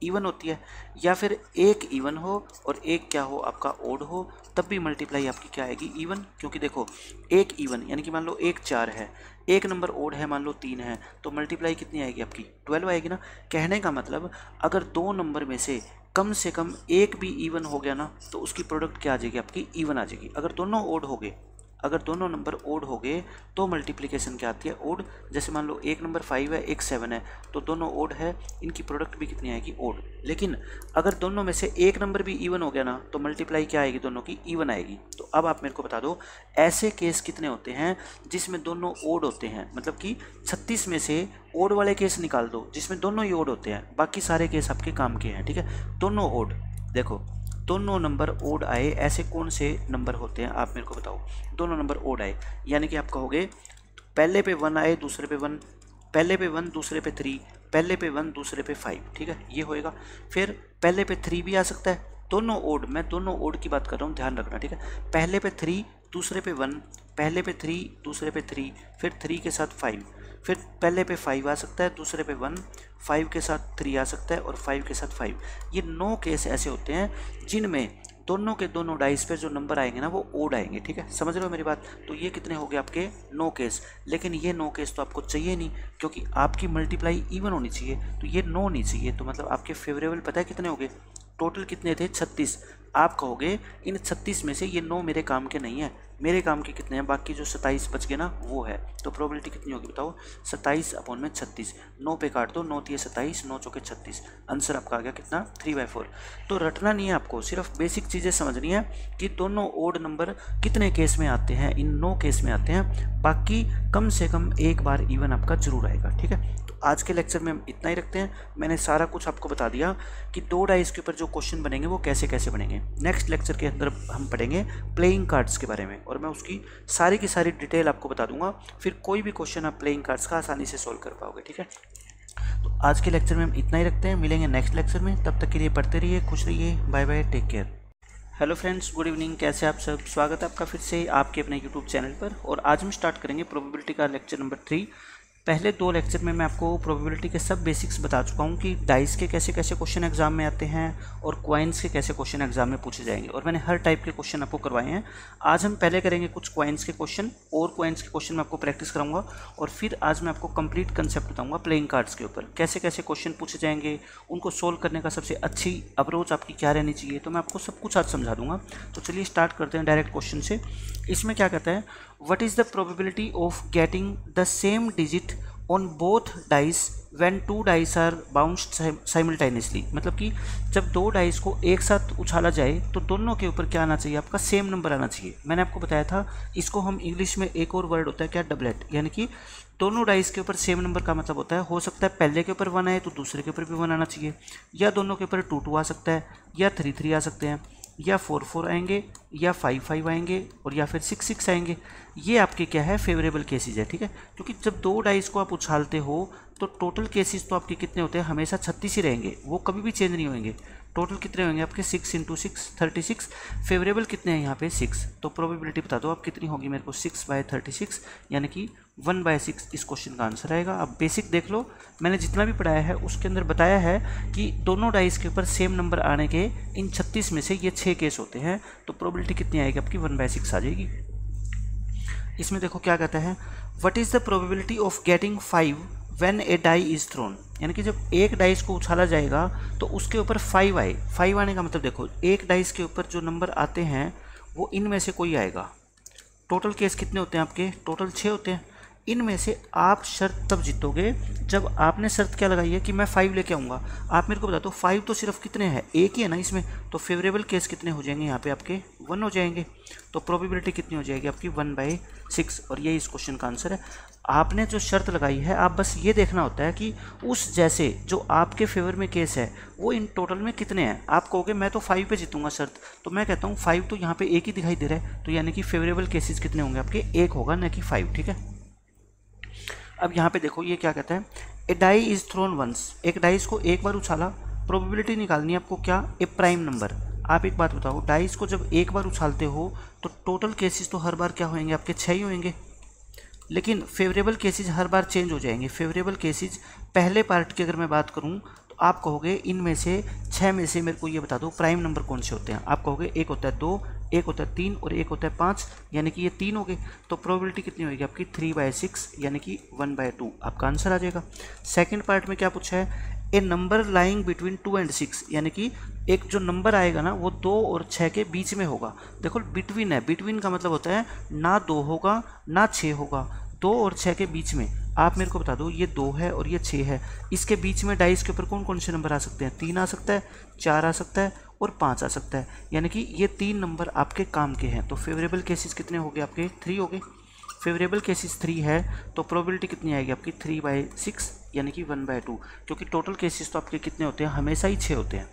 इवन होती है, या फिर एक इवन हो और एक क्या हो आपका ओड हो, तब भी मल्टीप्लाई आपकी क्या आएगी इवन। क्योंकि देखो एक इवन यानी कि मान लो एक 4 है, एक नंबर ओड है मान लो 3 है, तो मल्टीप्लाई कितनी आएगी आपकी 12 आएगी ना। कहने का मतलब अगर 2 नंबर में से कम एक भी इवन हो गया ना तो उसकी प्रोडक्ट क्या आ जाएगी आपकी इवन आ जाएगी। अगर दोनों ओड हो गए, अगर दोनों नंबर ओड हो गए तो मल्टीप्लिकेशन क्या आती है ओड। जैसे मान लो एक नंबर 5 है एक 7 है, तो दोनों ओड है, इनकी प्रोडक्ट भी कितनी आएगी ओड। लेकिन अगर दोनों में से एक नंबर भी इवन हो गया ना तो मल्टीप्लाई क्या आएगी दोनों की इवन आएगी। तो अब आप मेरे को बता दो ऐसे केस कितने होते हैं जिसमें दोनों ओड होते हैं, मतलब कि 36 में से ओड वाले केस निकाल दो जिसमें दोनों ही ओड होते हैं, बाकी सारे केस आपके काम के हैं। ठीक है, दोनों ओड, देखो दोनों नंबर ओड आए, ऐसे कौन से नंबर होते हैं आप मेरे को बताओ। दोनों नंबर ओड आए यानी कि आप कहोगे पहले पे 1 आए दूसरे पे 1, पहले पे 1 दूसरे पे 3, पहले पे 1 दूसरे पे 5। ठीक है, ये होएगा। फिर पहले पे 3 भी आ सकता है, दोनों ओड, मैं दोनों ओड की बात कर रहा हूँ, ध्यान रखना। ठीक है, पहले पे 3 दूसरे पे 1, पहले पे 3 दूसरे पे 3, फिर 3 के साथ 5, फिर पहले पे 5 आ सकता है दूसरे पे 1, 5 के साथ 3 आ सकता है और 5 के साथ 5। ये 9 केस ऐसे होते हैं जिनमें दोनों के दोनों डाइस पे जो नंबर आएंगे ना वो ओड आएंगे। ठीक है, समझ रहे हो मेरी बात। तो ये कितने हो गए आपके 9 केस। लेकिन ये 9 केस तो आपको चाहिए नहीं क्योंकि आपकी मल्टीप्लाई इवन होनी चाहिए, तो ये 9 नहीं चाहिए। तो मतलब आपके फेवरेबल पता है कितने हो गए, टोटल कितने थे 36। आप कहोगे इन 36 में से ये 9 मेरे काम के नहीं है, मेरे काम के कितने हैं, बाकी जो 27 बच गए ना वो है। तो प्रोबेबिलिटी कितनी होगी बताओ, 27 अपॉन में 36, 9 पे काट दो, 9 3 27, 9 चौके 36, आंसर आपका आ गया कितना 3/4। तो रटना नहीं है आपको, सिर्फ बेसिक चीज़ें समझनी है कि दोनों ओड नंबर कितने केस में आते हैं, इन 9 केस में आते हैं, बाकी कम से कम एक बार इवन आपका जरूर आएगा। ठीक है, तो आज के लेक्चर में हम इतना ही रखते हैं। मैंने सारा कुछ आपको बता दिया कि 2 डाइस के ऊपर जो क्वेश्चन बनेंगे वो कैसे कैसे बनेंगे। नेक्स्ट लेक्चर के अंदर हम पढ़ेंगे प्लेइंग कार्ड्स के बारे में और मैं उसकी सारी की सारी डिटेल आपको बता दूंगा, फिर कोई भी क्वेश्चन आप प्लेइंग कार्ड्स का आसानी से सॉल्व कर पाओगे। ठीक है, तो आज के लेक्चर में हम इतना ही रखते हैं, मिलेंगे नेक्स्ट लेक्चर में। तब तक के लिए पढ़ते रहिए, खुश रहिए, bye bye, take care. Hello friends, good evening, कैसे आप सब। स्वागत है आपका फिर से आपके अपने यूट्यूब चैनल पर। और आज हम स्टार्ट करेंगे प्रोबेबिलिटी का लेक्चर नंबर 3। पहले 2 लेक्चर में मैं आपको प्रोबेबिलिटी के सब बेसिक्स बता चुका हूँ कि डाइस के कैसे कैसे क्वेश्चन एग्जाम में आते हैं और क्वाइंस के कैसे क्वेश्चन एग्जाम में पूछे जाएंगे, और मैंने हर टाइप के क्वेश्चन आपको करवाए हैं। आज हम पहले करेंगे कुछ क्वाइंस के क्वेश्चन, और क्वाइंस के क्वेश्चन मैं आपको प्रैक्टिस कराऊंगा, और फिर आज मैं आपको कंप्लीट कंसेप्ट बताऊंगा प्लेइंग कार्ड्स के ऊपर कैसे कैसे क्वेश्चन पूछे जाएंगे, उनको सोल्व करने का सबसे अच्छी अप्रोच आपकी क्या रहनी चाहिए, तो मैं आपको सब कुछ आज समझा दूंगा। तो चलिए स्टार्ट करते हैं डायरेक्ट क्वेश्चन से। इसमें क्या कहता है, what is the probability of getting the same digit on both dice when 2 dice are bounced simultaneously. मतलब कि जब 2 डाइस को एक साथ उछाला जाए तो दोनों के ऊपर क्या आना चाहिए, आपका सेम नंबर आना चाहिए। मैंने आपको बताया था, इसको हम इंग्लिश में एक और वर्ड होता है क्या, डबलेट, यानी कि दोनों डाइस के ऊपर सेम नंबर का मतलब होता है, हो सकता है पहले के ऊपर 1 आए तो दूसरे के ऊपर भी 1 आना चाहिए, या दोनों के ऊपर 2 2 आ सकता है, या 3 3 आ सकते हैं, या 4 4 आएंगे, या 5 5 आएंगे, और या फिर 6 6 आएंगे। ये आपके क्या है, फेवरेबल केसेस है। ठीक है, क्योंकि जब 2 डाइस को आप उछालते हो तो टोटल केसेस तो आपके कितने होते हैं, हमेशा 36 ही रहेंगे, वो कभी भी चेंज नहीं होंगे। टोटल कितने होंगे आपके 6 × 6 36। फेवरेबल कितने हैं यहाँ पे 6। तो प्रोबेबिलिटी बता दो आप कितनी होगी मेरे को, 6/36 यानी कि 1/6 इस क्वेश्चन का आंसर आएगा। अब बेसिक देख लो, मैंने जितना भी पढ़ाया है उसके अंदर बताया है कि दोनों डाइस के ऊपर सेम नंबर आने के इन 36 में से ये 6 केस होते हैं। तो प्रोबेबिलिटी कितनी आएगी आपकी, 1/6 आ जाएगी। इसमें देखो क्या कहता है, what is the probability of getting 5 when a die is thrown. यानी कि जब एक डाइस को उछाला जाएगा तो उसके ऊपर 5 आए। 5 आने का मतलब देखो, एक डाइस के ऊपर जो नंबर आते हैं वो इनमें से कोई आएगा। टोटल केस कितने होते हैं आपके, टोटल 6 होते हैं। इनमें से आप शर्त तब जीतोगे जब आपने शर्त क्या लगाई है कि मैं 5 लेके आऊँगा। आप मेरे को बता दो 5 तो सिर्फ कितने हैं, एक ही है ना इसमें, तो फेवरेबल केस कितने हो जाएंगे यहाँ पे आपके 1 हो जाएंगे। तो प्रोबेबिलिटी कितनी हो जाएगी आपकी 1/6, और यही इस क्वेश्चन का आंसर है। आपने जो शर्त लगाई है, आप बस ये देखना होता है कि उस जैसे जो आपके फेवर में केस है वो इन टोटल में कितने हैं। आप कहोगे मैं तो 5 पे जीतूंगा शर्त, तो मैं कहता हूँ 5 तो यहाँ पे एक ही दिखाई दे रहा है, तो यानी कि फेवरेबल केसेस कितने होंगे आपके, एक होगा न कि 5। ठीक है, अब यहाँ पे देखो ये क्या कहता है, ए डाई इज थ्रोन वंस, एक डाइस को एक बार उछाला, प्रोबेबिलिटी निकालनी है आपको क्या, ए प्राइम नंबर। आप एक बात बताओ, डाइस को जब एक बार उछालते हो तो टोटल केसेस तो हर बार क्या होंगे आपके 6 ही होंगे, लेकिन फेवरेबल केसेस हर बार चेंज हो जाएंगे। फेवरेबल केसेस पहले पार्ट की अगर मैं बात करूं तो आप कहोगे इनमें से 6 में से मेरे को ये बता दो प्राइम नंबर कौन से होते हैं। आप कहोगे एक होता है 2, एक होता है 3 और एक होता है 5, यानी कि ये 3 हो गए। तो प्रोबेबिलिटी कितनी होगी आपकी 3/6, यानी कि 1/2 आपका आंसर आ जाएगा। सेकंड पार्ट में क्या पूछा है, ए नंबर लाइंग बिटवीन 2 and 6, यानी कि एक जो नंबर आएगा ना वो 2 और 6 के बीच में होगा। देखो बिटवीन है, बिटवीन का मतलब होता है ना 2 होगा ना 6 होगा, 2 और 6 के बीच में। आप मेरे को बता दो ये 2 है और ये 6 है, इसके बीच में डाइस के ऊपर कौन कौन से नंबर आ सकते हैं, 3 आ सकता है, 4 आ सकता है और 5 आ सकता है, यानी कि ये 3 नंबर आपके काम के हैं। तो फेवरेबल केसेस कितने हो गए आपके, 3 हो गए। फेवरेबल केसेस 3 है तो प्रोबेबिलिटी कितनी आएगी आपकी 3/6, यानी कि 1/2, क्योंकि टोटल केसेस तो आपके कितने होते हैं, हमेशा ही 6 होते हैं।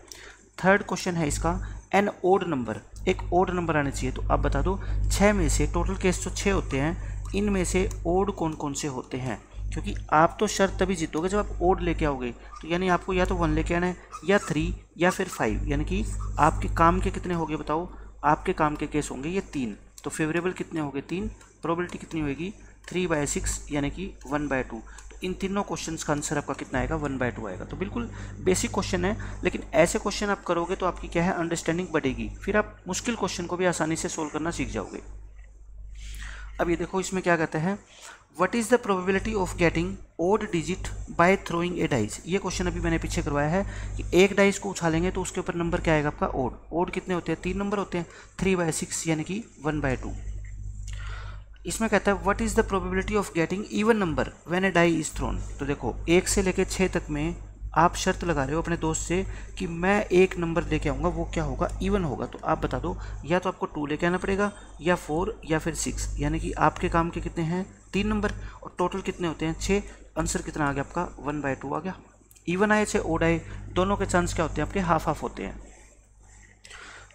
थर्ड क्वेश्चन है इसका, एन ओड नंबर, एक ओड नंबर आने चाहिए। तो आप बता दो 6 में से टोटल केस तो 6 होते हैं, इनमें से ओड कौन कौन से होते हैं, क्योंकि आप तो शर्त तभी जीतोगे जब आप ओड लेके आओगे। तो यानी आपको या तो 1 लेके आना है, या 3, या फिर 5, यानी कि आपके काम के कितने हो गए बताओ, आपके काम के केस होंगे ये 3। तो फेवरेबल कितने हो गए 3, प्रोबेबिलिटी कितनी होगी 3/6, यानी कि 1/2। तो इन तीनों क्वेश्चंस का आंसर आपका कितना आएगा, 1/2 आएगा। तो बिल्कुल बेसिक क्वेश्चन है, लेकिन ऐसे क्वेश्चन आप करोगे तो आपकी क्या है, अंडरस्टैंडिंग बढ़ेगी, फिर आप मुश्किल क्वेश्चन को भी आसानी से सोल्व करना सीख जाओगे। अब ये देखो इसमें क्या कहते हैं, what is the probability of getting odd digit by throwing a dice. ये क्वेश्चन अभी मैंने पीछे करवाया है कि एक डाइस को उछालेंगे तो उसके ऊपर नंबर क्या आएगा आपका, ओड। ओड कितने होते हैं, 3 नंबर होते हैं, 3/6, यानी कि 1/2। इसमें कहता है what is the probability of getting even number when a die is thrown. तो देखो 1 से लेकर 6 तक में आप शर्त लगा रहे हो अपने दोस्त से कि मैं एक नंबर लेके आऊँगा, वो क्या होगा, इवन होगा। तो आप बता दो या तो आपको 2 लेके आना पड़ेगा, या 4, या फिर 6, यानी कि आपके काम के कितने हैं 3 नंबर, और टोटल कितने होते हैं 6। आंसर कितना आ गया आपका 1/2 आ गया। इवन आए चाहे ओड आए, दोनों के चांस क्या होते हैं आपके, हाफ हाफ होते हैं।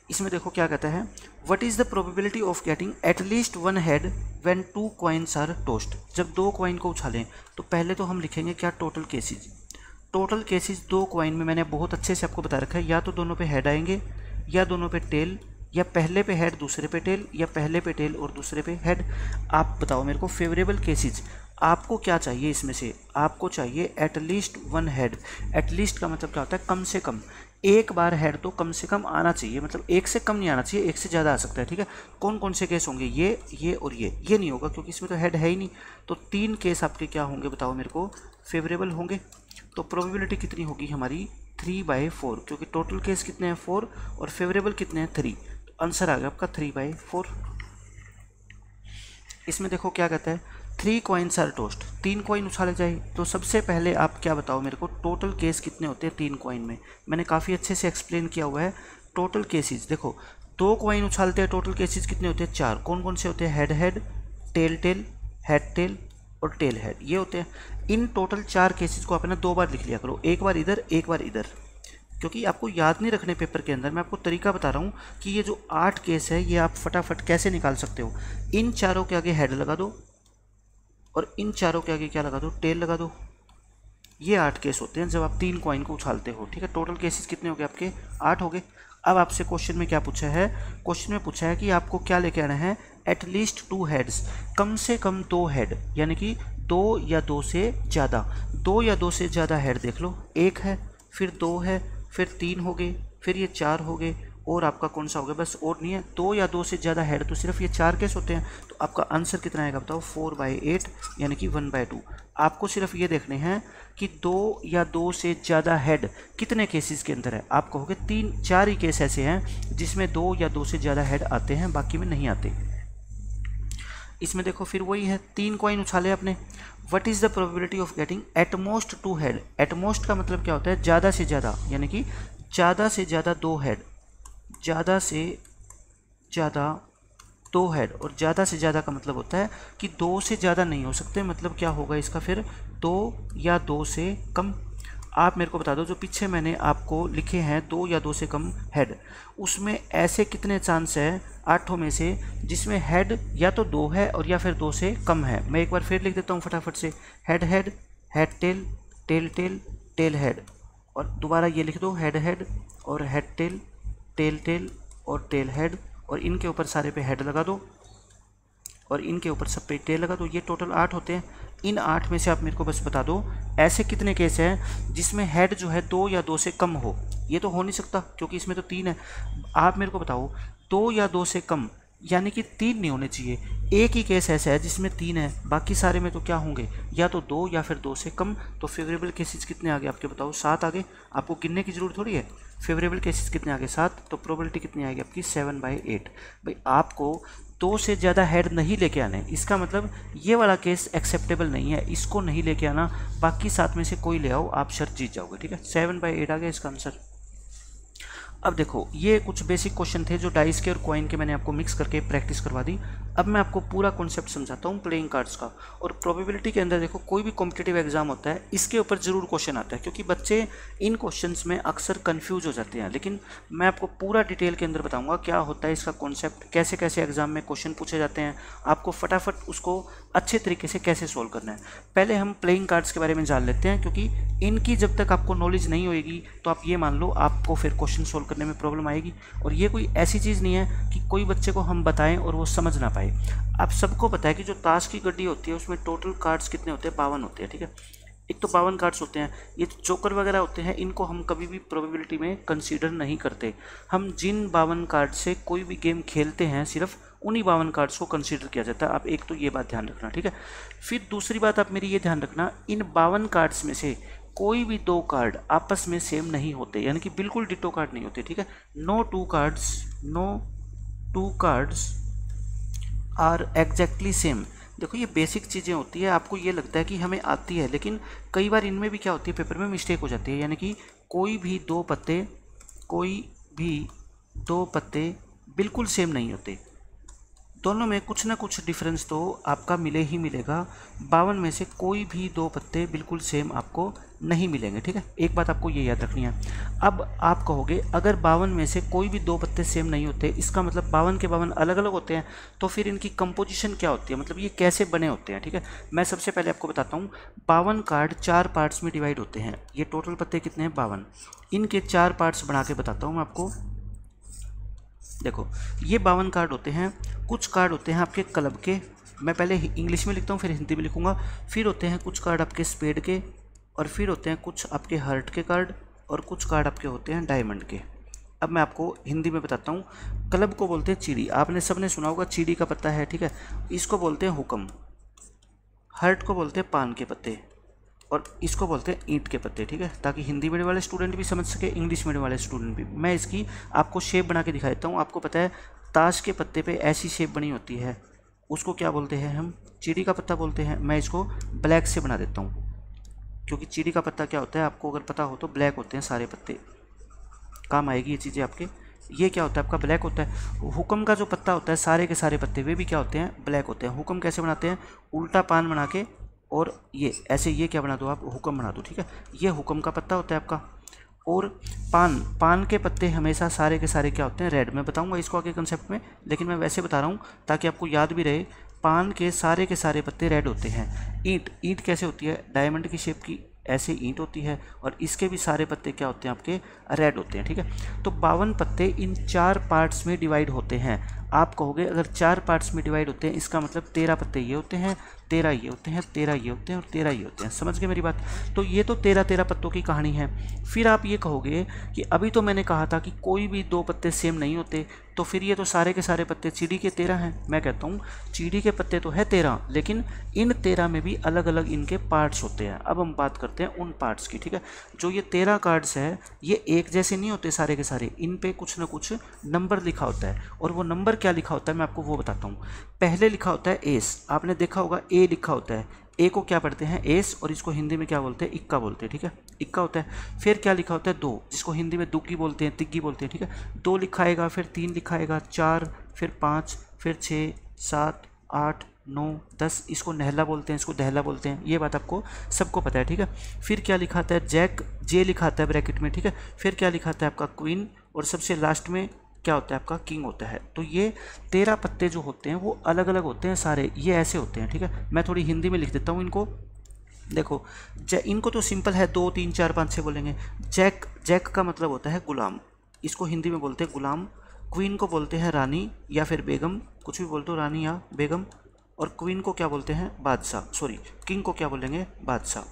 इसमें देखो क्या कहता है, what is the probability of getting at least 1 head when 2 coins are tossed. जब 2 कॉइन को उछालें तो पहले तो हम लिखेंगे क्या, total cases. Total cases 2 coin में मैंने बहुत अच्छे से आपको बता रखा है, या तो दोनों पे हेड आएंगे, या दोनों पे टेल, या पहले पे हेड दूसरे पे टेल, या पहले पे टेल और दूसरे पे हेड। आप बताओ मेरे को फेवरेबल केसेज आपको क्या चाहिए, इसमें से आपको चाहिए एटलीस्ट 1 हेड। एटलीस्ट का मतलब क्या होता है, कम से कम एक बार हेड तो कम से कम आना चाहिए, मतलब एक से कम नहीं आना चाहिए, एक से ज़्यादा आ सकता है। ठीक है, कौन कौन से केस होंगे, ये और ये नहीं होगा क्योंकि इसमें तो हेड है ही नहीं। तो 3 केस आपके क्या होंगे बताओ मेरे को, फेवरेबल होंगे। तो प्रोबेबिलिटी कितनी होगी हमारी 3/4, क्योंकि टोटल केस कितने हैं 4 और फेवरेबल कितने हैं 3। तो आंसर आ गया आपका 3/4। इसमें देखो क्या कहता है, 3 कॉइन्स आर टोस्ट, 3 कॉइन उछाले जाए। तो सबसे पहले आप क्या बताओ मेरे को, टोटल केस कितने होते हैं 3 कॉइन में। मैंने काफ़ी अच्छे से एक्सप्लेन किया हुआ है टोटल केसेस। देखो 2 कॉइन उछालते हैं, टोटल केसेस कितने होते हैं 4। कौन कौन से होते हैं, head head, tail tail, head tail और टेल हेड, ये होते हैं। इन टोटल 4 केसेस को आप ना 2 बार लिख लिया करो, एक बार इधर एक बार इधर, क्योंकि आपको याद नहीं रखने पेपर के अंदर। मैं आपको तरीका बता रहा हूँ कि ये जो 8 केस है ये आप फटाफट कैसे निकाल सकते हो। इन चारों के आगे हेड लगा दो और इन चारों के आगे क्या लगा दो, टेल लगा दो। ये 8 केस होते हैं जब आप 3 कॉइन को उछालते हो। ठीक है, टोटल केसेस कितने हो गए आपके 8 हो गए। अब आपसे क्वेश्चन में क्या पूछा है, क्वेश्चन में पूछा है कि आपको क्या लेके आना है, एटलीस्ट 2 हेड्स, कम से कम 2 हेड, यानी कि 2 या 2 से ज़्यादा। 2 या 2 से ज़्यादा हेड देख लो, 1 है, फिर 2 है, फिर 3 हो गए, फिर ये 4 हो गए, और आपका कौन सा हो गया, बस और नहीं है। 2 या 2 से ज़्यादा हेड तो सिर्फ ये 4 केस होते हैं। तो आपका आंसर कितना आएगा बताओ, 4/8, यानी कि 1/2। आपको सिर्फ ये देखने हैं कि 2 या 2 से ज़्यादा हेड कितने केसेस के अंदर है। आप कहोगे 3-4 ही केस ऐसे हैं जिसमें 2 या 2 से ज़्यादा हेड आते हैं, बाकी में नहीं आते। इसमें देखो फिर वही है, 3 कॉइन उछाले आपने। What is the probability of getting at most 2 head. At most का मतलब क्या होता है, ज़्यादा से ज़्यादा, यानी कि ज़्यादा से ज़्यादा 2 हेड, ज़्यादा से ज़्यादा 2 हेड। और ज़्यादा से ज़्यादा का मतलब होता है कि 2 से ज़्यादा नहीं हो सकते, मतलब क्या होगा इसका फिर 2 या 2 से कम। आप मेरे को बता दो, जो पीछे मैंने आपको लिखे हैं 2 या 2 से कम हेड, उसमें ऐसे कितने चांस है 8 में से जिसमें हेड या तो 2 है और या फिर 2 से कम है। मैं एक बार फिर लिख देता हूँ फटाफट से, head head, head tail, tail tail, tail head. और दोबारा ये लिख दो, हेड हेड और हेड टेल, टेल टेल और टेल हेड। और इनके ऊपर सारे पे हेड लगा दो और इनके ऊपर सब पे टेल लगा दो। ये टोटल 8 होते हैं। इन 8 में से आप मेरे को बस बता दो ऐसे कितने केस हैं जिसमें हेड जो है 2 या 2 से कम हो। ये तो हो नहीं सकता क्योंकि इसमें तो 3 है। आप मेरे को बताओ 2 या 2 से कम, यानी कि 3 नहीं होने चाहिए। एक ही केस ऐसा है जिसमें 3 है, बाकी सारे में तो क्या होंगे, या तो 2 या फिर 2 से कम। तो फेवरेबल केसेस कितने आगे आपके बताओ, 7 आगे। आपको गिनने की जरूरत थोड़ी है। फेवरेबल केसेस कितने आगे, 7। तो प्रोबेबिलिटी कितनी आएगी आपकी, 7/8। भाई आपको 2 से ज़्यादा हेड नहीं लेके आने, इसका मतलब ये वाला केस एक्सेप्टेबल नहीं है, इसको नहीं लेके आना। बाकी 7 में से कोई ले आओ, आप शर्त जीत जाओगे। ठीक है, 7/8 आ गया इसका आंसर। अब देखो ये कुछ बेसिक क्वेश्चन थे जो डाइस के और कॉइन के मैंने आपको मिक्स करके प्रैक्टिस करवा दी। अब मैं आपको पूरा कॉन्सेप्ट समझाता हूँ प्लेइंग कार्ड्स का। और प्रोबेबिलिटी के अंदर देखो कोई भी कॉम्पिटिटिव एग्जाम होता है इसके ऊपर जरूर क्वेश्चन आता है, क्योंकि बच्चे इन क्वेश्चंस में अक्सर कंफ्यूज हो जाते हैं। लेकिन मैं आपको पूरा डिटेल के अंदर बताऊंगा क्या होता है इसका कॉन्सेप्ट, कैसे कैसे एग्जाम में क्वेश्चन पूछे जाते हैं, आपको फटाफट उसको अच्छे तरीके से कैसे सोल्व करना है। पहले हम प्लेइंग कार्ड्स के बारे में जान लेते हैं, क्योंकि इनकी जब तक आपको नॉलेज नहीं होगी तो आप ये मान लो आपको फिर क्वेश्चन सोल्व करने में प्रॉब्लम आएगी। और ये कोई ऐसी चीज़ नहीं है कि कोई बच्चे को हम बताएं और वो समझ ना पाए। आप सबको पता है कि जो ताश की गड्डी होती है उसमें टोटल कार्ड्स कितने होते हैं, 52 होते हैं। ठीक है, एक तो 52 कार्ड्स होते हैं। ये जोकर वगैरह होते हैं, इनको हम कभी भी प्रोबेबिलिटी में कंसीडर नहीं करते। हम जिन 52 कार्ड से कोई भी गेम खेलते हैं सिर्फ उन्हीं 52 कार्ड्स को कंसीडर किया जाता है। आप एक तो ये बात ध्यान रखना। ठीक है, फिर दूसरी बात आप मेरी ये ध्यान रखना, इन 52 कार्ड्स में से कोई भी 2 कार्ड आपस में सेम नहीं होते, यानी कि बिल्कुल डिटो कार्ड नहीं होते। ठीक है, no two cards are exactly same. देखो ये बेसिक चीज़ें होती है, आपको ये लगता है कि हमें आती है, लेकिन कई बार इनमें भी क्या होती है, पेपर में मिस्टेक हो जाती है। यानी कि कोई भी दो पत्ते बिल्कुल सेम नहीं होते, दोनों में कुछ ना कुछ डिफरेंस तो आपका मिले ही मिलेगा। 52 में से कोई भी 2 पत्ते बिल्कुल सेम आपको नहीं मिलेंगे। ठीक है, एक बात आपको ये याद रखनी है। अब आप कहोगे अगर 52 में से कोई भी 2 पत्ते सेम नहीं होते, इसका मतलब 52 के 52 अलग अलग होते हैं, तो फिर इनकी कंपोजिशन क्या होती है, मतलब ये कैसे बने होते हैं। ठीक है, मैं सबसे पहले आपको बताता हूँ। 52 कार्ड 4 पार्ट्स में डिवाइड होते हैं। ये टोटल पत्ते कितने हैं, 52। इनके 4 पार्ट्स बना के बताता हूँ मैं आपको। देखो ये 52 कार्ड होते हैं। कुछ कार्ड होते हैं आपके क्लब के, मैं पहले इंग्लिश में लिखता हूँ फिर हिंदी में लिखूंगा। फिर होते हैं कुछ कार्ड आपके स्पेड के, और फिर होते हैं कुछ आपके हार्ट के कार्ड, और कुछ कार्ड आपके होते हैं डायमंड के। अब मैं आपको हिंदी में बताता हूँ। क्लब को बोलते हैं चीड़ी, आपने सबने सुना होगा चीड़ी का पत्ता है। ठीक है, इसको बोलते हैं हुक्म। हार्ट को बोलते हैं पान के पत्ते, और इसको बोलते हैं ईंट के पत्ते। ठीक है, ताकि हिंदी मीडियम वाले स्टूडेंट भी समझ सके, इंग्लिश मीडियम वाले स्टूडेंट भी। मैं इसकी आपको शेप बना के दिखा देता हूँ। आपको पता है ताश के पत्ते पे ऐसी शेप बनी होती है, उसको क्या बोलते हैं हम, चीड़ी का पत्ता बोलते हैं। मैं इसको ब्लैक से बना देता हूँ, क्योंकि चीड़ी का पत्ता क्या होता है आपको अगर पता हो तो ब्लैक होते हैं सारे पत्ते, काम आएगी ये चीज़ें आपके। ये क्या होता है आपका, ब्लैक होता है। हुक्म का जो पत्ता होता है सारे के सारे पत्ते वे भी क्या होते हैं, ब्लैक होते हैं। हुक्म कैसे बनाते हैं, उल्टा पान बना के, और ये ऐसे, ये क्या बना दो आप, हुक्म बना दो। ठीक है, ये हुक्म का पत्ता होता है आपका। और पान के पत्ते हमेशा सारे के सारे क्या होते हैं, रेड। मैं बताऊंगा इसको आगे कंसेप्ट में, लेकिन मैं वैसे बता रहा हूँ ताकि आपको याद भी रहे। पान के सारे पत्ते रेड होते हैं। ईंट कैसे होती है, डायमंड की शेप की ऐसे ईंट होती है, और इसके भी सारे पत्ते क्या होते हैं आपके, रेड होते हैं। ठीक है, तो 52 पत्ते इन 4 पार्ट्स में डिवाइड होते हैं। आप कहोगे अगर 4 पार्ट्स में डिवाइड होते हैं इसका मतलब 13 पत्ते ये होते हैं, 13 ये होते हैं, 13 ये होते हैं, और 13 ये होते हैं। समझ गए मेरी बात। तो ये तो 13 पत्तों की कहानी है। फिर आप ये कहोगे कि अभी तो मैंने कहा था कि कोई भी 2 पत्ते सेम नहीं होते, तो फिर ये तो सारे के सारे पत्ते चीड़ी के 13 हैं। मैं कहता हूँ चीड़ी के पत्ते तो है 13, लेकिन इन 13 में भी अलग अलग इनके पार्ट्स होते हैं। अब हम बात करते हैं उन पार्ट्स की। ठीक है, जो ये 13 कार्ड्स है ये एक जैसे नहीं होते सारे के सारे, इन पे कुछ ना कुछ नंबर लिखा होता है, और वो नंबर क्या लिखा होता है मैं आपको वो बताता हूँ। पहले लिखा होता है एस, आपने देखा होगा ए लिखा होता है, ए को क्या पढ़ते हैं एस, और इसको हिंदी में क्या बोलते हैं इक्का बोलते हैं, ठीक है, इक्का होता है। फिर क्या लिखा होता है दो, जिसको हिंदी में दुग्गी बोलते हैं, तिग्गी बोलते हैं, ठीक है। दो लिखाएगा, फिर तीन लिखाएगा, चार, फिर पाँच, फिर 6, 7, 8, 9, 10, इसको नहला बोलते हैं, इसको दहला बोलते हैं, ये बात आपको सबको पता है, ठीक है। फिर क्या लिखाता है जैक, जे लिखाता है ब्रैकेट में, ठीक है। फिर क्या लिखाता है आपका क्वीन, और सबसे लास्ट में क्या होता है आपका किंग होता है। तो ये 13 पत्ते जो होते हैं वो अलग अलग होते हैं सारे, ये ऐसे होते हैं, ठीक है। मैं थोड़ी हिंदी में लिख देता हूँ इनको, देखो इनको तो सिंपल है, 2, 3, 4, 5, 6 बोलेंगे। जैक, जैक का मतलब होता है गुलाम, इसको हिंदी में बोलते हैं गुलाम। क्वीन को बोलते हैं रानी या फिर बेगम, कुछ भी बोल दो, रानी या बेगम। और क्वीन को क्या बोलते हैं बादशाह, सॉरी किंग को क्या बोलेंगे बादशाह।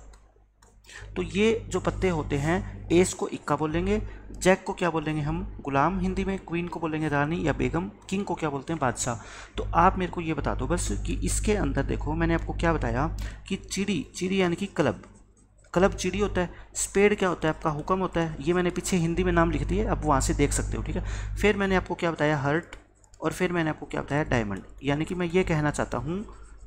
तो ये जो पत्ते होते हैं, एस को इक्का बोलेंगे, जैक को क्या बोलेंगे हम गुलाम हिंदी में, क्वीन को बोलेंगे रानी या बेगम, किंग को क्या बोलते हैं बादशाह। तो आप मेरे को ये बता दो बस कि इसके अंदर देखो मैंने आपको क्या बताया कि चिड़ी, चिड़ी यानी कि क्लब, क्लब चिड़ी होता है। स्पेड क्या होता है आपका हुक्म होता है, ये मैंने पीछे हिंदी में नाम लिख दिए, अब वहाँ से देख सकते हो, ठीक है। फिर मैंने आपको क्या बताया हर्ट, और फिर मैंने आपको क्या बताया डायमंड। यानी कि मैं ये कहना चाहता हूँ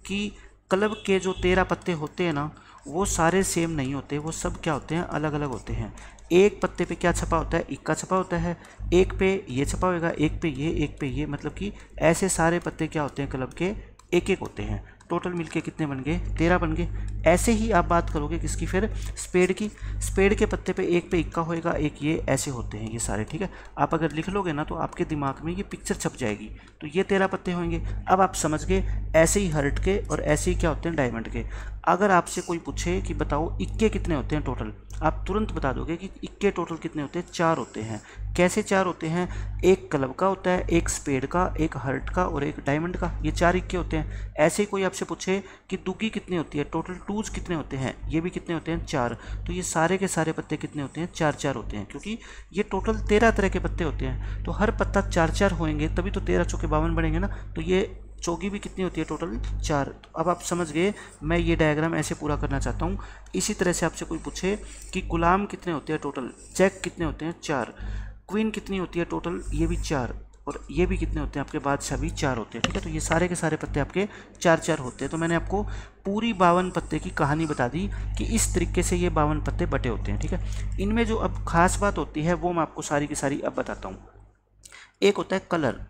कि क्लब के जो 13 पत्ते होते हैं ना वो सारे सेम नहीं होते, वो सब क्या होते हैं अलग अलग होते हैं। एक पत्ते पे क्या छपा होता है इक्का छपा होता है, एक पे ये छपा होगा, एक पे ये, एक पे ये, मतलब कि ऐसे सारे पत्ते क्या होते हैं क्लब के एक एक होते हैं। टोटल मिलके कितने बन गए 13 बन गए। ऐसे ही आप बात करोगे किसकी फिर स्पेड की, स्पेड के पत्ते पे एक पे इक्का होएगा, एक ये, ऐसे होते हैं ये सारे, ठीक है। आप अगर लिख लोगे ना तो आपके दिमाग में ये पिक्चर छप जाएगी। तो ये 13 पत्ते होंगे। अब आप समझ गए, ऐसे ही हर्ट के और ऐसे ही क्या होते हैं डायमंड के। अगर आपसे कोई पूछे कि बताओ इक्के कितने होते हैं टोटल, आप तुरंत बता दोगे कि इक्के टोटल कितने होते हैं 4 होते हैं। कैसे 4 होते हैं, एक क्लब का होता है, एक स्पेड का, एक हर्ट का और एक डायमंड का, ये 4 इक्के होते हैं। ऐसे ही कोई आपसे पूछे कि दुग्गी कितनी होती है, टोटल टूज कितने होते हैं, ये भी कितने होते हैं 4। तो ये सारे के सारे पत्ते कितने होते हैं 4-4 होते हैं, क्योंकि ये टोटल 13 तरह के पत्ते होते हैं। तो हर पत्ता 4-4 होंगे तभी तो 13 चौके 52 बनेंगे ना। तो ये चौकी भी कितनी होती है टोटल 4। तो अब आप समझ गए, मैं ये डायग्राम ऐसे पूरा करना चाहता हूँ। इसी तरह से आपसे कोई पूछे कि गुलाम कितने होते हैं टोटल, जैक कितने होते हैं 4, क्वीन कितनी होती है टोटल, ये भी 4, और ये भी कितने होते हैं आपके बादशाह भी 4 होते हैं, ठीक है। तो ये सारे के सारे पत्ते आपके 4-4 होते हैं। तो मैंने आपको पूरी 52 पत्ते की कहानी बता दी कि इस तरीके से ये 52 पत्ते बटे होते हैं, ठीक है। इनमें जो अब खास बात होती है वो मैं आपको सारी की सारी अब बताता हूँ। एक होता है कलर,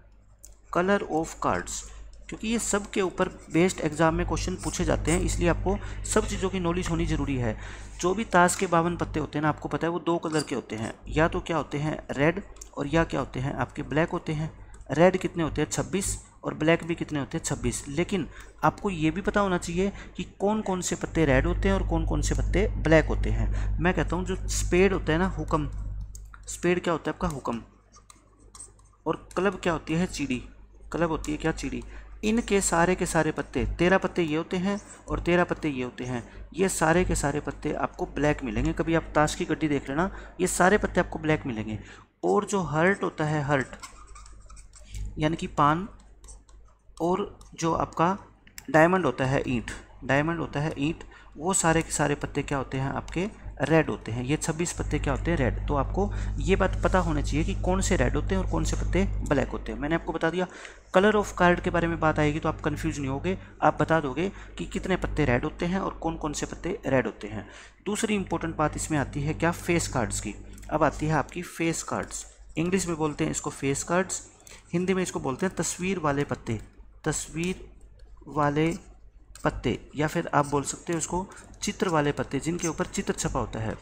कलर ऑफ कार्ड्स, क्योंकि ये सब के ऊपर बेस्ड एग्जाम में क्वेश्चन पूछे जाते हैं, इसलिए आपको सब चीज़ों की नॉलेज होनी जरूरी है। जो भी ताश के 52 पत्ते होते हैं ना, आपको पता है वो 2 कलर के होते हैं, या तो क्या होते हैं रेड और या क्या होते हैं आपके ब्लैक होते हैं। रेड कितने होते हैं 26 और ब्लैक भी कितने होते हैं 26। लेकिन आपको ये भी पता होना चाहिए कि कौन कौन से पत्ते रेड होते हैं और कौन कौन से पत्ते ब्लैक होते हैं। मैं कहता हूँ जो स्पेड होता है ना हुक्म, स्पेड क्या होता है आपका हुक्म, और क्लब क्या होती है चिड़ी, क्लब होती है क्या चिड़ी। इनके सारे के सारे पत्ते 13 पत्ते ये होते हैं और 13 पत्ते ये होते हैं। ये सारे के सारे पत्ते आपको ब्लैक मिलेंगे। कभी आप ताश की गड्डी देख लेना, ये सारे पत्ते आपको ब्लैक मिलेंगे। और जो हर्ट होता है, हर्ट यानी कि पान, और जो आपका डायमंड होता है ईंट, डायमंड होता है ईंट, वो सारे के सारे पत्ते क्या होते हैं आपके रेड होते हैं। ये 26 पत्ते क्या होते हैं रेड। तो आपको ये बात पता होनी चाहिए कि कौन से रेड होते हैं और कौन से पत्ते ब्लैक होते हैं। मैंने आपको बता दिया। कलर ऑफ कार्ड के बारे में बात आएगी तो आप कंफ्यूज नहीं होगे, आप बता दोगे कि कितने पत्ते रेड होते हैं और कौन कौन से पत्ते रेड होते हैं। दूसरी इंपॉर्टेंट बात इसमें आती है क्या, फेस कार्ड्स की। अब आती है आपकी फेस कार्ड्स, इंग्लिश में बोलते हैं इसको फेस कार्ड्स, हिंदी में इसको बोलते हैं तस्वीर वाले पत्ते, तस्वीर वाले पत्ते, या फिर आप बोल सकते हो इसको चित्र वाले पत्ते, जिनके ऊपर चित्र छपा होता है,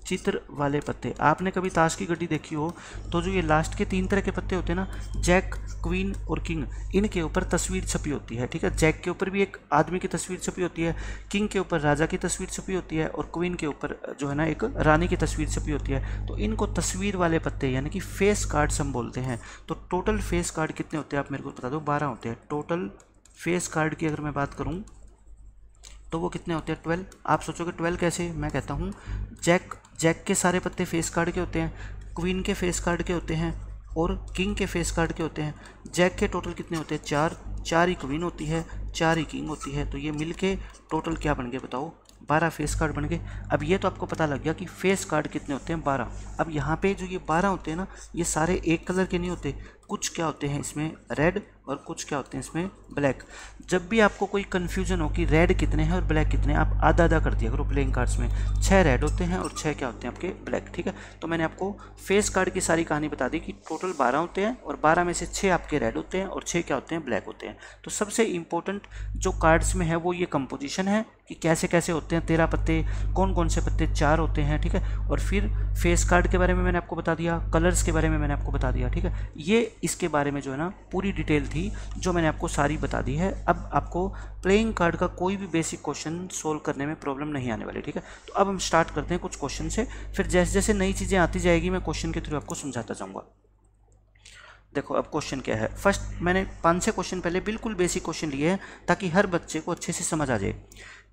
चित्र वाले पत्ते। आपने कभी ताश की गड्डी देखी हो तो जो ये लास्ट के 3 तरह के पत्ते होते हैं ना, जैक, क्वीन और किंग, इनके ऊपर तस्वीर छपी होती है, ठीक है। जैक के ऊपर भी एक आदमी की तस्वीर छपी होती है, किंग के ऊपर राजा की तस्वीर छपी होती है, और क्वीन के ऊपर जो है ना एक रानी की तस्वीर छपी होती है। तो इनको तस्वीर वाले पत्ते यानी कि फेस कार्ड्स हम बोलते हैं। तो टोटल फेस कार्ड कितने होते हैं आप मेरे को बता दो। 12 होते हैं टोटल फेस कार्ड की। अगर मैं बात करूँ तो वो कितने होते हैं 12। आप सोचोगे 12 कैसे, मैं कहता हूँ जैक के सारे पत्ते फेस कार्ड के होते हैं, क्वीन के फेस कार्ड के होते हैं और किंग के फेस कार्ड के होते हैं। जैक के टोटल कितने होते हैं 4 ही क्वीन होती है, 4 ही किंग होती है। तो ये मिलके टोटल क्या बन गए बताओ, 12 फेस कार्ड बन गए। अब ये तो आपको पता लग गया कि फेस कार्ड कितने होते हैं 12। अब यहाँ पे जो ये 12 होते हैं ना, ये सारे एक कलर के नहीं होते, कुछ क्या होते हैं इसमें रेड और कुछ क्या होते हैं इसमें ब्लैक। जब भी आपको कोई कन्फ्यूजन हो कि रेड कितने हैं और ब्लैक कितने हैं, आप आधा आधा कर दिया करो। प्लेइंग कार्ड्स में 6 रेड होते हैं और 6 क्या होते हैं आपके ब्लैक, ठीक है। तो मैंने आपको फेस कार्ड की सारी कहानी बता दी कि टोटल 12 होते हैं और 12 में से 6 आपके रेड होते हैं और 6 क्या होते हैं ब्लैक होते हैं। तो सबसे इंपॉर्टेंट जो कार्ड्स में है वो ये कंपोजिशन है कि कैसे कैसे होते हैं, 13 पत्ते, कौन कौन से पत्ते 4 होते हैं, ठीक है। और फिर फेस कार्ड के बारे में मैंने आपको बता दिया, कलर्स के बारे में मैंने आपको बता दिया, ठीक है। ये इसके बारे में जो है ना पूरी डिटेल थी जो मैंने आपको सारी बता दी है। अब आपको प्लेइंग कार्ड का कोई भी बेसिक क्वेश्चन सोल्व करने में प्रॉब्लम नहीं आने वाली, ठीक है। तो अब हम स्टार्ट करते हैं कुछ क्वेश्चन से, फिर जैसे जैसे नई चीज़ें आती जाएगी मैं क्वेश्चन के थ्रू आपको समझाता जाऊँगा। देखो अब क्वेश्चन क्या है। फर्स्ट मैंने 5-6 क्वेश्चन पहले बिल्कुल बेसिक क्वेश्चन लिए हैं ताकि हर बच्चे को अच्छे से समझ आ जाए।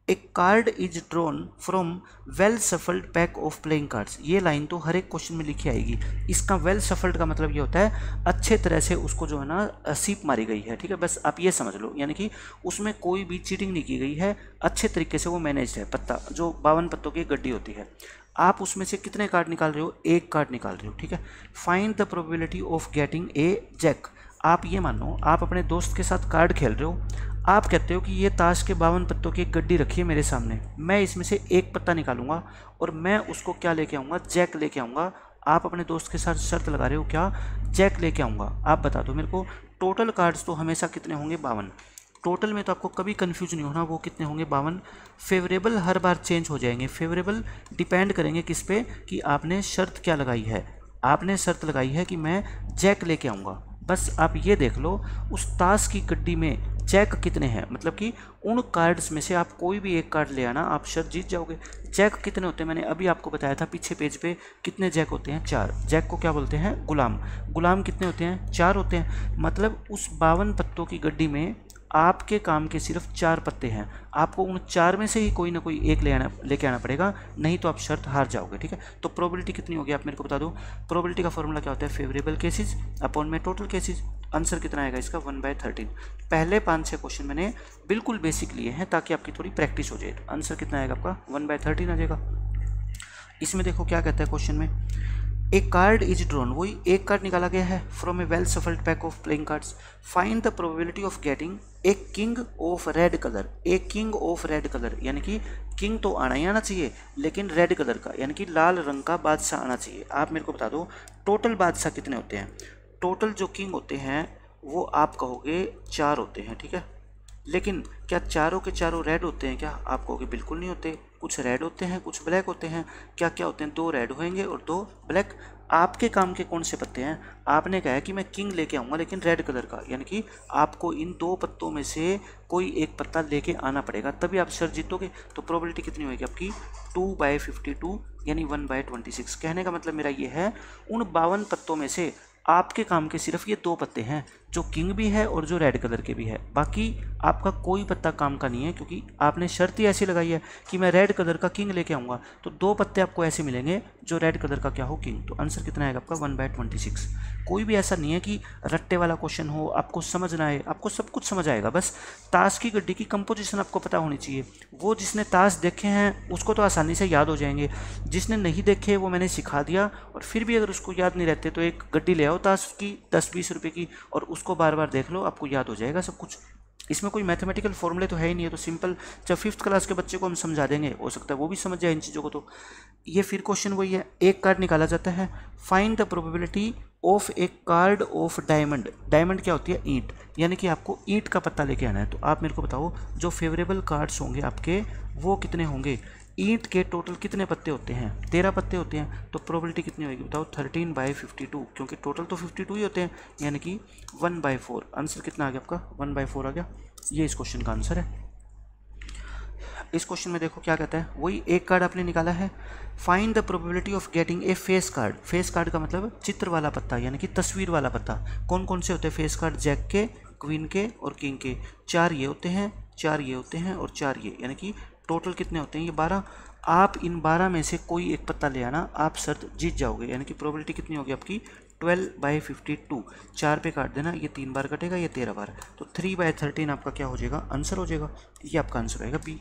A card is drawn from well shuffled pack of playing cards. ये लाइन तो हर एक क्वेश्चन में लिखी आएगी। इसका वेल सफल्ड का मतलब ये होता है अच्छे तरह से उसको जो है ना सीप मारी गई है, ठीक है। बस आप ये समझ लो, यानी कि उसमें कोई भी चीटिंग नहीं की गई है, अच्छे तरीके से वो मैनेज्ड है। पत्ता जो 52 पत्तों की गड्डी होती है, आप उसमें से कितने कार्ड निकाल रहे हो? एक कार्ड निकाल रहे हो, ठीक है। Find the probability of getting a jack. आप ये मानो आप अपने दोस्त के साथ कार्ड खेल रहे हो, आप कहते हो कि ये ताश के 52 पत्तों की एक गड्डी रखी है मेरे सामने, मैं इसमें से एक पत्ता निकालूंगा और मैं उसको क्या लेके आऊँगा? जैक लेके आऊँगा। आप अपने दोस्त के साथ शर्त लगा रहे हो क्या? जैक लेके आऊँगा। आप बता दो मेरे को, टोटल कार्ड्स तो हमेशा कितने होंगे? 52। टोटल में तो आपको कभी कन्फ्यूज नहीं होना, वो कितने होंगे? 52। फेवरेबल हर बार चेंज हो जाएंगे। फेवरेबल डिपेंड करेंगे किस पे कि आपने शर्त क्या लगाई है। आपने शर्त लगाई है कि मैं जैक लेके आऊँगा। बस आप ये देख लो उस ताश की गड्डी में जैक कितने हैं, मतलब कि उन कार्ड्स में से आप कोई भी एक कार्ड ले आना, आप शर्त जीत जाओगे। जैक कितने होते हैं मैंने अभी आपको बताया था पीछे पेज पे, कितने जैक होते हैं? 4। जैक को क्या बोलते हैं? गुलाम। गुलाम कितने होते हैं? 4 होते हैं। मतलब उस 52 पत्तों की गड्डी में आपके काम के सिर्फ 4 पत्ते हैं। आपको उन 4 में से ही कोई ना कोई एक लेके आना पड़ेगा, नहीं तो आप शर्त हार जाओगे, ठीक है। तो प्रोबेबिलिटी कितनी होगी आप मेरे को बता दो। प्रोबेबिलिटी का फॉर्मूला क्या होता है? फेवरेबल केसेज अपॉन में टोटल केसेज। आंसर कितना आएगा इसका? 1/13। पहले 5-6 क्वेश्चन मैंने बिल्कुल बेसिक लिए हैं ताकि आपकी थोड़ी प्रैक्टिस हो जाए। आंसर कितना आएगा आपका? 1/13 आ जाएगा। इसमें देखो क्या कहता है क्वेश्चन में, ए कार्ड इज ड्रॉन, वही एक कार्ड निकाला गया है from a well shuffled pack of playing cards. Find the probability of getting a king of red colour. A king of red colour, यानी कि किंग तो आना ही आना चाहिए लेकिन रेड कलर का, यानी कि लाल रंग का बादशाह आना चाहिए। आप मेरे को बता दो टोटल बादशाह कितने होते हैं? टोटल जो किंग होते हैं वो आप कहोगे 4 होते हैं, ठीक है। लेकिन क्या चारों के चारों रेड होते हैं क्या? आप कहोगे बिल्कुल नहीं होते। कुछ रेड होते हैं, कुछ ब्लैक होते हैं। क्या क्या होते हैं? 2 रेड होंगे और 2 ब्लैक। आपके काम के कौन से पत्ते हैं? आपने कहा है कि मैं किंग लेके आऊँगा लेकिन रेड कलर का, यानी कि आपको इन 2 पत्तों में से कोई एक पत्ता लेके आना पड़ेगा, तभी आप शर्त जीतोगे। तो प्रोबेबिलिटी कितनी होगी आपकी? 2/52 यानी 1/26। कहने का मतलब मेरा ये है उन 52 पत्तों में से आपके काम के सिर्फ ये 2 पत्ते हैं, जो किंग भी है और जो रेड कलर के भी है। बाकी आपका कोई पत्ता काम का नहीं है क्योंकि आपने शर्त ही ऐसी लगाई है कि मैं रेड कलर का किंग लेके आऊँगा। तो 2 पत्ते आपको ऐसे मिलेंगे जो रेड कलर का क्या हो? किंग। तो आंसर कितना आएगा आपका? 1/26। कोई भी ऐसा नहीं है कि रट्टे वाला क्वेश्चन हो, आपको समझ ना आए, आपको सब कुछ समझ आएगा। बस ताश की गड्डी की कंपोजिशन आपको पता होनी चाहिए। वो जिसने ताश देखे हैं उसको तो आसानी से याद हो जाएंगे, जिसने नहीं देखे वो मैंने सिखा दिया। और फिर भी अगर उसको याद नहीं रहते तो एक गड्डी ले आओ ताश की 10-20 रुपये की और उसको बार बार देख लो, आपको याद हो जाएगा सब कुछ। इसमें कोई मैथमेटिकल फॉर्मूले तो है ही नहीं है, तो सिंपल जब 5th क्लास के बच्चे को हम समझा देंगे हो सकता है वो भी समझ जाए इन चीज़ों को। तो ये फिर क्वेश्चन वही है, एक कार्ड निकाला जाता है। Find the probability of A card of diamond. Diamond क्या होती है? ईंट, यानी कि आपको ईंट का पत्ता लेके आना है। तो आप मेरे को बताओ जो फेवरेबल कार्ड्स होंगे आपके वो कितने होंगे? ईंट के टोटल कितने पत्ते होते हैं? 13 पत्ते होते हैं। तो प्रोबेबिलिटी कितनी होगी बताओ? 13/52, क्योंकि टोटल तो 52 ही होते हैं, यानी कि 1/4। आंसर कितना आ गया आपका? 1/4 आ गया। ये इस क्वेश्चन का आंसर है। इस क्वेश्चन में देखो क्या कहता है, वही एक कार्ड आपने निकाला है। Find the probability of getting A face card. Face card का मतलब चित्र वाला पत्ता, यानी कि तस्वीर वाला पत्ता। कौन कौन से होते हैं फेस कार्ड? जैक के, क्वीन के और किंग के। 4 ये होते हैं, 4 ये होते हैं और 4 ये, यानी कि टोटल कितने होते हैं? ये 12। आप इन 12 में से कोई एक पत्ता ले आना, आप शर्त जीत जाओगे। यानी कि प्रोबेबिलिटी कितनी होगी आपकी? 12/52। 4 पे काट देना, ये 3 बार कटेगा, ये 13 बार। तो 3/13 आपका क्या हो जाएगा? आंसर हो जाएगा। ये आपका आंसर रहेगा बी।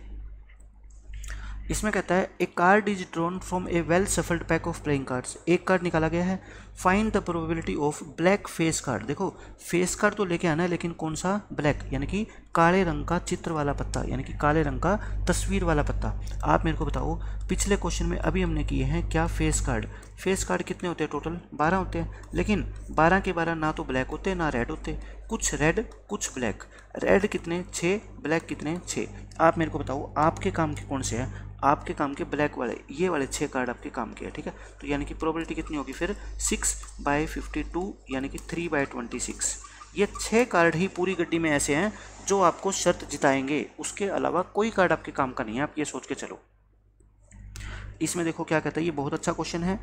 इसमें कहता है a card is drawn from a well shuffled pack of playing cards, एक कार्ड निकाला गया है, find the probability of black face card. देखो फेस कार्ड तो लेके आना है, लेकिन कौन सा, ब्लैक, यानी कि काले रंग का चित्र वाला पत्ता, यानी कि काले रंग का तस्वीर वाला पत्ता। आप मेरे को बताओ, पिछले क्वेश्चन में अभी हमने किए हैं क्या, फेस कार्ड। फेस कार्ड कितने होते हैं टोटल, 12 होते हैं, लेकिन 12 के 12 ना तो ब्लैक होते ना रेड होते, कुछ रेड कुछ ब्लैक। रेड कितने, 6, ब्लैक कितने, 6। आप मेरे को बताओ आपके काम के कौन से हैं, आपके काम के ब्लैक वाले, ये वाले 6 कार्ड आपके काम के हैं, ठीक है। तो यानी कि प्रोबेबिलिटी कितनी होगी फिर, 6/52, यानी कि 3/26। ये 6 कार्ड ही पूरी गड्डी में ऐसे हैं जो आपको शर्त जिताएंगे, उसके अलावा कोई कार्ड आपके काम का नहीं है, आप ये सोच के चलो। इसमें देखो क्या कहता है, ये बहुत अच्छा क्वेश्चन है।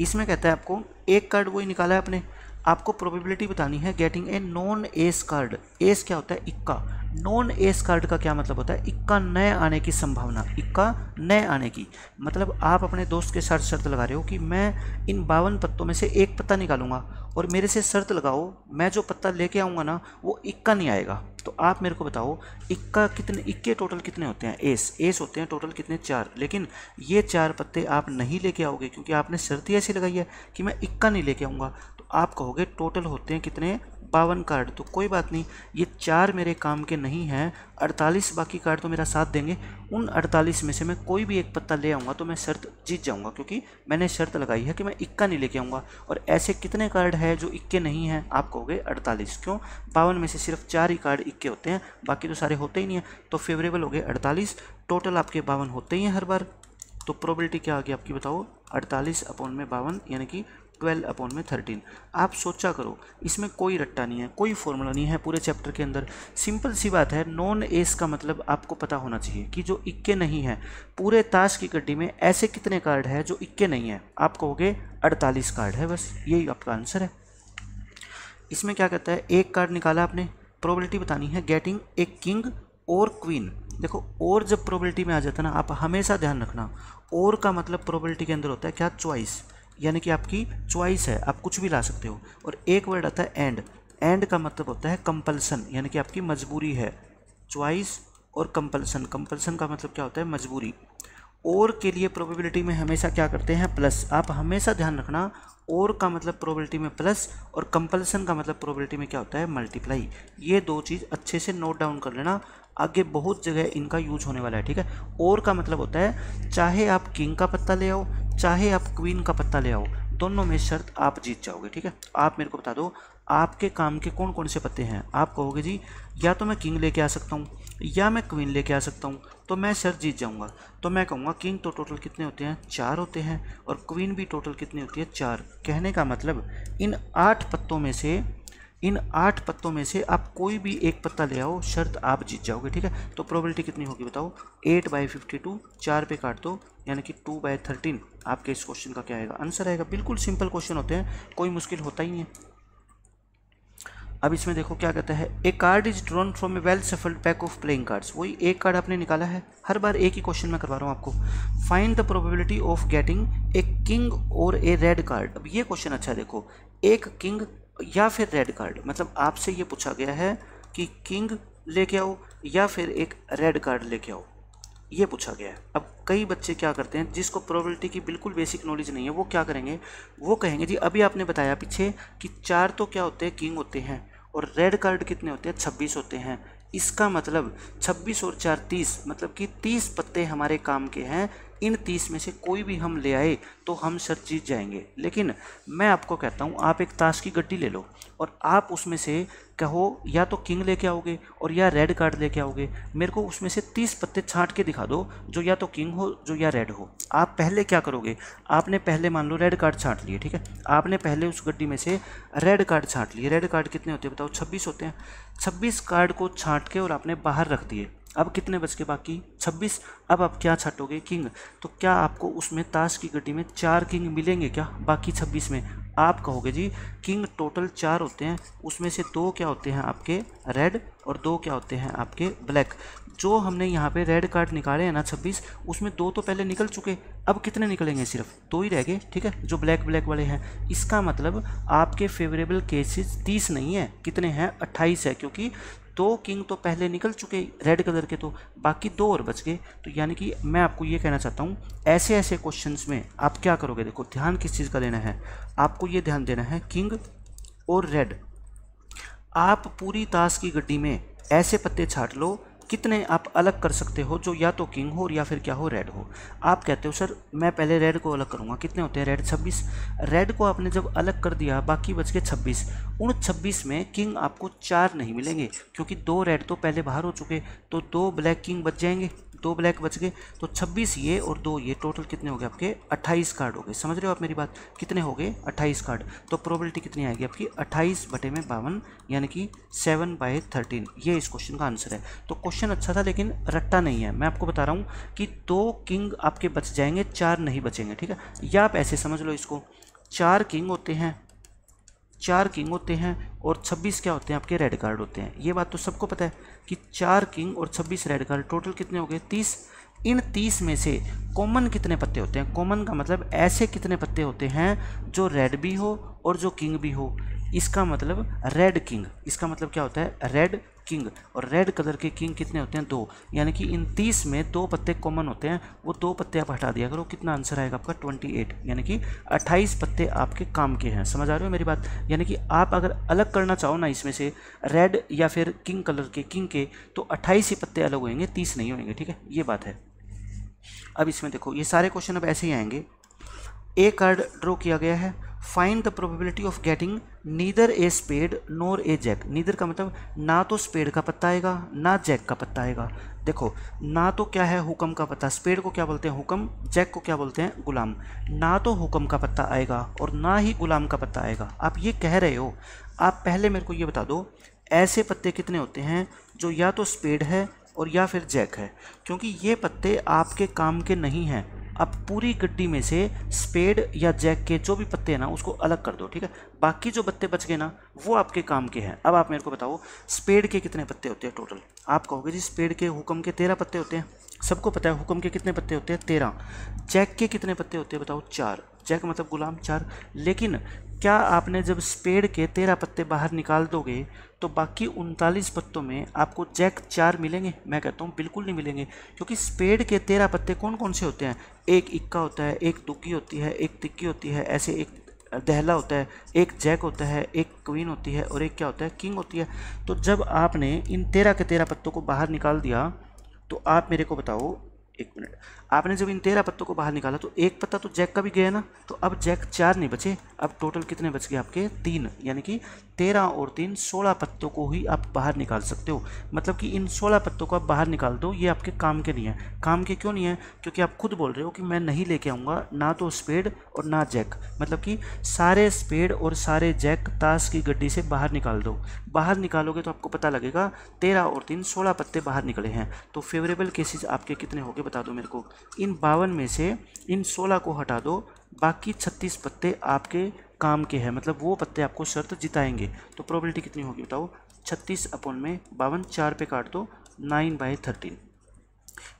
इसमें कहता है आपको एक कार्ड वही निकाला है आपने, आपको प्रोबेबिलिटी बतानी है getting a non S card. S क्या होता है, इक्का। नॉन एस कार्ड का क्या मतलब होता है, इक्का नए आने की संभावना, इक्का नए आने की। मतलब आप अपने दोस्त के साथ शर्त लगा रहे हो कि मैं इन 52 पत्तों में से एक पत्ता निकालूंगा, और मेरे से शर्त लगाओ मैं जो पत्ता लेके आऊँगा ना वो इक्का नहीं आएगा। तो आप मेरे को बताओ इक्का कितने, इक्के टोटल कितने होते हैं, एस होते हैं टोटल कितने, 4। लेकिन ये 4 पत्ते आप नहीं लेके आओगे क्योंकि आपने शर्त ही ऐसी लगाई है कि मैं इक्का नहीं लेके आऊँगा। तो आप कहोगे टोटल होते हैं कितने, 52 कार्ड। तो कोई बात नहीं, ये 4 मेरे काम के नहीं हैं, 48 बाकी कार्ड तो मेरा साथ देंगे। उन 48 में से मैं कोई भी एक पत्ता ले आऊँगा तो मैं शर्त जीत जाऊँगा, क्योंकि मैंने शर्त लगाई है कि मैं इक्का नहीं लेके आऊँगा। और ऐसे कितने कार्ड हैं जो इक्के नहीं हैं, आप कहोगे 48। क्यों, 52 में से सिर्फ 4 ही कार्ड इक्के होते हैं, बाकी तो सारे होते ही नहीं हैं। तो फेवरेबल हो गए 48, टोटल आपके 52 होते ही हैं हर बार। तो प्रोबेबिलिटी क्या आ गई आपकी बताओ, 48/52, यानी कि 12/13। आप सोचा करो, इसमें कोई रट्टा नहीं है, कोई फॉर्मूला नहीं है पूरे चैप्टर के अंदर। सिंपल सी बात है, नॉन एस का मतलब आपको पता होना चाहिए कि जो इक्के नहीं है। पूरे ताश की गड्डी में ऐसे कितने कार्ड है जो इक्के नहीं है, आप कहोगे 48 कार्ड है, बस यही आपका आंसर है। इसमें क्या कहता है, एक कार्ड निकाला आपने, प्रोबेबिलिटी बतानी है गेटिंग ए किंग और क्वीन। देखो और जब प्रोबेबिलिटी में आ जाता है ना, आप हमेशा ध्यान रखना, और का मतलब प्रोबेबिलिटी के अंदर होता है क्या, चॉइस, यानी कि आपकी चॉइस है, आप कुछ भी ला सकते हो। और एक वर्ड आता है एंड, एंड का मतलब होता है कंपल्सन, यानी कि आपकी मजबूरी है। चॉइस और कंपल्सन, कंपल्सन का मतलब क्या होता है, मजबूरी। और के लिए प्रोबेबिलिटी में हमेशा क्या करते हैं, प्लस। आप हमेशा ध्यान रखना, और का मतलब प्रोबेबिलिटी में प्लस, और कंपल्सन का मतलब प्रोबेबिलिटी में क्या होता है, मल्टीप्लाई। ये दो चीज़ अच्छे से नोट डाउन कर लेना, आगे बहुत जगह इनका यूज होने वाला है, ठीक है। और का मतलब होता है चाहे आप किंग का पत्ता ले आओ, चाहे आप क्वीन का पत्ता ले आओ, दोनों में शर्त आप जीत जाओगे, ठीक है। आप मेरे को बता दो आपके काम के कौन कौन से पत्ते हैं। आप कहोगे जी या तो मैं किंग लेके आ सकता हूँ या मैं क्वीन लेके आ सकता हूँ, तो मैं शर्त जीत जाऊँगा। तो मैं कहूँगा किंग तो टोटल कितने होते हैं, 4 होते हैं, और क्वीन भी टोटल कितनी होती है, 4। कहने का मतलब इन 8 पत्तों में से आप कोई भी एक पत्ता ले आओ, शर्त आप जीत जाओगे, ठीक है। तो प्रोबेबिलिटी कितनी होगी बताओ, 8/52, 4 पे काट दो, यानी कि 2/13। आपके इस क्वेश्चन का क्या आएगा, आंसर आएगा। बिल्कुल सिंपल क्वेश्चन होते हैं, कोई मुश्किल होता ही नहीं है। अब इसमें देखो क्या कहता है, a card is drawn from a well shuffled pack of playing cards. वही एक कार्ड आपने निकाला है, हर बार एक ही क्वेश्चन में करवा रहा हूँ आपको। Find the probability of getting a king और ए रेड कार्ड। अब ये क्वेश्चन अच्छा है, देखो एक किंग या फिर रेड कार्ड, मतलब आपसे ये पूछा गया है कि किंग लेके आओ या फिर एक रेड कार्ड लेके आओ, ये पूछा गया है। अब कई बच्चे क्या करते हैं, जिसको प्रोबेबिलिटी की बिल्कुल बेसिक नॉलेज नहीं है, वो क्या करेंगे, वो कहेंगे जी अभी आपने बताया पीछे कि 4 तो क्या होते हैं, किंग होते हैं, और रेड कार्ड कितने होते हैं, 26 होते हैं। इसका मतलब 26 और 4 30, मतलब कि 30 पत्ते हमारे काम के हैं। इन 30 में से कोई भी हम ले आए तो हम शर्त जीत जाएंगे। लेकिन मैं आपको कहता हूँ, आप एक ताश की गड्डी ले लो और आप उसमें से कहो या तो किंग लेके आओगे और या रेड कार्ड लेके आओगे। मेरे को उसमें से 30 पत्ते छांट के दिखा दो जो या तो किंग हो जो या रेड हो। आप पहले क्या करोगे, आपने पहले मान लो रेड कार्ड छांट लिए, ठीक है। आपने पहले उस गड्डी में से रेड कार्ड छांट लिए। रेड कार्ड कितने होते हैं बताओ, 26 होते हैं। 26 कार्ड को छांट के और आपने बाहर रख दिए। अब कितने बच के बाकी, 26। अब आप क्या छांटोगे, किंग। तो क्या आपको उसमें ताश की गड्डी में 4 किंग मिलेंगे क्या बाकी 26 में? आप कहोगे जी किंग टोटल 4 होते हैं, उसमें से 2 क्या होते हैं आपके रेड और 2 क्या होते हैं आपके ब्लैक। जो हमने यहाँ पे रेड कार्ड निकाले हैं ना 26, उसमें 2 तो पहले निकल चुके, अब कितने निकलेंगे, सिर्फ 2 ही रह गए, ठीक है, जो ब्लैक वाले हैं। इसका मतलब आपके फेवरेबल केसेस 30 नहीं है, कितने हैं, 28 है, क्योंकि 2 किंग तो पहले निकल चुके रेड कलर के, तो बाकी 2 और बच गए। तो यानी कि मैं आपको ये कहना चाहता हूँ ऐसे ऐसे क्वेश्चंस में आप क्या करोगे, देखो ध्यान किस चीज़ का देना है, आपको ये ध्यान देना है किंग और रेड। आप पूरी ताश की गड्डी में ऐसे पत्ते छाट लो कितने आप अलग कर सकते हो जो या तो किंग हो या फिर क्या हो, रेड हो। आप कहते हो सर मैं पहले रेड को अलग करूंगा, कितने होते हैं रेड 26। रेड को आपने जब अलग कर दिया बाकी बच गए 26। उन 26 में किंग आपको 4 नहीं मिलेंगे क्योंकि 2 रेड तो पहले बाहर हो चुके, तो 2 ब्लैक किंग बच जाएंगे, 2 ब्लैक बच गए, तो 26 ये और 2 ये, टोटल कितने हो गए आपके 28 कार्ड हो गए। समझ रहे हो आप मेरी बात, कितने हो गए 28 कार्ड। तो प्रोबेबिलिटी कितनी आएगी आपकी 28/52 यानी कि 7/13। ये इस क्वेश्चन का आंसर है। तो क्वेश्चन अच्छा था लेकिन रट्टा नहीं है। मैं आपको बता रहा हूँ कि 2 किंग आपके बच जाएंगे, 4 नहीं बचेंगे, ठीक है। या आप ऐसे समझ लो इसको, 4 किंग होते हैं, 4 किंग होते हैं और 26 क्या होते हैं आपके रेड कार्ड होते हैं। ये बात तो सबको पता है कि 4 किंग और 26 रेड कार्ड, टोटल कितने हो गए 30। इन 30 में से कॉमन कितने पत्ते होते हैं, कॉमन का मतलब ऐसे कितने पत्ते होते हैं जो रेड भी हो और जो किंग भी हो। इसका मतलब रेड किंग, इसका मतलब क्या होता है रेड किंग, और रेड कलर के किंग कितने होते हैं 2, यानी कि इन 30 में 2 पत्ते कॉमन होते हैं, वो 2 पत्ते आप हटा दिया करो, कितना आंसर आएगा आपका 28, यानी कि 28 पत्ते आपके काम के हैं। समझ आ रहे हो मेरी बात, यानी कि आप अगर अलग करना चाहो ना इसमें से रेड या फिर किंग कलर के किंग के, तो 28 ही पत्ते अलग होंगे, 30 नहीं होंगे, ठीक है, ये बात है। अब इसमें देखो ये सारे क्वेश्चन अब ऐसे ही आएंगे। ए कार्ड ड्रॉ किया गया है, find the probability of getting neither a spade nor a jack. Neither का मतलब ना तो स्पेड का पत्ता आएगा ना जैक का पत्ता आएगा। देखो ना तो क्या है हुक्म का पत्ता, स्पेड को क्या बोलते हैं हुक्म, जैक को क्या बोलते हैं गुलाम। ना तो हुक्म का पत्ता आएगा और ना ही गुलाम का पत्ता आएगा। आप ये कह रहे हो, आप पहले मेरे को ये बता दो ऐसे पत्ते कितने होते हैं जो या तो स्पेड है और या फिर जैक है, क्योंकि ये पत्ते आपके काम के नहीं हैं। अब पूरी गड्डी में से स्पेड या जैक के जो भी पत्ते हैं ना उसको अलग कर दो, ठीक है। बाकी जो पत्ते बच गए ना वो आपके काम के हैं। अब आप मेरे को बताओ स्पेड के कितने पत्ते होते हैं टोटल। आप कहोगे जी स्पेड के हुक्म के 13 पत्ते होते हैं, सबको पता है हुक्म के कितने पत्ते होते हैं 13। जैक के कितने पत्ते होते हैं बताओ 4, जैक मतलब गुलाम 4। लेकिन क्या आपने जब स्पेड के 13 पत्ते बाहर निकाल दोगे तो बाकी 39 पत्तों में आपको जैक 4 मिलेंगे? मैं कहता हूँ बिल्कुल नहीं मिलेंगे, क्योंकि स्पेड के 13 पत्ते कौन कौन से होते हैं, एक इक्का होता है, एक दुग्गी होती है, एक तिक्की होती है, ऐसे एक दहला होता है, एक जैक होता है, एक क्वीन होती है और एक क्या होता है किंग होती है। तो जब आपने इन 13 के 13 पत्तों को बाहर निकाल दिया तो आप मेरे को बताओ, एक मिनट, आपने जब इन 13 पत्तों को बाहर निकाला तो एक पत्ता तो जैक का भी गया ना, तो अब जैक 4 नहीं बचे, अब टोटल कितने बच गए आपके 3, यानी कि 13 और 3 16 पत्तों को ही आप बाहर निकाल सकते हो। मतलब कि इन 16 पत्तों को आप बाहर निकाल दो, ये आपके काम के नहीं है। काम के क्यों नहीं है? क्योंकि आप खुद बोल रहे हो कि मैं नहीं लेके आऊँगा ना तो स्पेड और ना जैक, मतलब कि सारे स्पेड और सारे जैक ताश की गड्डी से बाहर निकाल दो। बाहर निकालोगे तो आपको पता लगेगा 13 और 3 16 पत्ते बाहर निकले हैं। तो फेवरेबल केसेस आपके कितने हो गए बता दो मेरे को। इन 52 में से इन 16 को हटा दो, बाकी 36 पत्ते आपके काम के हैं, मतलब वो पत्ते आपको शर्त जिताएंगे। तो प्रोबेबिलिटी कितनी होगी बताओ, 36/52, 4 पे काट दो, 9/13।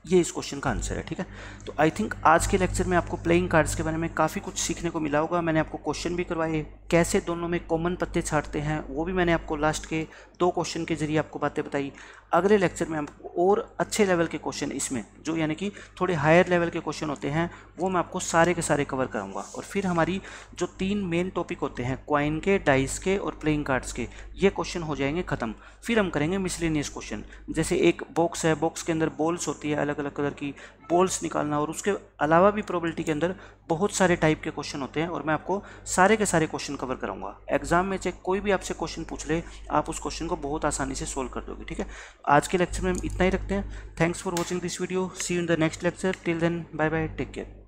ये इस क्वेश्चन का आंसर है, ठीक है। तो आई थिंक आज के लेक्चर में आपको प्लेइंग कार्ड्स के बारे में काफ़ी कुछ सीखने को मिला होगा। मैंने आपको क्वेश्चन भी करवाए, कैसे दोनों में कॉमन पत्ते छाटते हैं वो भी मैंने आपको लास्ट के 2 क्वेश्चन के जरिए आपको बातें बताई। अगले लेक्चर में आपको और अच्छे लेवल के क्वेश्चन इसमें जो यानी कि थोड़े हायर लेवल के क्वेश्चन होते हैं वो मैं आपको सारे के सारे कवर कराऊंगा। और फिर हमारी जो 3 मेन टॉपिक होते हैं क्वाइन के, डाइस के और प्लेइंग कार्ड्स के, ये क्वेश्चन हो जाएंगे ख़त्म। फिर हम करेंगे मिसलेनियस क्वेश्चन, जैसे एक बॉक्स है, बॉक्स के अंदर बॉल्स होती है अलग अलग कलर की, बॉल्स निकालना, और उसके अलावा भी प्रोबेबिलिटी के अंदर बहुत सारे टाइप के क्वेश्चन होते हैं और मैं आपको सारे के सारे क्वेश्चन कवर कराऊंगा। एग्जाम में चाहे कोई भी आपसे क्वेश्चन पूछ ले, आप उस क्वेश्चन को बहुत आसानी से सोल्व कर दोगे, ठीक है। आज के लेक्चर में हम इतना ही रखते हैं। Thanks for watching this video, see you in the next lecture, till then bye bye, take care.